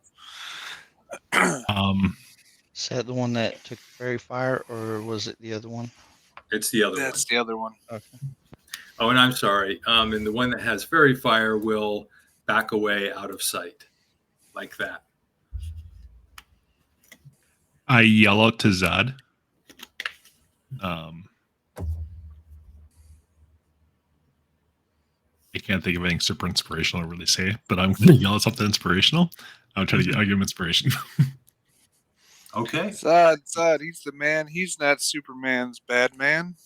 Is that the one that took fairy fire, or was it the other one? It's the other one. That's the other one. Okay. Oh, and I'm sorry. And the one that has fairy fire will back away out of sight, like that. I yell out to Zod. I can't think of anything super inspirational to really say, but I'm going to yell at something inspirational. I'm trying to give him inspiration. Okay. Zod, he's the man. He's not Superman's bad man.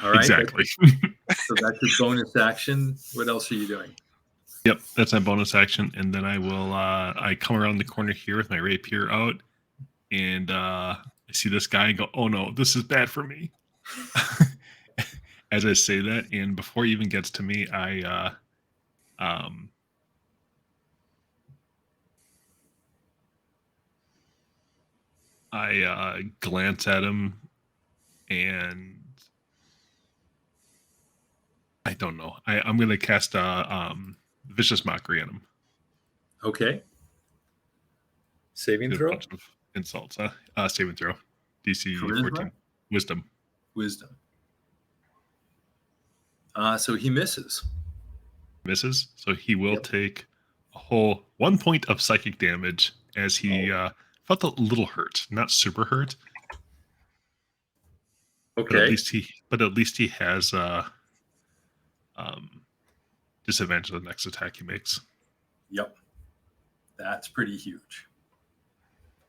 All right. Exactly. So that's your bonus action. What else are you doing? Yep, that's my bonus action, and then I will. I come around the corner here with my rapier out, and I see this guy and go, "Oh no, this is bad for me." As I say that, and before he even gets to me, I glance at him, and I don't know. I'm going to cast Vicious Mockery on him. Okay. Saving Did a throw? bunch of insults. Saving throw. DC Charisma? 14. Wisdom. So he misses. Misses. So he will take a whole 1 point of psychic damage as he felt a little hurt. Not super hurt. Okay. But at least he has disadvantage of the next attack he makes. Yep. That's pretty huge.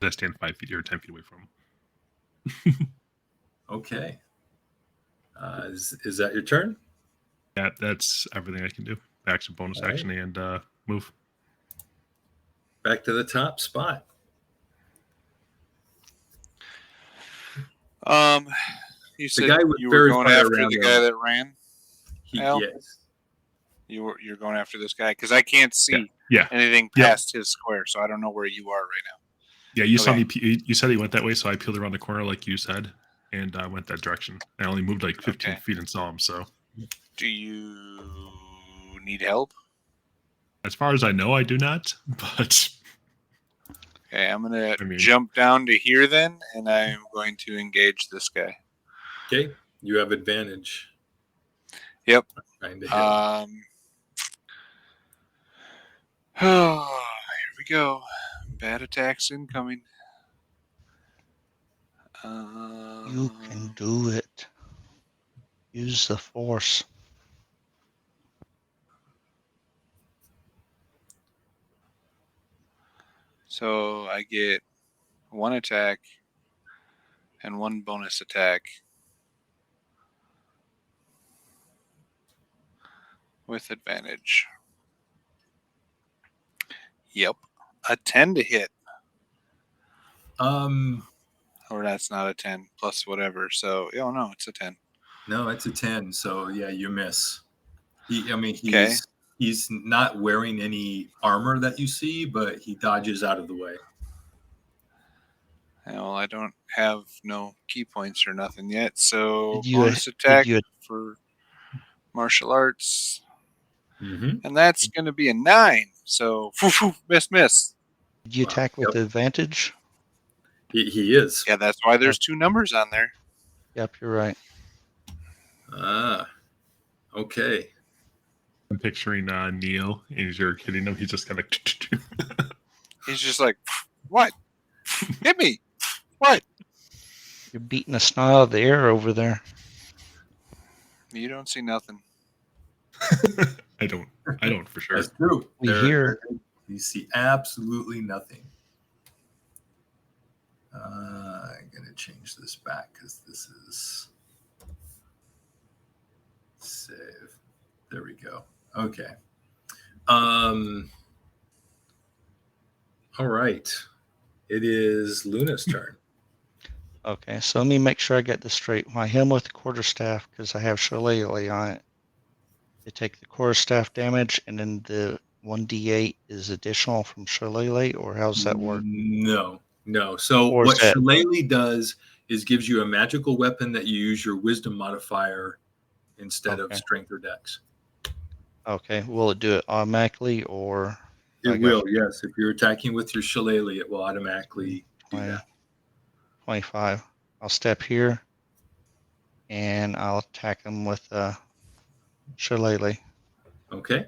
I stand 5 feet or 10 feet away from him. Okay. Is that your turn? That's everything I can do. Action, bonus action, and move. Back to the top spot. You said guy with you were fairy going fire after around the him. guy that ran. Al? Yes. You're going after this guy because I can't see anything past his square, so I don't know where you are right now. Yeah, you saw me. You said he went that way, so I peeled around the corner like you said, and I went that direction. I only moved like 15 feet and saw him. So, do you need help? As far as I know, I do not. But okay, I'm gonna jump down to here then, and I'm going to engage this guy. Okay, you have advantage. Yep. Here we go. Bad attacks incoming. You can do it. Use the force. So I get 1 attack and 1 bonus attack with advantage. Yep. A 10 to hit. Or that's not a 10 plus whatever. So, no, it's a 10. No, it's a 10. So yeah, you miss. He's not wearing any armor that you see, but he dodges out of the way. Well, I don't have no key points or nothing yet. So bonus attack for martial arts. Mm-hmm. And that's going to be a 9. So, miss. Did you attack with advantage? He is. Yeah, that's why there's 2 numbers on there. Yep, you're right. Okay. I'm picturing Neo, and as you're hitting him, he's just kind of. He's just like, what? Hit me. What? You're beating the snot out of the air over there. You don't see nothing. I don't for sure. That's true. We hear. You see absolutely nothing. I'm going to change this back because this is save. There we go. Okay. All right. It is Luna's turn. Okay, so let me make sure I get this straight. When I hit him with the quarterstaff, because I have Shillelagh on it, they take the quarterstaff damage, and then the 1d8 is additional from Shillelagh, or how's that work? No. So Or what is that- Shillelagh does is gives you a magical weapon that you use your wisdom modifier instead of Okay. strength or dex. Okay, will it do it automatically, or I It got will, yes. If you're attacking with your Shillelagh, it will automatically do 20, that. 25? I'll step here, and I'll attack him with Shillelagh. Okay.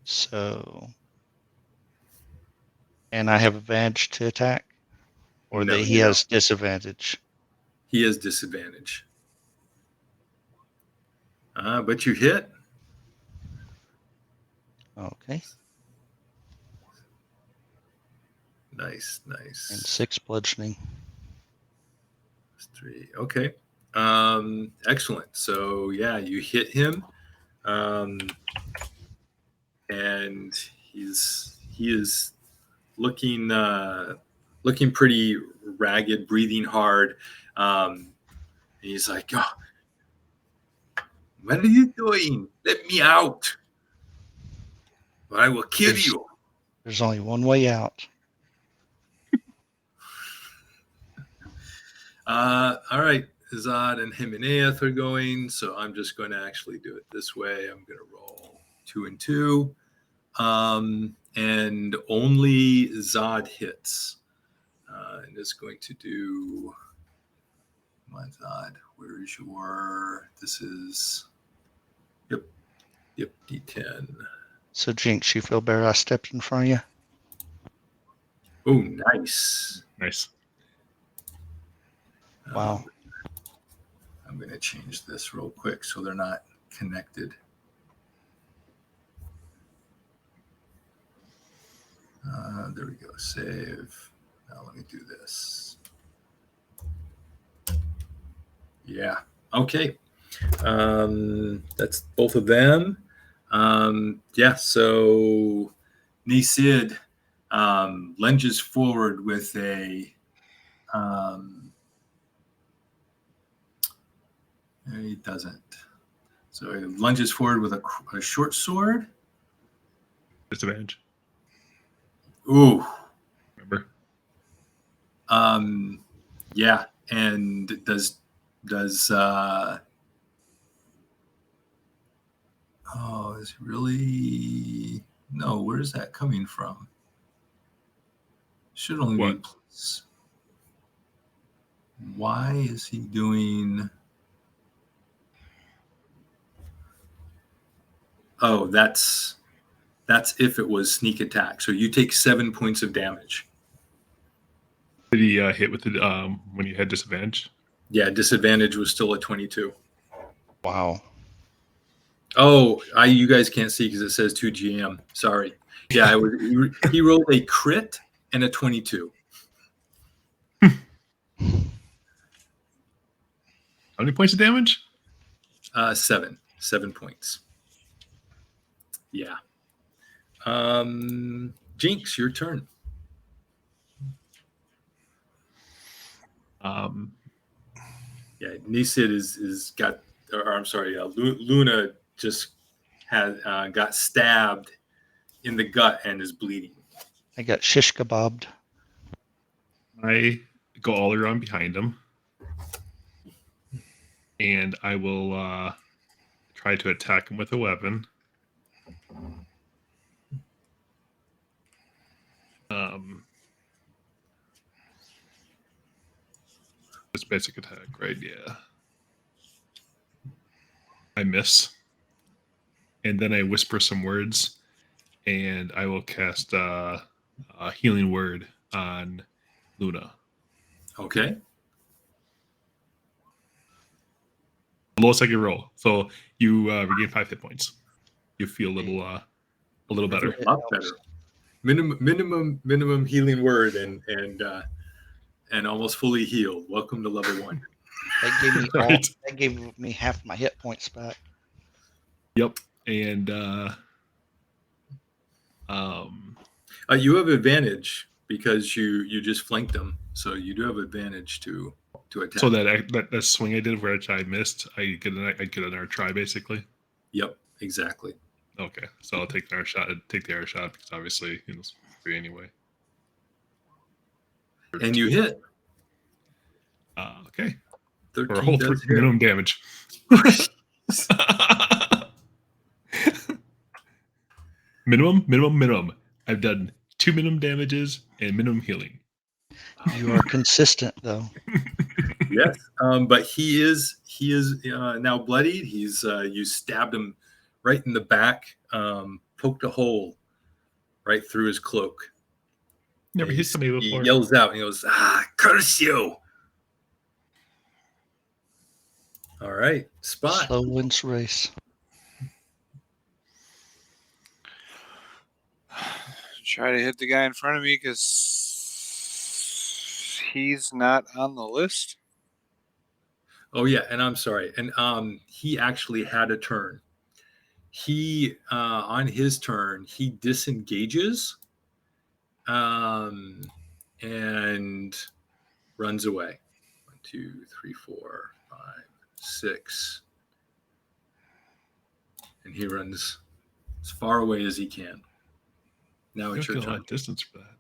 So, and I have advantage to attack, or No, he you has disadvantage. He has disadvantage. But you hit. Okay, Nice. and 6 bludgeoning. 3. Okay. Excellent. So yeah, you hit him. And he is looking pretty ragged, breathing hard. He's like, oh, what are you doing? Let me out, or I will kill you. There's only one way out. All right, Zod and Himeneath are going, so I'm just going to actually do it this way. I'm going to roll 2 and 2, and only Zod hits, and it's going to do. My Zod, where is your? This is. Yep, D10. So, Jinx, you feel better I stepped in front of you? Oh, nice. Nice. Wow. I'm going to change this real quick so they're not connected. There we go. Save. Now let me do this. Yeah. Okay. That's both of them. Yeah. So Nisid lunges forward with a. He doesn't. So he lunges forward with a short sword. Disadvantage. Ooh. Remember? Yeah. And does is it really no, where's that coming from? Should only be plus. Why is he doing Oh, that's if it was sneak attack. So you take 7 points of damage. Did he hit with it when you had disadvantage? Yeah, disadvantage was still a 22. Wow. Oh, you guys can't see because it says 2GM. Sorry. Yeah, he rolled a crit and a 22. How many points of damage? 7 points. Yeah. Jinx, your turn. Yeah, Nisid is got, or I'm sorry, Luna just had got stabbed in the gut and is bleeding. I got shish kebabbed. I go all around behind him, and I will try to attack him with a weapon. Just basic attack, right? Yeah. I miss. And then I whisper some words, and I will cast a healing word on Luna. Okay. Lowest I can roll. So you regain 5 hit points. you feel a little better. A lot better. Minimum healing word and almost fully healed. Welcome to level 1. That gave me Right. that gave me half my hit points back. Yep. And You have advantage because you just flanked them, so you do have advantage to attack. so that swing I did, which I missed, I get another try basically. Yep, exactly. Okay, so I'll take the arrow shot. Take the arrow shot because obviously it's free anyway. And you hit. Okay. 13 For a whole does hit. minimum damage. minimum. I've done 2 minimum damages and minimum healing. You are consistent though. Yes, but he is now bloodied. He's you stabbed him right in the back, poked a hole right through his cloak. Never hit somebody He before. yells out and he goes, curse you! All right, Spot. Slow wins race. Try to hit the guy in front of me because he's not on the list. Oh yeah, and I'm sorry. And he actually had a turn. He on his turn, he disengages and runs away. 1, 2, 3, 4, 5, 6. And he runs as far away as he can. Now You it's don't your get a lot turn. of distance for that.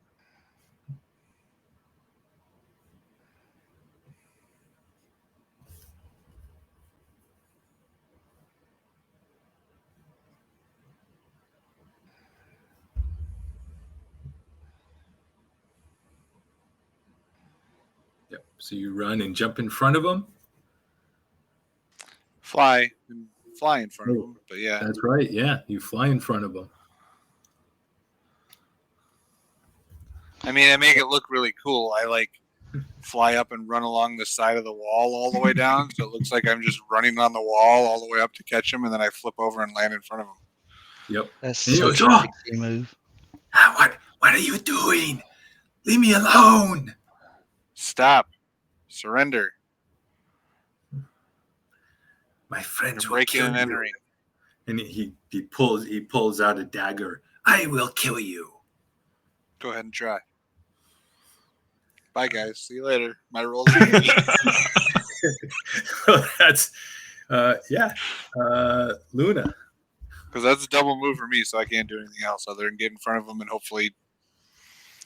Yep. So you run and jump in front of him. Fly in front of him. But yeah, That's right. Yeah, you fly in front of him. I mean, I make it look really cool. I like fly up and run along the side of the wall all the way down, so it looks like I'm just running on the wall all the way up to catch him, and then I flip over and land in front of him. Yep. That's And he such goes, a sexy move. What are you doing? Leave me alone. Stop! Surrender! My friends You're will breaking kill and you. entering. And he pulls out a dagger. I will kill you. Go ahead and try. Bye, guys. See you later. My roll's are easy. That's Luna. Because that's a double move for me, so I can't do anything else other than get in front of him and hopefully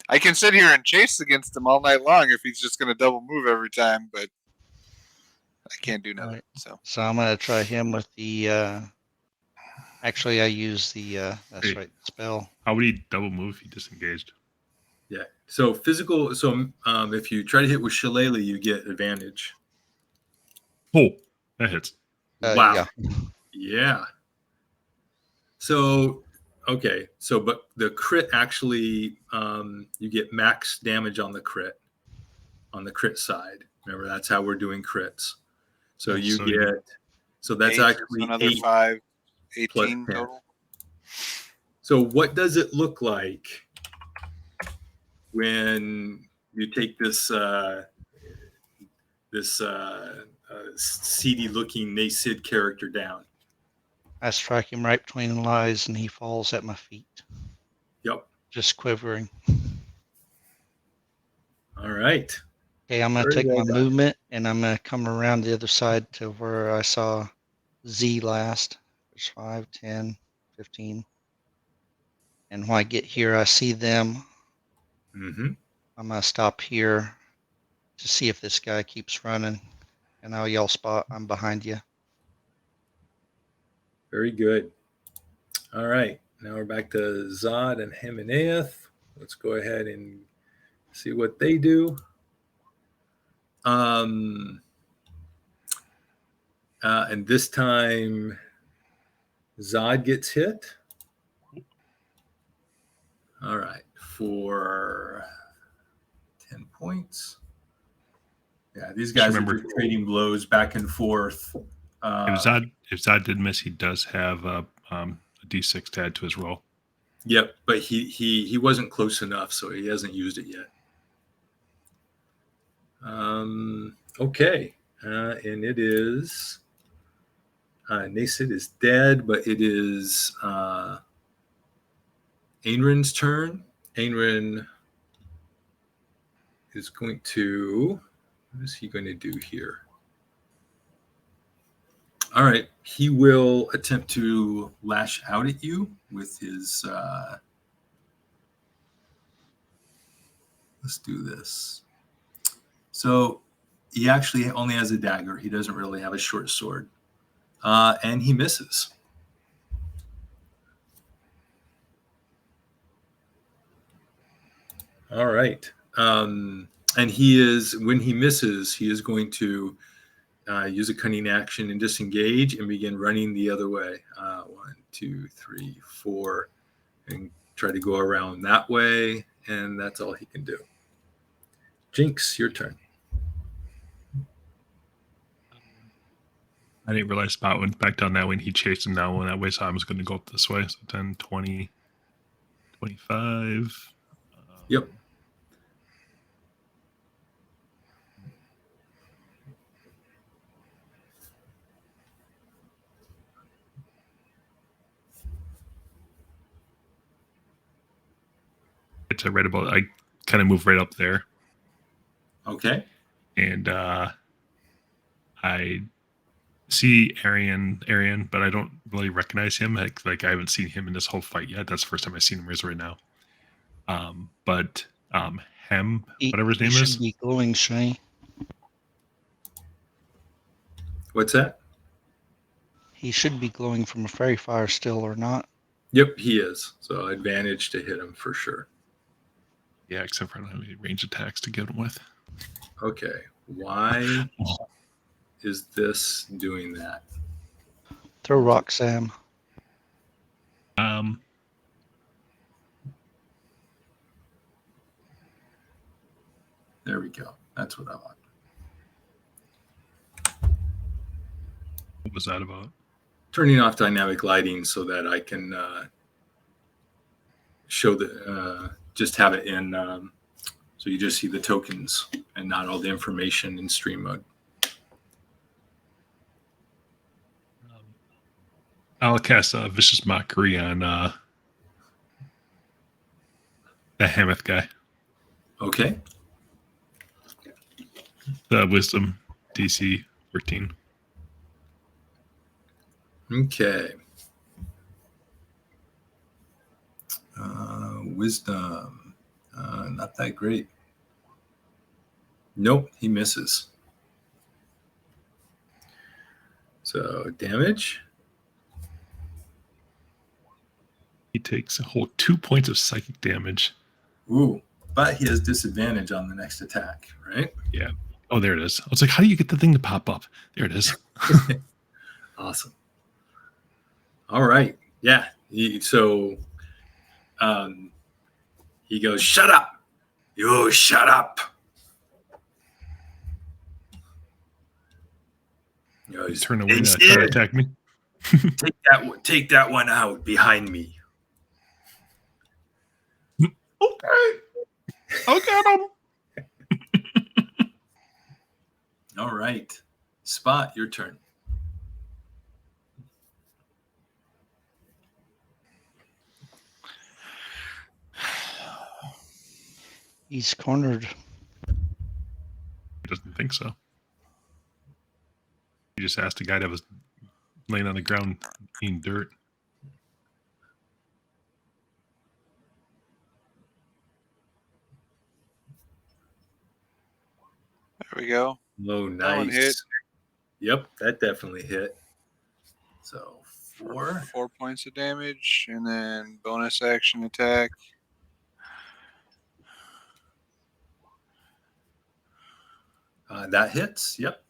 I can sit here and chase against him all night long if he's just going to double move every time, but I can't do nothing. Right. So I'm gonna try him with the. Actually, I use the. That's Hey. right. Spell. How would he double move if he disengaged? Yeah. So physical. So if you try to hit with Shillelagh, you get advantage. Oh, that hits. Wow. Yeah. Yeah. So okay. So but the crit actually you get max damage on the crit side. Remember, that's how we're doing crits. So you So get that's 8, actually another 8 5, plus 18 10. total. So what does it look like when you take this seedy looking Nasid character down? I strike him right between the eyes, and he falls at my feet, Yep. just quivering. All right. Okay, I'm gonna Very take well my done. movement, and I'm gonna come around the other side to where I saw Z last. There's 5, 10, 15. And when I get here, I see them. Mm-hmm. I'm gonna stop here to see if this guy keeps running, and I'll yell, "Spot! I'm behind you." Very good. All right. Now we're back to Zod and Hemaneath. Let's go ahead and see what they do. And this time Zod gets hit. All right. For 10 points. Yeah, these guys are just trading blows back and forth. If Zod did miss, he does have a D6 to add to his roll. Yep, but he wasn't close enough, so he hasn't used it yet. Okay, and it is Nasid is dead, but it is Ainrin's turn. Ainrin is going to. What is he going to do here? All right, he will attempt to lash out at you with his. Let's do this. So he actually only has a dagger. He doesn't really have a short sword. And he misses. All right. And he is, when he misses, he is going to use a cunning action and disengage and begin running the other way. 1, 2, 3, 4, and try to go around that way. And that's all he can do. Jinx, your turn. I didn't realize Spot went back down that way and he chased him down that way, so I was going to go up this way. So 10, 20, 25. Yep. It's right about, I kind of move right up there. Okay. And I see Arian, but I don't really recognize him. Like I haven't seen him in this whole fight yet. That's the first time I've seen him is right now. But Hem, whatever his name he is. should be glowing, Shay. What's that? He should be glowing from a fairy fire still, or not. Yep, he is. So advantage to hit him for sure. Yeah, except for I don't have any range attacks to get him with. Okay. Why is this doing that? Throw rock, Sam. There we go. That's what I want. What was that about? Turning off dynamic lighting so that I can show the just have it in so you just see the tokens and not all the information in stream mode. I'll cast a Vicious Mockery on the Hamath guy. Okay. The Wisdom DC 14. Okay. Wisdom. Not that great. Nope, he misses. So damage. He takes a whole 2 points of psychic damage. Ooh, but he has disadvantage on the next attack, right? Yeah. Oh, there it is. I was like, how do you get the thing to pop up? There it is. Awesome. All right. Yeah. So he goes, shut up. You shut up. He goes, Turn away to try to attack me. Take that one out behind me. Okay. I'll get him. All right. Spot, your turn. He's cornered. He doesn't think so. He just asked a guy that was laying on the ground eating dirt. There we go. Oh, That one nice. hit. Yep, that definitely hit. So 4. 4 points of damage, and then bonus action attack. That hits. Yep.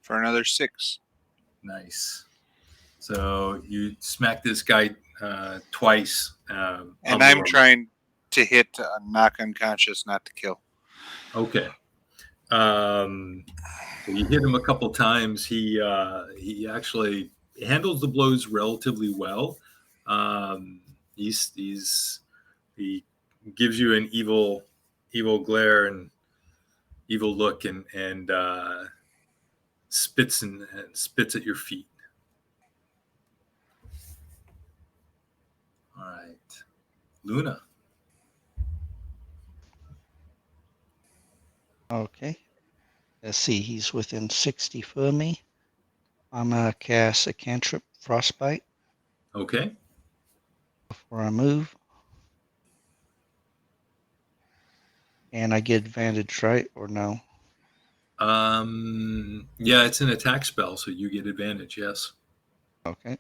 For another 6. Nice. So you smack this guy twice. And I'm trying to hit knock unconscious, not to kill. Okay. So you hit him a couple times. He actually handles the blows relatively well, He gives you an evil glare and evil look, and spits at your feet. All right, Luna. Okay. Let's see. He's within 60 foot of me. I'm gonna cast a cantrip, Frostbite, Okay. before I move, and I get advantage, right? Or no? Yeah, it's an attack spell, so you get advantage. Yes. Okay.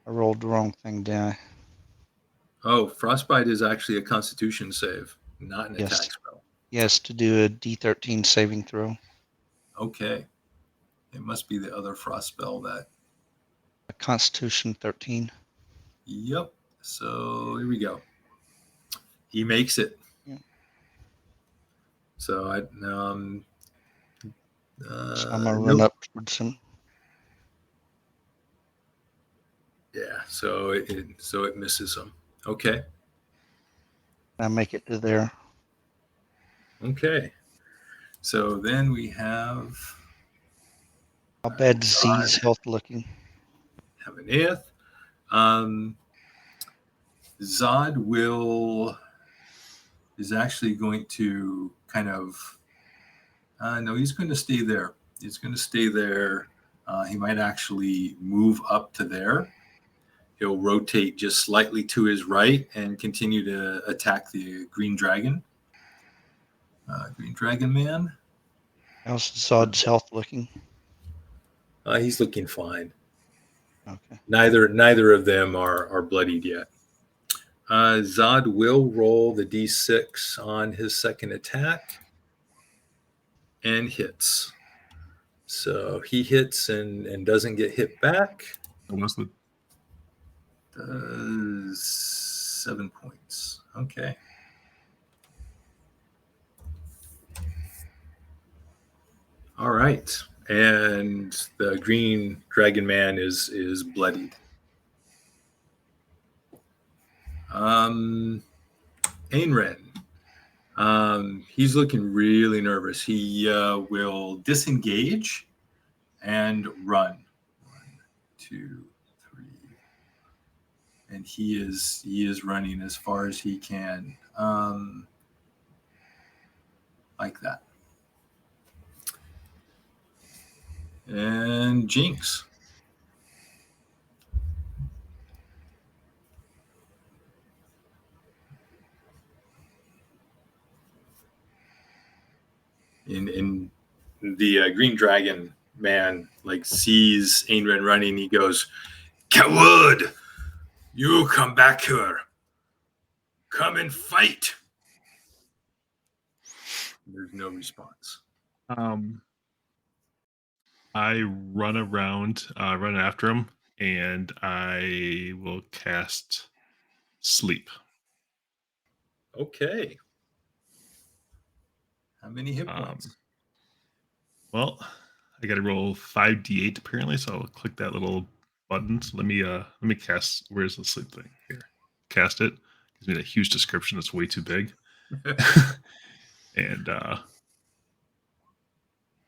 I rolled the wrong thing, didn't I? Oh, frostbite is actually a Constitution save, not an Yes. attack spell. Yes, to do a D13 saving throw. Okay. It must be the other frost spell that. A Constitution 13. Yep. So here we go. He makes it. Yeah. So So I'm gonna run nope. up towards him. Yeah. So it misses him. Okay. I make it to there. Okay. So then we have How bad is Z's health looking? have an eighth. Zod is actually going to kind of no, he's going to stay there. He's going to stay there. He might actually move up to there. He'll rotate just slightly to his right and continue to attack the green dragon. Green dragon man. How's Zod's health looking? He's looking fine. Okay. Neither of them are bloodied yet. Zod will roll the d6 on his second attack and hits. So he hits and doesn't get hit back. What's the 7 points. Okay. All right. And the green dragon man is bloodied. Ain he's looking really nervous. He will disengage and run. 1, 2, 3. And he is running as far as he can. Like that. And Jinx. In the green dragon man like sees Ainren running. He goes, "Coward, you come back here. Come and fight." There's no response. I run around, run after him, and I will cast Sleep. Okay. How many hit Um, points? Well, I got to roll 5d8 apparently, so I'll click that little button. So let me cast. Where's the sleep thing? Here, cast it. Gives me that huge description that's way too big. And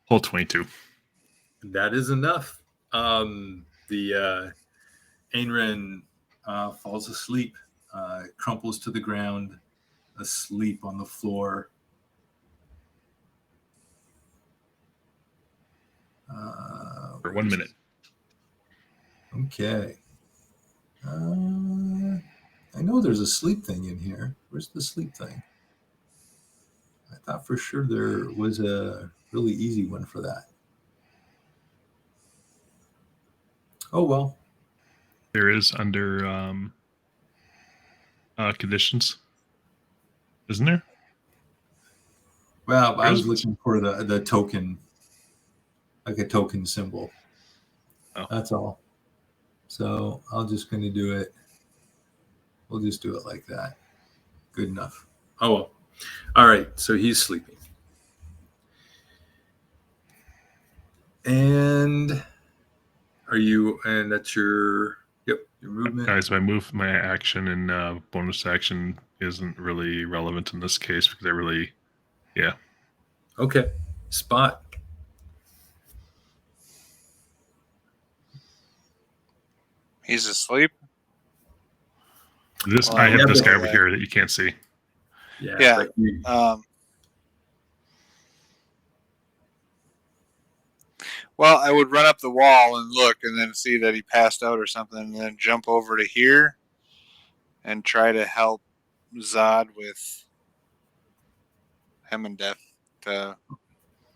whole 22. That is enough. The Ainren falls asleep, crumples to the ground, asleep on the floor. For 1 minute. Okay. I know there's a sleep thing in here. Where's the sleep thing? I thought for sure there was a really easy one for that. Oh, well. There is under conditions, isn't there? Well, I was looking for the token, like a token symbol. Oh. That's all. So I'm just going to do it. We'll just do it like that. Good enough. Oh, well. All right. So he's sleeping. And Are you? And that's your. Yep, your movement. Guys, my action and bonus action isn't really relevant in this case because I really, yeah. Okay. Spot. He's asleep. This Well, I have yeah, this but- guy over here that you can't see. Yeah. But you, Well, I would run up the wall and look, and then see that he passed out or something, and then jump over to here and try to help Zod with him and Death to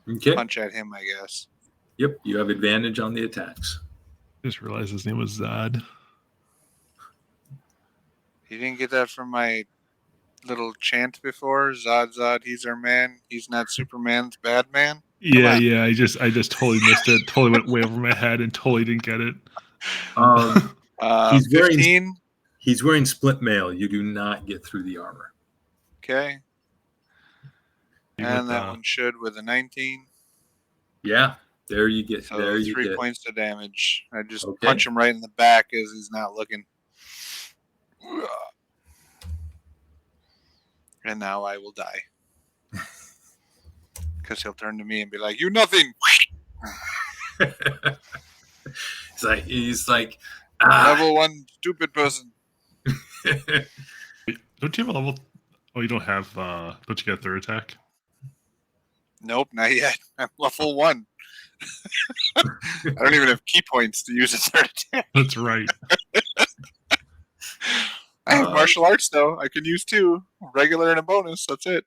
okay. punch at him, I guess. Yep, you have advantage on the attacks. Just realized his name was Zod. You didn't get that from my little chant before? Zod, Zod, he's our man. He's not Superman's bad man. Yeah, on. yeah. I just totally missed it. Totally went way over my head and totally didn't get it. He's wearing 15. he's wearing split mail. You do not get through the armor. Okay. You And went, that one should with a 19. Yeah, there you get. So there you 3 get. points of damage. I just Okay. punch him right in the back as he's not looking. And now I will die. Because he'll turn to me and be like, "You nothing." He's like Level 1 stupid person. don't you have a level? Oh, you don't have. Don't you get a third attack? Nope, not yet. I'm level 1. I don't even have key points to use a third attack. That's right. I have martial arts though. I can use 2, regular and a bonus. That's it,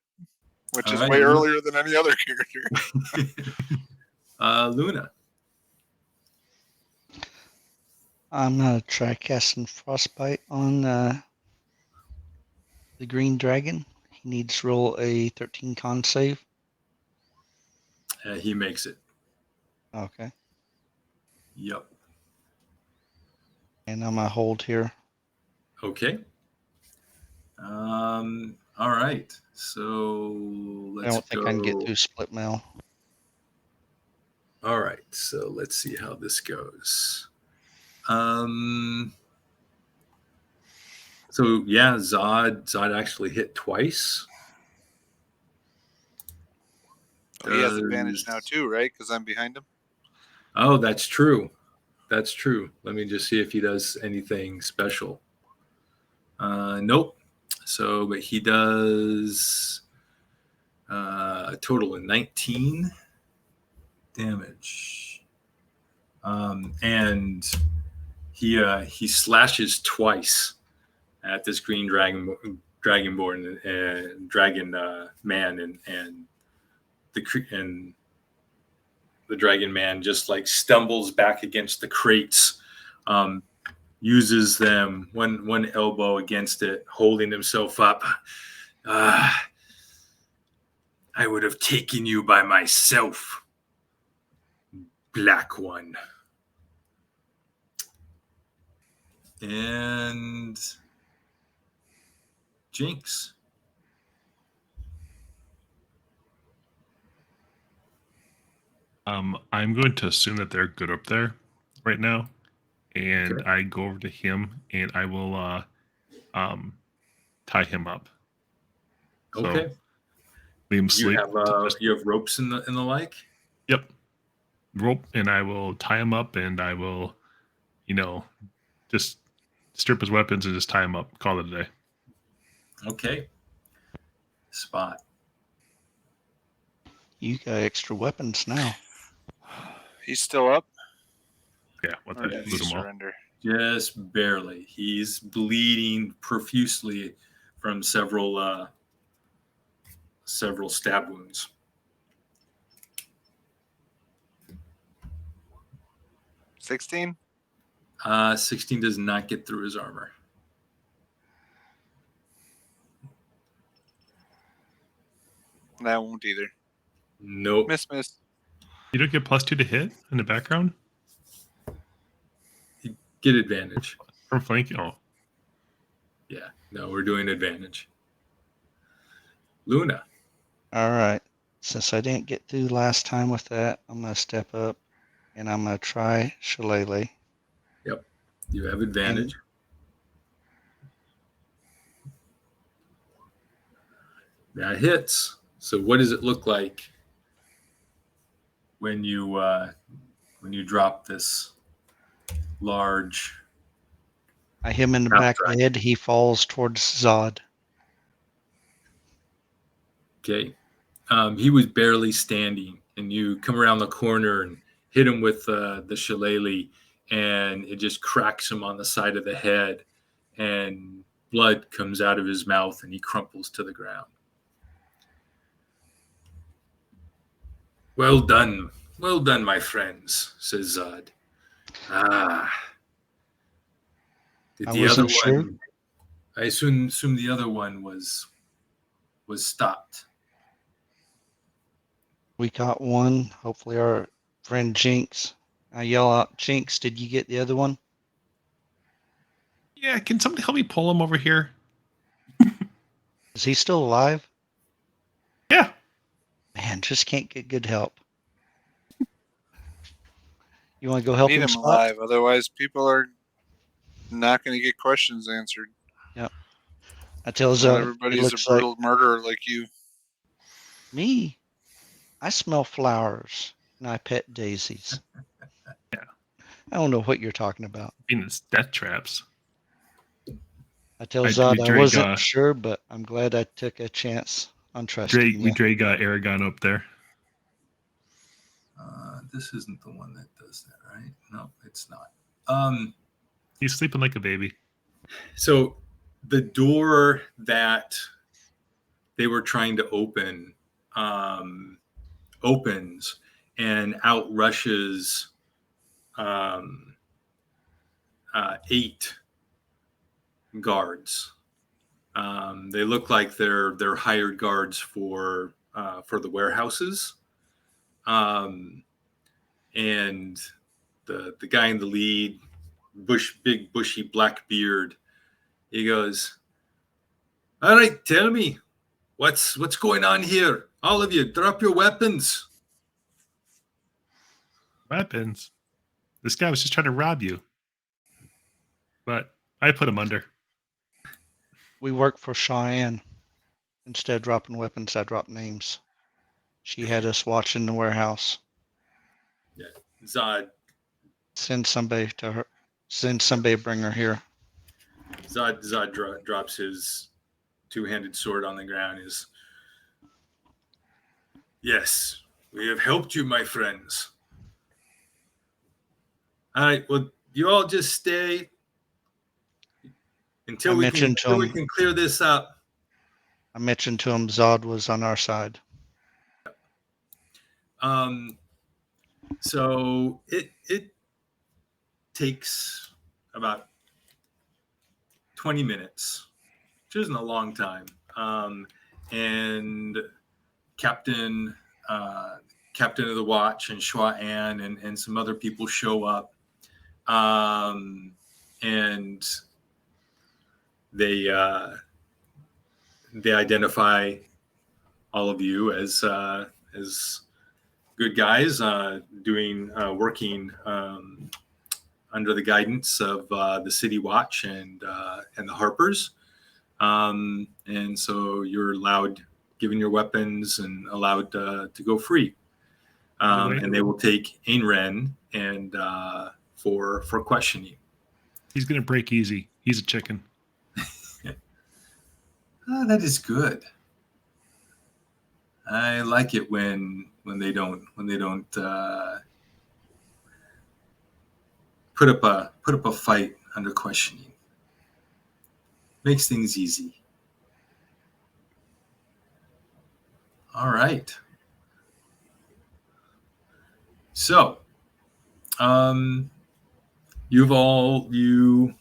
which is Alright, way Luna. earlier than any other character. Luna. I'm gonna try casting frostbite on the green dragon. He needs to roll a 13 con save. He makes it. Okay. Yep. And I'm gonna hold here. Okay. All right. So let's I don't think go. I can get through split mail. All right. So let's see how this goes. So yeah, Zod actually hit twice. He has advantage now too, right? Because I'm behind him. Oh, that's true. That's true. Let me just see if he does anything special. Nope. So, but he does a total of 19 damage. And he slashes twice at this green dragonborn dragon man, and the dragon man just like stumbles back against the crates, uses them one elbow against it, holding himself up. I would have taken you by myself, Black One. And Jinx. I'm going to assume that they're good up there right now, and Okay. I go over to him and I will tie him up. So, Okay. leave him You sleep. have you have ropes in the like? Yep. Rope, and I will tie him up, and I will, just strip his weapons and just tie him up. Call it a day. Okay. Spot. You got extra weapons now. He's still up. Yeah. What Or the did he lose them all. surrender? Just barely. He's bleeding profusely from several stab wounds. $16. 16 does not get through his armor. That won't either. Nope. Miss. You don't get +2 to hit in the background Get advantage. from flanking. Oh, Yeah. No, we're doing advantage. Luna. All right. Since I didn't get through last time with that, I'm gonna step up And I'm going to try Shillelagh. You have advantage. That hits. So what does it look like when you drop this large? I hit him in the back of the head. He falls towards Zod. Okay. He was barely standing, and you come around the corner and hit him with the shillelagh, and it just cracks him on the side of the head, and blood comes out of his mouth, and he crumples to the ground. Well done, my friends, says Zod. Did I the wasn't other sure. one? I assume the other one was stopped. We got one. Hopefully our friend Jinx. I yell out, Jinx, did you get the other one? Yeah, can somebody help me pull him over here? Is he still alive? Yeah. Man, just can't get good help. You want to go help Need him, him Scott? alive, otherwise people are not going to get questions answered. Yep. I tell Not Zod, it everybody's a looks like brutal murderer like you. me. I smell flowers and I pet daisies. Yeah. I don't know what you're talking about. Being it's death traps. I tell We Zod I drag, wasn't sure, but I'm glad I took a chance on trusting we you. drag Aragon up there. This isn't the one that does that, right? No, it's not. He's sleeping like a baby. So the door that they were trying to open opens, and out rushes 8 guards. They look like they're hired guards for the warehouses. And the guy in the lead, big bushy black beard, he goes, "All right, tell me, what's going on here? All of you, drop your weapons." Weapons? This guy was just trying to rob you. But I put him under. We work for Cheyenne. Instead of dropping weapons, I dropped names. She had us watching the warehouse. Yeah, Zod Send somebody to her. Send somebody to bring her here. drops his two-handed sword on the ground. Yes, we have helped you, my friends. All right, well, you all just stay until we can clear this up. I mentioned to him Zod was on our side. So it takes about 20 minutes, which isn't a long time. And Captain of the Watch and Shua An and some other people show up. And they identify all of you as good guys working under the guidance of the City Watch and the Harpers. And so you're allowed, given your weapons, and allowed to go free. And they will take Ayn Ren and for questioning. He's gonna break easy. He's a chicken. That is good. I like it when they don't put up a fight under questioning. Makes things easy. All right. So, you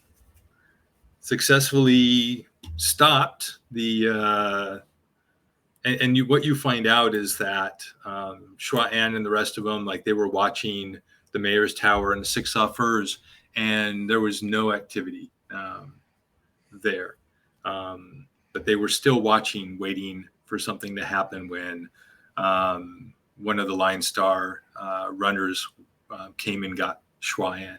successfully stopped the and what you find out is that Shua An and the rest of them, like, they were watching the mayor's tower and the 6 Furs, and there was no activity there. But they were still watching, waiting for something to happen when one of the Line Star runners came and got Shuayan.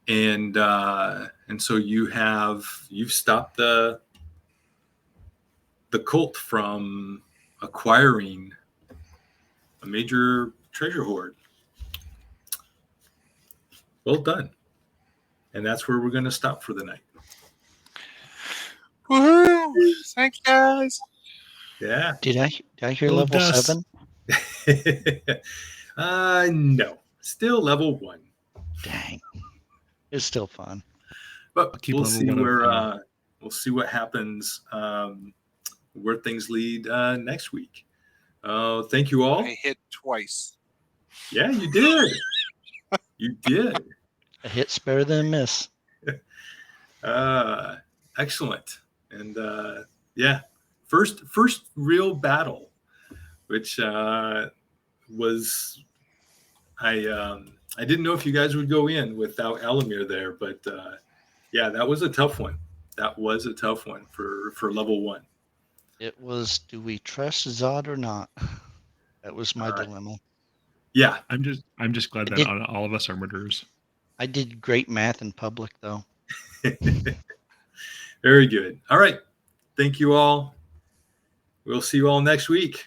And so you've stopped the cult from acquiring a major treasure hoard. Well done. And that's where we're going to stop for the night. Woohoo! Thanks, guys. Yeah. Did I hear Oh, level dust. 7? No, still level 1. Dang. It's still fun. But Keep we'll level see one of, where we'll see what happens, where things lead next week. Thank you all. I hit twice. Yeah, you did. You did. A hit's better than a miss. Excellent. And yeah, first real battle, which was I didn't know if you guys would go in without Elamir there, but yeah, that was a tough one. That was a tough one for level 1. It was, do we trust Zod or not? That was my dilemma. Yeah. I'm just glad that all of us are murderers. I did great math in public, though. Very good. All right. Thank you all. We'll see you all next week.